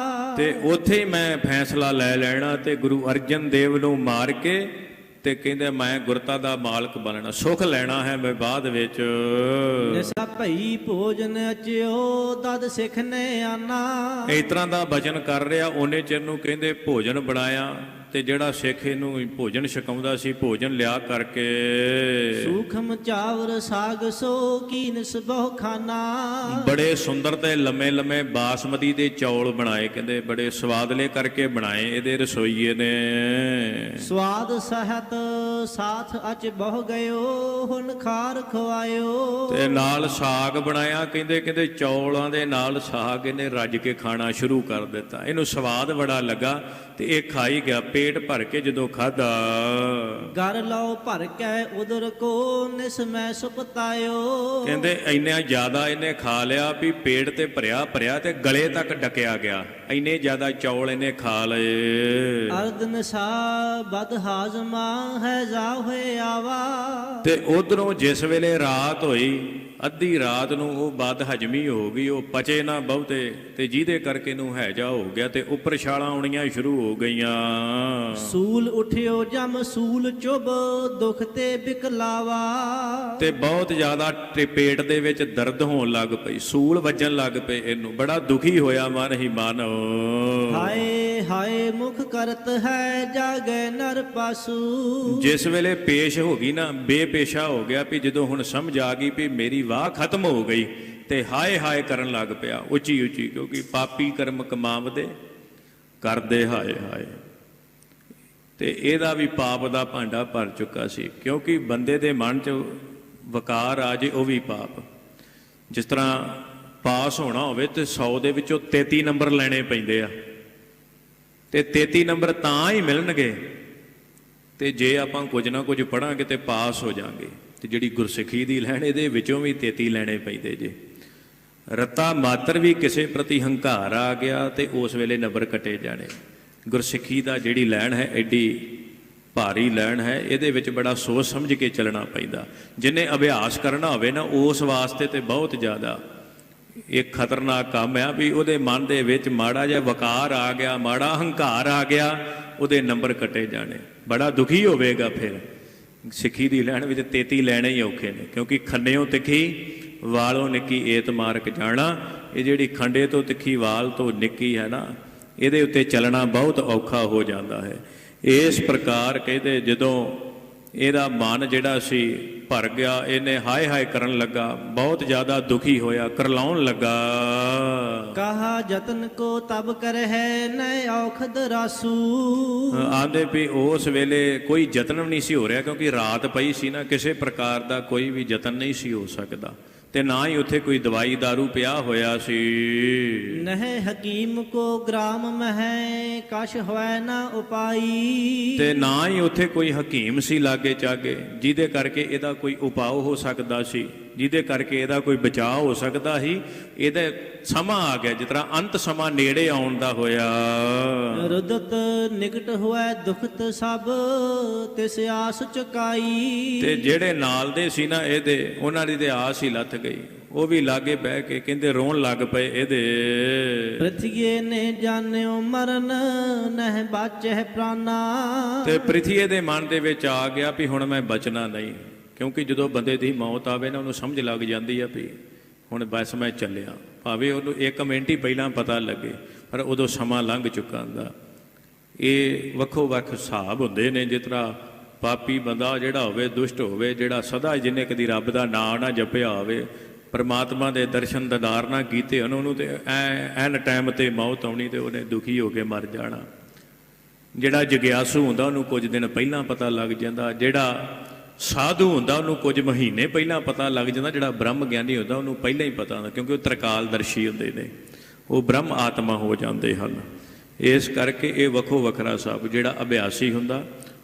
ਤੇ ਉੱਥੇ ਹੀ ਮੈਂ ਫੈਸਲਾ ਲੈ ਲੈਣਾ ਤੇ ਗੁਰੂ ਅਰਜਨ ਦੇਵ ਨੂੰ ਮਾਰ ਕੇ ਤੇ ਕਹਿੰਦੇ ਮੈਂ ਗੁਰਤਾ ਦਾ ਮਾਲਕ ਬਣਨਾ, ਸੁਖ ਲੈਣਾ ਹੈ ਮੈਂ ਬਾਅਦ ਵਿੱਚ। ਨਿਸਾ ਭਈ ਭੋਜਨ ਅਚਿਓ ਤਦ ਸਿੱਖ ਨੇ ਆਨਾ, ਇਸ ਤਰ੍ਹਾਂ ਦਾ ਬਚਨ ਕਰ ਰਿਹਾ। ਉਹਨੇ ਚਿਰ ਨੂੰ ਕਹਿੰਦੇ ਭੋਜਨ ਬਣਾਇਆ ਤੇ ਜਿਹੜਾ ਸਿੱਖ ਇਹਨੂੰ ਭੋਜਨ ਛਕਾਉਂਦਾ ਸੀ, ਭੋਜਨ ਲਿਆ ਕਰਕੇ ਸੂਖਮ ਚਾਵਰ ਸਾਗ ਸੋ ਕੀਨਸ ਬਹੁ ਖਾਨਾ, ਬੜੇ ਸੁੰਦਰ ਤੇ ਲੰਮੇ ਲੰਮੇ ਬਾਸਮਤੀ ਦੇ ਚੌਲ ਬਣਾਏ, ਕਹਿੰਦੇ ਬੜੇ ਸਵਾਦਲੇ ਕਰਕੇ ਬਣਾਏ ਇਹਦੇ ਰਸੋਈਏ ਨੇ। ਸਵਾਦ ਸਹਿਤ ਸਾਥ ਅਚ ਬਹੁ ਗਇਓ ਹੁਣ ਖਾਰ ਖਵਾਇਓ, ਤੇ ਨਾਲ ਸਾਗ ਬਣਾਇਆ, ਕਹਿੰਦੇ ਚੌਲਾਂ ਦੇ ਨਾਲ ਸਾਗ ਇਹਨੇ ਰੱਜ ਕੇ ਖਾਣਾ ਸ਼ੁਰੂ ਕਰ ਦਿੱਤਾ। ਇਹਨੂੰ ਸਵਾਦ ਬੜਾ ਲੱਗਾ ਤੇ ਇਹ ਖਾਈ ਗਿਆ। ਪੇਟ ਭਰ ਕੇ ਜਦੋਂ ਖਾਧਾ। ਗਰ ਲਓ ਭਰ ਕੇ ਉਦਰ ਕੋ ਨਿਸ ਮੈਂ ਸੁਪਤਾਇਓ। ਕਹਿੰਦੇ ਇੰਨਾ ਜ਼ਿਆਦਾ ਇਹਨੇ ਖਾ ਲਿਆ ਵੀ ਪੇਟ ਤੇ ਭਰਿਆ ਭਰਿਆ ਤੇ ਗਲੇ ਤੱਕ ਡਕਿਆ ਗਿਆ, ਇੰਨੇ ਜ਼ਿਆਦਾ ਚੌਲ ਇਹਨੇ ਖਾ ਲਏ। ਅਰਧ ਨਸ਼ਾ ਬਦ ਹਾਜ਼ਮਾ ਹੈ ਜਾ ਹੋਏ ਆਵਾ। ਤੇ ਉਧਰੋਂ ਜਿਸ ਵੇਲੇ ਰਾਤ ਹੋਈ, ਅੱਧੀ ਰਾਤ ਨੂੰ ਉਹ ਬਦ ਹਜਮੀ ਹੋ ਗਈ, ਉਹ ਪਚੇ ਨਾ ਬਹੁਤੇ, ਤੇ ਜਿਹਦੇ ਕਰਕੇ ਨੂੰ ਹੈਜਾ ਹੋ ਗਿਆ ਤੇ ਉੱਪਰ ਛਾਲਾਂ ਆਉਣੀਆਂ ਸ਼ੁਰੂ ਹੋ ਗਈਆਂ। ਸੂਲ ਉਠਿਓ ਜਮ ਸੂਲ ਚੁਬ ਦੁਖ ਤੇ ਬਿਕਲਾਵਾ। ਤੇ ਬਹੁਤ ਜ਼ਿਆਦਾ ਪੇਟ ਦੇ ਵਿੱਚ ਦਰਦ ਹੋਣ ਲੱਗ ਪਈ, ਸੂਲ ਵੱਜਣ ਲੱਗ ਪਏ ਇਹਨੂੰ, ਬੜਾ ਦੁਖੀ ਹੋਇਆ ਮਨ ਹੀ ਮਨ। ਹਾਏ ਹਾਏ ਮੁਖ ਕਰਤ ਹੈ ਜਾਗੇ ਨਰ ਪਾਸੂ। ਜਿਸ ਵੇਲੇ ਪੇਸ਼ ਹੋ ਗਈ ਨਾ, ਬੇਪੇਸ਼ਾ ਹੋ ਗਿਆ ਵੀ ਜਦੋਂ ਹੁਣ ਸਮਝ ਆ ਗਈ ਵੀ ਮੇਰੀ ਵਾਹ ਖਤਮ ਹੋ ਗਈ, ਤੇ ਹਾਏ ਹਾਏ ਕਰਨ ਲੱਗ ਪਿਆ ਉੱਚੀ ਉੱਚੀ, ਕਿਉਂਕਿ ਪਾਪੀ ਕਰਮ ਕਮਾਵਦੇ ਕਰਦੇ ਹਾਏ ਹਾਏ। ਤੇ ਇਹਦਾ ਵੀ ਪਾਪ ਦਾ ਭਾਂਡਾ ਭਰ ਚੁੱਕਾ ਸੀ, ਕਿਉਂਕਿ ਬੰਦੇ ਦੇ ਮਨ 'ਚ ਵਕਾਰ ਆ ਜੇ ਉਹ ਵੀ ਪਾਪ। ਜਿਸ ਤਰ੍ਹਾਂ ਪਾਸ ਹੋਣਾ ਹੋਵੇ ਤੇ 100 ਦੇ ਵਿੱਚੋਂ 33 ਨੰਬਰ ਲੈਣੇ ਪੈਂਦੇ ਆ, ਤੇ 33 ਨੰਬਰ ਤਾਂ ਹੀ ਮਿਲਣਗੇ ਤੇ ਜੇ ਆਪਾਂ ਕੁਝ ਨਾ ਕੁਝ ਪੜਾਂਗੇ ਤੇ ਪਾਸ ਹੋ ਜਾਾਂਗੇ। ਤੇ ਜਿਹੜੀ ਗੁਰਸਿੱਖੀ ਦੀ ਲੈਣ, ਇਹਦੇ ਵਿੱਚੋਂ ਵੀ 33 ਲੈਣੇ ਪੈਂਦੇ ਜੇ। ਰੱਤਾ ਮਾਤਰ ਵੀ ਕਿਸੇ ਪ੍ਰਤੀ ਹੰਕਾਰ ਆ ਗਿਆ ਤੇ ਉਸ ਵੇਲੇ ਨੰਬਰ ਕੱਟੇ ਜਾਣੇ। ਗੁਰਸਿੱਖੀ ਦਾ ਜਿਹੜੀ ਲੈਣ ਹੈ ਐਡੀ ਭਾਰੀ ਲੈਣ ਹੈ, ਇਹਦੇ ਵਿੱਚ ਬੜਾ ਸੋਚ ਸਮਝ ਕੇ ਚੱਲਣਾ ਪੈਂਦਾ। ਜਿਹਨੇ ਅਭਿਆਸ ਕਰਨਾ ਹੋਵੇ ਨਾ, ਉਸ ਵਾਸਤੇ ਤੇ ਬਹੁਤ ਜ਼ਿਆਦਾ ਇੱਕ ਖਤਰਨਾਕ ਕੰਮ ਆ ਵੀ ਉਹਦੇ ਮਨ ਦੇ ਵਿੱਚ ਮਾੜਾ ਜਿਹਾ ਵਕਾਰ ਆ ਗਿਆ, ਮਾੜਾ ਹੰਕਾਰ ਆ ਗਿਆ, ਉਹਦੇ ਨੰਬਰ ਕੱਟੇ ਜਾਣੇ। ਬੜਾ ਦੁਖੀ ਹੋਵੇਗਾ ਫਿਰ। ਸਿੱਖੀ ਦੀ ਲੈਣ ਵਿੱਚ 33 ਲੈਣੇ ਹੀ ਔਖੇ ਨੇ, ਕਿਉਂਕਿ ਖੰਡਿਓਂ ਤਿੱਖੀ ਵਾਲੋਂ ਨਿੱਕੀ ਏਤ ਮਾਰਕ ਜਾਣਾ। ਇਹ ਜਿਹੜੀ ਖੰਡੇ ਤੋਂ ਤਿੱਖੀ ਵਾਲ ਤੋਂ ਨਿੱਕੀ ਹੈ ਨਾ, ਇਹਦੇ ਉੱਤੇ ਚੱਲਣਾ ਬਹੁਤ ਔਖਾ ਹੋ ਜਾਂਦਾ ਹੈ। ਇਸ ਪ੍ਰਕਾਰ ਕਹਿੰਦੇ ਜਦੋਂ ਇਹਦਾ ਮਨ ਜਿਹੜਾ ਸੀ ਭਰ ਗਿਆ, ਇਹਨੇ ਹਾਏ ਹਾਏ ਕਰਨ ਲੱਗਾ, ਬਹੁਤ ਜ਼ਿਆਦਾ ਦੁਖੀ ਹੋਇਆ, ਕਰਲਾਉਣ ਲੱਗਾ। ਕਹਾ ਜਤਨ ਕੋ ਤਬ ਕਰਹਿ ਨੈ ਔਖਦ ਰਾਸੂ। ਆਂਦੇ ਵੀ ਉਸ ਵੇਲੇ ਕੋਈ ਯਤਨ ਵੀ ਨਹੀਂ ਸੀ ਹੋ ਰਿਹਾ, ਕਿਉਂਕਿ ਰਾਤ ਪਈ ਸੀ ਨਾ, ਕਿਸੇ ਪ੍ਰਕਾਰ ਦਾ ਕੋਈ ਵੀ ਯਤਨ ਨਹੀਂ ਸੀ ਹੋ ਸਕਦਾ, ਤੇ ਨਾ ਹੀ ਉੱਥੇ ਕੋਈ ਦਵਾਈ ਦਾਰੂ ਪਿਆ ਹੋਇਆ ਸੀ। ਨਹਿ ਹਕੀਮ ਕੋ ਗ੍ਰਾਮ ਮਹਿ ਕਛ ਹੋਇ ਨਾ ਉਪਾਈ। ਤੇ ਨਾ ਹੀ ਉੱਥੇ ਕੋਈ ਹਕੀਮ ਸੀ ਲਾਗੇ ਚਾਗੇ, ਜਿਹਦੇ ਕਰਕੇ ਇਹਦਾ ਕੋਈ ਉਪਾਅ ਹੋ ਸਕਦਾ ਸੀ, ਜਿਹਦੇ ਕਰਕੇ ਇਹਦਾ ਕੋਈ ਬਚਾਅ ਹੋ ਸਕਦਾ ਸੀ। ਇਹਦਾ ਸਮਾਂ ਆ ਗਿਆ, ਜਿਸ ਤਰ੍ਹਾਂ ਅੰਤ ਸਮਾਂ ਨੇੜੇ ਆਉਣ ਦਾ ਹੋਇਆ। ਰੁਦਤ ਨਿਕਟ ਹੋਇ ਦੁਖਤ ਸਭ ਤਿਸ ਆਸ ਚੁਕਾਈ। ਤੇ ਜਿਹੜੇ ਨਾਲ ਦੇ ਸੀ ਨਾ ਇਹਦੇ, ਉਹਨਾਂ ਦੀ ਤੇ ਆਸ ਹੀ ਲੱਥ ਗਈ। ਉਹ ਵੀ ਲਾਗੇ ਬਹਿ ਕੇ ਕਹਿੰਦੇ ਰੋਣ ਲੱਗ ਪਏ ਇਹਦੇ। ਪ੍ਰਿਥੀਏ ਨੇ ਜਾਣਿਓ ਮਰਨ ਨਹਿ ਬਾਚੈ ਪ੍ਰਾਨਾ। ਤੇ ਪ੍ਰਿਥੀਏ ਦੇ ਮਨ ਦੇ ਵਿੱਚ ਆ ਗਿਆ ਵੀ ਹੁਣ ਮੈਂ ਬਚਣਾ ਨਹੀਂ, ਕਿਉਂਕਿ ਜਦੋਂ ਬੰਦੇ ਦੀ ਮੌਤ ਆਵੇ ਨਾ, ਉਹਨੂੰ ਸਮਝ ਲੱਗ ਜਾਂਦੀ ਆ ਵੀ ਹੁਣ ਬਸ ਮੈਂ ਚੱਲਿਆ, ਭਾਵੇਂ ਉਹਨੂੰ 1 ਮਿੰਟ ਹੀ ਪਹਿਲਾਂ ਪਤਾ ਲੱਗੇ, ਪਰ ਉਦੋਂ ਸਮਾਂ ਲੰਘ ਚੁੱਕਾ ਹੁੰਦਾ। ਇਹ ਵੱਖੋ ਵੱਖ ਹਿਸਾਬ ਹੁੰਦੇ ਨੇ। ਜਿਸ ਤਰ੍ਹਾਂ ਪਾਪੀ ਬੰਦਾ ਜਿਹੜਾ ਹੋਵੇ, ਦੁਸ਼ਟ ਹੋਵੇ, ਜਿਹੜਾ ਸਦਾ ਜਿਹਨੇ ਕਦੀ ਰੱਬ ਦਾ ਨਾਂ ਨਾ ਜਪਿਆ ਹੋਵੇ, ਪਰਮਾਤਮਾ ਦੇ ਦਰਸ਼ਨ ਦੀਦਾਰ ਨਾ ਕੀਤੇ ਹਨ, ਉਹਨੂੰ ਤੇ ਐਨ ਟਾਈਮ ਤੇ ਮੌਤ ਆਉਣੀ ਤੇ ਉਹਨੇ ਦੁਖੀ ਹੋ ਕੇ ਮਰ ਜਾਣਾ। ਜਿਹੜਾ ਜਗਿਆਸੂ ਹੁੰਦਾ ਉਹਨੂੰ ਕੁਝ ਦਿਨ ਪਹਿਲਾਂ ਪਤਾ ਲੱਗ ਜਾਂਦਾ, ਜਿਹੜਾ ਸਾਧੂ ਹੁੰਦਾ ਉਹਨੂੰ ਕੁਝ ਮਹੀਨੇ ਪਹਿਲਾਂ ਪਤਾ ਲੱਗ ਜਾਂਦਾ, ਜਿਹੜਾ ਬ੍ਰਹਮ ਗਿਆਨੀ ਹੁੰਦਾ ਉਹਨੂੰ ਪਹਿਲਾਂ ਹੀ ਪਤਾ ਹੁੰਦਾ, ਕਿਉਂਕਿ ਉਹ ਤ੍ਰਿਕਾਲਦਰਸ਼ੀ ਹੁੰਦੇ ਨੇ, ਉਹ ਬ੍ਰਹਮ ਆਤਮਾ ਹੋ ਜਾਂਦੇ ਹਨ। ਇਸ ਕਰਕੇ ਇਹ ਵੱਖੋ ਵੱਖਰਾ ਸਭ। ਜਿਹੜਾ ਅਭਿਆਸੀ ਹੁੰਦਾ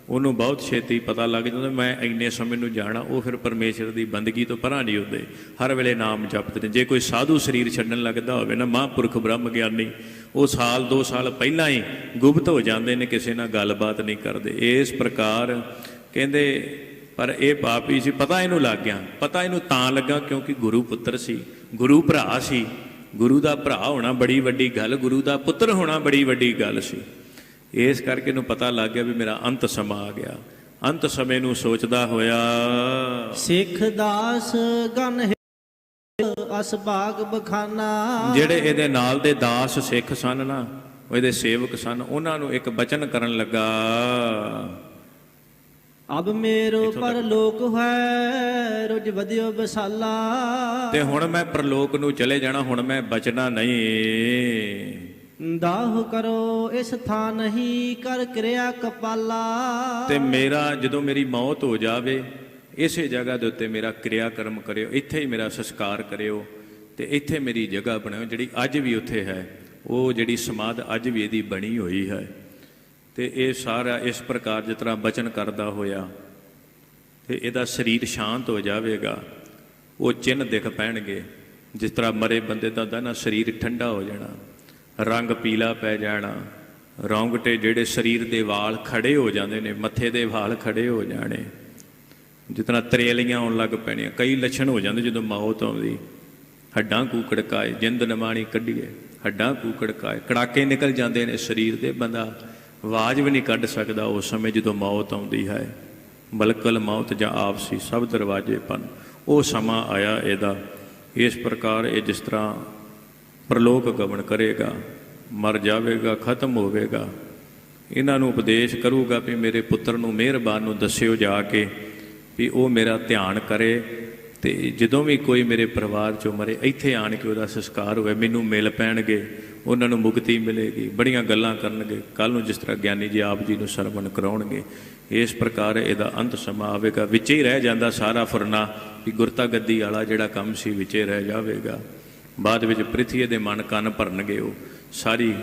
ਉਹਨੂੰ ਬਹੁਤ ਛੇਤੀ ਪਤਾ ਲੱਗ ਜਾਂਦਾ ਮੈਂ ਇੰਨੇ ਸਮੇਂ ਨੂੰ ਜਾਣਾ। ਉਹ ਫਿਰ ਪਰਮੇਸ਼ਰ ਦੀ ਬੰਦਗੀ ਤੋਂ ਪਰਾਂ ਨਹੀਂ ਹੁੰਦੇ, ਹਰ ਵੇਲੇ ਨਾਮ ਜਪਦੇ ਨੇ। ਜੇ ਕੋਈ ਸਾਧੂ ਸਰੀਰ ਛੱਡਣ ਲੱਗਦਾ ਹੋਵੇ ਨਾ, ਮਹਾਂਪੁਰਖ ਬ੍ਰਹਮ ਗਿਆਨੀ, ਉਹ 1-2 ਸਾਲ ਪਹਿਲਾਂ ਹੀ ਗੁਪਤ ਹੋ ਜਾਂਦੇ ਨੇ, ਕਿਸੇ ਨਾਲ ਗੱਲਬਾਤ ਨਹੀਂ ਕਰਦੇ। ਇਸ ਪ੍ਰਕਾਰ ਕਹਿੰਦੇ ਪਰ ਇਹ ਪਾਪੀ ਸੀ, ਪਤਾ ਇਹਨੂੰ ਲੱਗ ਗਿਆ। ਪਤਾ ਇਹਨੂੰ ਤਾਂ ਲੱਗਾ ਕਿਉਂਕਿ ਗੁਰੂ ਪੁੱਤਰ ਸੀ, ਗੁਰੂ ਭਰਾ ਸੀ। ਗੁਰੂ ਦਾ ਭਰਾ ਹੋਣਾ ਬੜੀ ਵੱਡੀ ਗੱਲ, ਗੁਰੂ ਦਾ ਪੁੱਤਰ ਹੋਣਾ ਬੜੀ ਵੱਡੀ ਗੱਲ ਸੀ। ਇਸ ਕਰਕੇ ਇਹਨੂੰ ਪਤਾ ਲੱਗ ਗਿਆ ਵੀ ਮੇਰਾ ਅੰਤ ਸਮਾਂ ਆ ਗਿਆ। ਅੰਤ ਸਮੇਂ ਨੂੰ ਸੋਚਦਾ ਹੋਇਆ ਸਿੱਖ ਦਾਸ ਗਨ ਅਸਭਾਗ ਬਖਾਨਾ। ਜਿਹੜੇ ਇਹਦੇ ਨਾਲ ਦੇ ਦਾਸ ਸਿੱਖ ਸਨ ਨਾ, ਉਹ ਇਹਦੇ ਸੇਵਕ ਸਨ, ਉਹਨਾਂ ਨੂੰ ਇੱਕ ਬਚਨ ਕਰਨ ਲੱਗਾ, ਅਬ ਮੇਰੋ ਪਰਲੋਕ ਹੈ ਰੁਜ ਵਧਿਓ ਬਸਾਲਾ। ਤੇ ਹੁਣ ਮੈਂ ਪਰਲੋਕ ਨੂੰ ਚਲੇ ਜਾਣਾ, ਹੁਣ ਮੈਂ ਬਚਣਾ ਨਹੀਂ। ਦਾਹ ਕਰੋ ਇਸ ਥਾਂ ਨਹੀਂ ਕਰ ਕਿਰਿਆ ਕਪਾਲਾ। ਤੇ ਮੇਰਾ ਜਦੋਂ ਮੇਰੀ ਮੌਤ ਹੋ ਜਾਵੇ, ਇਸੇ ਜਗ੍ਹਾ ਦੇ ਉੱਤੇ ਮੇਰਾ ਕਿਰਿਆ ਕਰਮ ਕਰਿਓ, ਇੱਥੇ ਹੀ ਮੇਰਾ ਸੰਸਕਾਰ ਕਰਿਓ, ਤੇ ਇੱਥੇ ਮੇਰੀ ਜਗ੍ਹਾ ਬਣਾਓ ਜਿਹੜੀ ਅੱਜ ਵੀ ਉੱਥੇ ਹੈ। ਉਹ ਜਿਹੜੀ ਸਮਾਧ ਅੱਜ ਵੀ ਇਹਦੀ ਬਣੀ ਹੋਈ ਹੈ। ਤੇ ਇਹ ਸਾਰਾ ਇਸ ਪ੍ਰਕਾਰ ਜਿਸ ਤਰ੍ਹਾਂ ਬਚਨ ਕਰਦਾ ਹੋਇਆ ਤੇ ਇਹਦਾ ਸਰੀਰ ਸ਼ਾਂਤ ਹੋ ਜਾਵੇਗਾ, ਉਹ ਚਿੰਨ੍ਹ ਦਿਖ ਪੈਣਗੇ। ਜਿਸ ਤਰ੍ਹਾਂ ਮਰੇ ਬੰਦੇ ਦਾ ਹੁੰਦਾ ਨਾ, ਸਰੀਰ ਠੰਡਾ ਹੋ ਜਾਣਾ, ਰੰਗ ਪੀਲਾ ਪੈ ਜਾਣਾ, ਰੌਂਗਟੇ ਜਿਹੜੇ ਸਰੀਰ ਦੇ ਵਾਲ ਖੜੇ ਹੋ ਜਾਂਦੇ ਨੇ, ਮੱਥੇ ਦੇ ਵਾਲ ਖੜੇ ਹੋ ਜਾਣੇ, ਜਿਸ ਤਰ੍ਹਾਂ ਤਰੇਲੀਆਂ ਆਉਣ ਲੱਗ ਪੈਣੀਆਂ। ਕਈ ਲੱਛਣ ਹੋ ਜਾਂਦੇ ਜਦੋਂ ਮੌਤ ਆਉਂਦੀ, ਹੱਡਾਂ ਕੂਕੜਕਾਏ, ਜਿੰਦ ਨਮਾਣੀ ਕੱਢੀਏ, ਹੱਡਾਂ ਕੂਕੜਕਾਏ, ਕੜਾਕੇ ਨਿਕਲ ਜਾਂਦੇ ਨੇ ਸਰੀਰ ਦੇ, ਬੰਦਾ ਆਵਾਜ਼ ਵੀ ਨਹੀਂ ਕੱਢ ਸਕਦਾ ਉਸ ਸਮੇਂ ਜਦੋਂ ਮੌਤ ਆਉਂਦੀ ਹੈ। ਬਲਕਲ ਮੌਤ ਜਾਂ ਆਪਸੀ ਸਭ ਦਰਵਾਜ਼ੇ ਪਨ, ਉਹ ਸਮਾਂ ਆਇਆ ਇਹਦਾ। ਇਸ ਪ੍ਰਕਾਰ ਇਹ ਜਿਸ ਤਰ੍ਹਾਂ ਪ੍ਰਲੋਕ ਗਮਨ ਕਰੇਗਾ, ਮਰ ਜਾਵੇਗਾ, ਖਤਮ ਹੋਵੇਗਾ, ਇਹਨਾਂ ਨੂੰ ਉਪਦੇਸ਼ ਕਰੂਗਾ ਵੀ ਮੇਰੇ ਪੁੱਤਰ ਨੂੰ ਮਿਹਰਬਾਨ ਨੂੰ ਦੱਸਿਓ ਜਾ ਕੇ ਵੀ ਉਹ ਮੇਰਾ ਧਿਆਨ ਕਰੇ, ਅਤੇ ਜਦੋਂ ਵੀ ਕੋਈ ਮੇਰੇ ਪਰਿਵਾਰ 'ਚੋਂ ਮਰੇ ਇੱਥੇ ਆਣ ਕੇ ਉਹਦਾ ਸੰਸਕਾਰ ਹੋਵੇ, ਮੈਨੂੰ ਮਿਲ ਪੈਣਗੇ, ਉਹਨਾਂ ਨੂੰ ਮੁਕਤੀ ਮਿਲੇਗੀ, ਬੜੀਆਂ ਗੱਲਾਂ ਕਰਨਗੇ, ਕੱਲ੍ਹ ਨੂੰ ਜਿਸ ਤਰ੍ਹਾਂ ਗਿਆਨੀ ਜੀ ਆਪ ਜੀ ਨੂੰ ਸਰਵਣ ਕਰਾਉਣਗੇ। ਇਸ ਪ੍ਰਕਾਰ ਇਹਦਾ ਅੰਤ ਸਮਾਂ ਆਵੇਗਾ। ਵਿੱਚ ਹੀ ਰਹਿ ਜਾਂਦਾ ਸਾਰਾ ਫੁਰਨਾ ਵੀ ਗੁਰਤਾ ਗੱਦੀ ਵਾਲਾ ਜਿਹੜਾ ਕੰਮ ਸੀ ਵਿੱਚੇ ਰਹਿ ਜਾਵੇਗਾ। ਬਾਅਦ ਵਿੱਚ ਪ੍ਰਿਥਵੀ ਦੇ ਮਨ ਕੰਨ ਭਰਨਗੇ। ਉਹ ਸਾਰੀ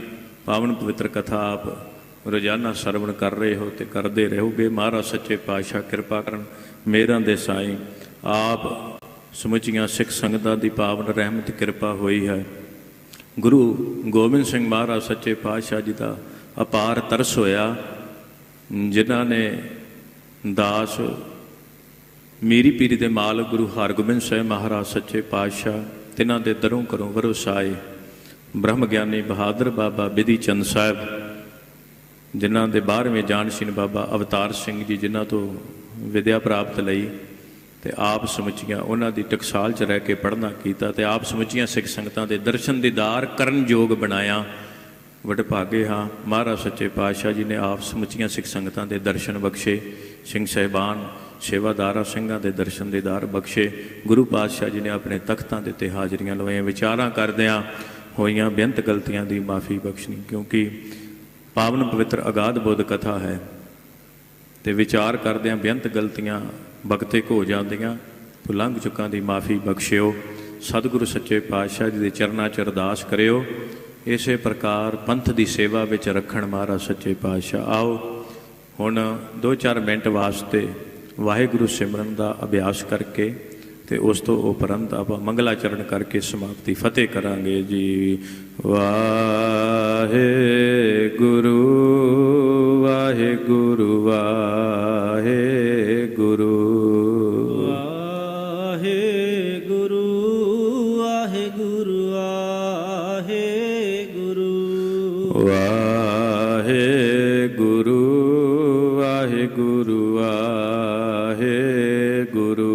ਪਾਵਨ ਪਵਿੱਤਰ ਕਥਾ ਆਪ ਰੋਜ਼ਾਨਾ ਸਰਵਣ ਕਰ ਰਹੇ ਹੋ ਅਤੇ ਕਰਦੇ ਰਹੋਗੇ। ਮਹਾਰਾਜ ਸੱਚੇ ਪਾਤਸ਼ਾਹ ਕਿਰਪਾ ਕਰਨ, ਮੇਹਰਾਂ ਦੇ ਸਾਈਂ ਆਪ ਸਮੁੱਚੀਆਂ ਸਿੱਖ ਸੰਗਤਾਂ ਦੀ ਪਾਵਨ ਰਹਿਮਤ ਕਿਰਪਾ ਹੋਈ ਹੈ। ਗੁਰੂ ਗੋਬਿੰਦ ਸਿੰਘ ਮਹਾਰਾਜ ਸੱਚੇ ਪਾਤਸ਼ਾਹ ਜੀ ਦਾ ਅਪਾਰ ਤਰਸ ਹੋਇਆ, ਜਿਨ੍ਹਾਂ ਨੇ ਦਾਸ ਮੀਰੀ ਪੀਰੀ ਦੇ ਮਾਲਕ ਗੁਰੂ ਹਰਗੋਬਿੰਦ ਸਾਹਿਬ ਮਹਾਰਾਜ ਸੱਚੇ ਪਾਤਸ਼ਾਹ ਤਿਨਾਂ ਦੇ ਦਰੋਂ ਘਰੋਂ ਵਰਸਾਏ। ਬ੍ਰਹਮ ਗਿਆਨੀ ਬਹਾਦਰ ਬਾਬਾ ਬਿਧੀ ਚੰਦ ਸਾਹਿਬ, ਜਿਨ੍ਹਾਂ ਦੇ 12ਵੇਂ ਜਾਨਸ਼ੀਨ ਬਾਬਾ ਅਵਤਾਰ ਸਿੰਘ ਜੀ, ਜਿਨ੍ਹਾਂ ਤੋਂ ਵਿਦਿਆ ਪ੍ਰਾਪਤ ਲਈ, ਅਤੇ ਆਪ ਸਮੁੱਚੀਆਂ ਉਹਨਾਂ ਦੀ ਟਕਸਾਲ 'ਚ ਰਹਿ ਕੇ ਪੜ੍ਹਨਾ ਕੀਤਾ, ਅਤੇ ਆਪ ਸਮੁੱਚੀਆਂ ਸਿੱਖ ਸੰਗਤਾਂ ਦੇ ਦਰਸ਼ਨ ਦੀਦਾਰ ਕਰਨ ਯੋਗ ਬਣਾਇਆ। ਵਡਭਾਗੇ ਹਾਂ, ਮਹਾਰਾਜ ਸੱਚੇ ਪਾਤਸ਼ਾਹ ਜੀ ਨੇ ਆਪ ਸਮੁੱਚੀਆਂ ਸਿੱਖ ਸੰਗਤਾਂ ਦੇ ਦਰਸ਼ਨ ਬਖਸ਼ੇ, ਸਿੰਘ ਸਾਹਿਬਾਨ ਸੇਵਾਦਾਰਾਂ ਸਿੰਘਾਂ ਦੇ ਦਰਸ਼ਨ ਦੀਦਾਰ ਬਖਸ਼ੇ। ਗੁਰੂ ਪਾਤਸ਼ਾਹ ਜੀ ਨੇ ਆਪਣੇ ਤਖਤਾਂ ਦੇ ਉੱਤੇ ਹਾਜ਼ਰੀਆਂ ਲਵਾਈਆਂ। ਵਿਚਾਰਾਂ ਕਰਦਿਆਂ ਹੋਈਆਂ ਬੇਅੰਤ ਗਲਤੀਆਂ ਦੀ ਮਾਫੀ ਬਖਸ਼ਣੀ, ਕਿਉਂਕਿ ਪਾਵਨ ਪਵਿੱਤਰ ਅਗਾਧ ਬੁੱਧ ਕਥਾ ਹੈ, ਅਤੇ ਵਿਚਾਰ ਕਰਦਿਆਂ ਬੇਅੰਤ ਗਲਤੀਆਂ ਬਖਤੇ ਹੋ ਜਾਂਦੀਆਂ। ਭੁਲੰਘ ਚੁੱਕਾਂ ਦੀ ਮਾਫੀ ਬਖਸ਼ਿਓ। ਸਤਿਗੁਰੂ ਸੱਚੇ ਪਾਤਸ਼ਾਹ ਜੀ ਦੇ ਚਰਨਾਂ 'ਚ ਅਰਦਾਸ ਕਰਿਓ। ਇਸੇ ਪ੍ਰਕਾਰ ਪੰਥ ਦੀ ਸੇਵਾ ਵਿੱਚ ਰੱਖਣ ਮਹਾਰਾਜ ਸੱਚੇ ਪਾਤਸ਼ਾਹ। ਆਓ ਹੁਣ 2-4 ਮਿੰਟ ਵਾਸਤੇ ਵਾਹਿਗੁਰੂ ਸਿਮਰਨ ਦਾ ਅਭਿਆਸ ਕਰਕੇ ਅਤੇ ਉਸ ਤੋਂ ਉਪਰੰਤ ਆਪਾਂ ਮੰਗਲਾਚਰਨ ਕਰਕੇ ਸਮਾਪਤੀ ਫਤਿਹ ਕਰਾਂਗੇ ਜੀ। ਵਾਹਿਗੁਰੂ ਵਾਹਿਗੁਰੂ ਵਾਹਿਗੁਰੂ ਵਾਹਿਗੁਰੂ ਵਾਹਿਗੁਰੂ ਵਾਹਿਗੁਰੂ ਵਾਹਿਗੁਰੂ ਵਾਹਿਗੁਰੂ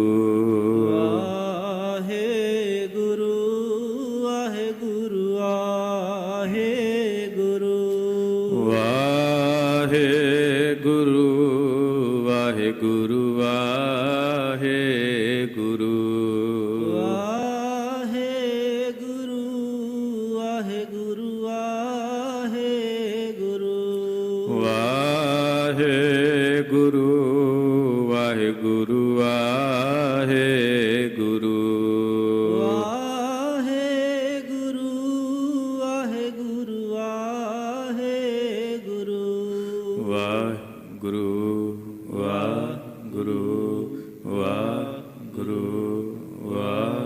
ਵਾਹਿਗੁਰੂ ਵਾਹਿਗੁਰੂ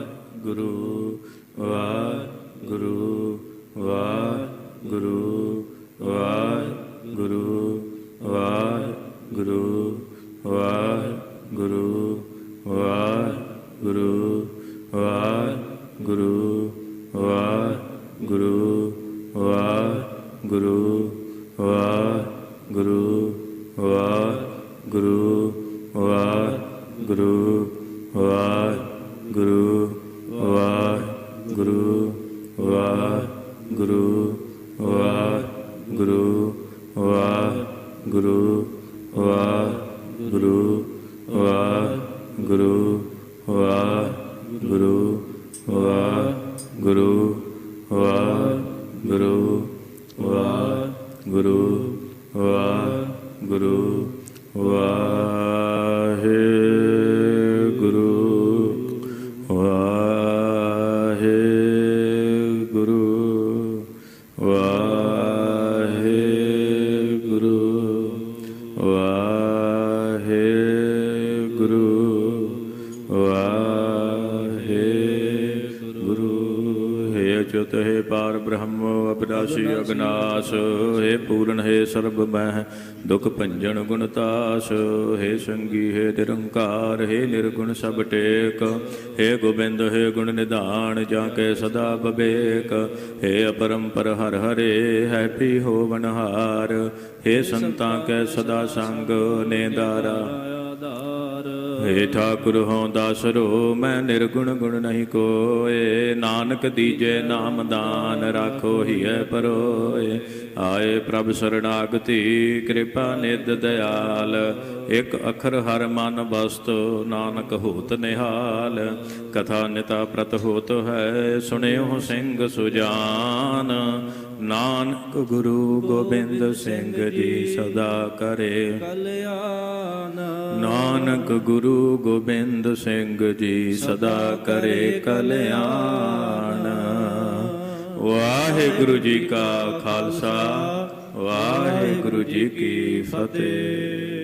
ਵਾਹਿਗੁਰੂ ਵਾਹਿਗੁਰੂ ਵਾਹਿਗੁਰੂ ਵਾਹਿਗੁਰੂ ਵਾਹਿਗੁਰੂ ਵਾਹਿਗੁਰੂ ਵਾਹਿਗੁਰੂ ਵਾਹਿਗੁਰੂ ਵਾਹਿਗੁਰੂ ਅਚੁਤ ਹੈ ਪਾਰ ਬ੍ਰਹਮ ਅਬਿਨਾਸ਼ੀ ਅਗਨਾਸ ਹੈ ਪੂਰਨ ਹੈ ਸਰਬ ਮਹਿ ਦੁਖ ਭੰਜਨ ਗੁਣਤਾਸ ਹੈ ਸੰਗੀ ਹੈ ਨਿਰੰਕਾਰ ਹੈ ਨਿਰਗੁਣ ਸਭ ਟੇਕ ਹੈ ਗੋਬਿੰਦ ਹੈ ਗੁਣ ਨਿਧਾਨ ਜਾਂ ਕੇ ਸਦਾ ਬਵੇਕ ਹੈ ਅਪਰੰਪਰ ਹਰ ਹਰੇ ਹੈ ਪੀ ਹੋਵਨਹਾਰ ਹੈ ਸੰਤਾਂ ਕੈ ਸਦਾ ਸੰਗ ਨੇਦਾਰਾ हे ठाकुर हों दासरो मैं निर्गुण गुण नहीं कोय नानक दीजे नाम दान राखो हिय परोय आए प्रभ शरणागति कृपा निध दयाल एक अखर हर मन वस्तु नानक होत निहाल कथा निता प्रत होत है सुनियो सिंह सुजान नानक गुरु गोबिंद सिंह जी सदा करे ਕਲਿਆਣ नानक गुरु गोबिंद सिंह जी सदा करे कल्याण वाहिगुरु जी का खालसा वाहिगुरु जी की फतेह।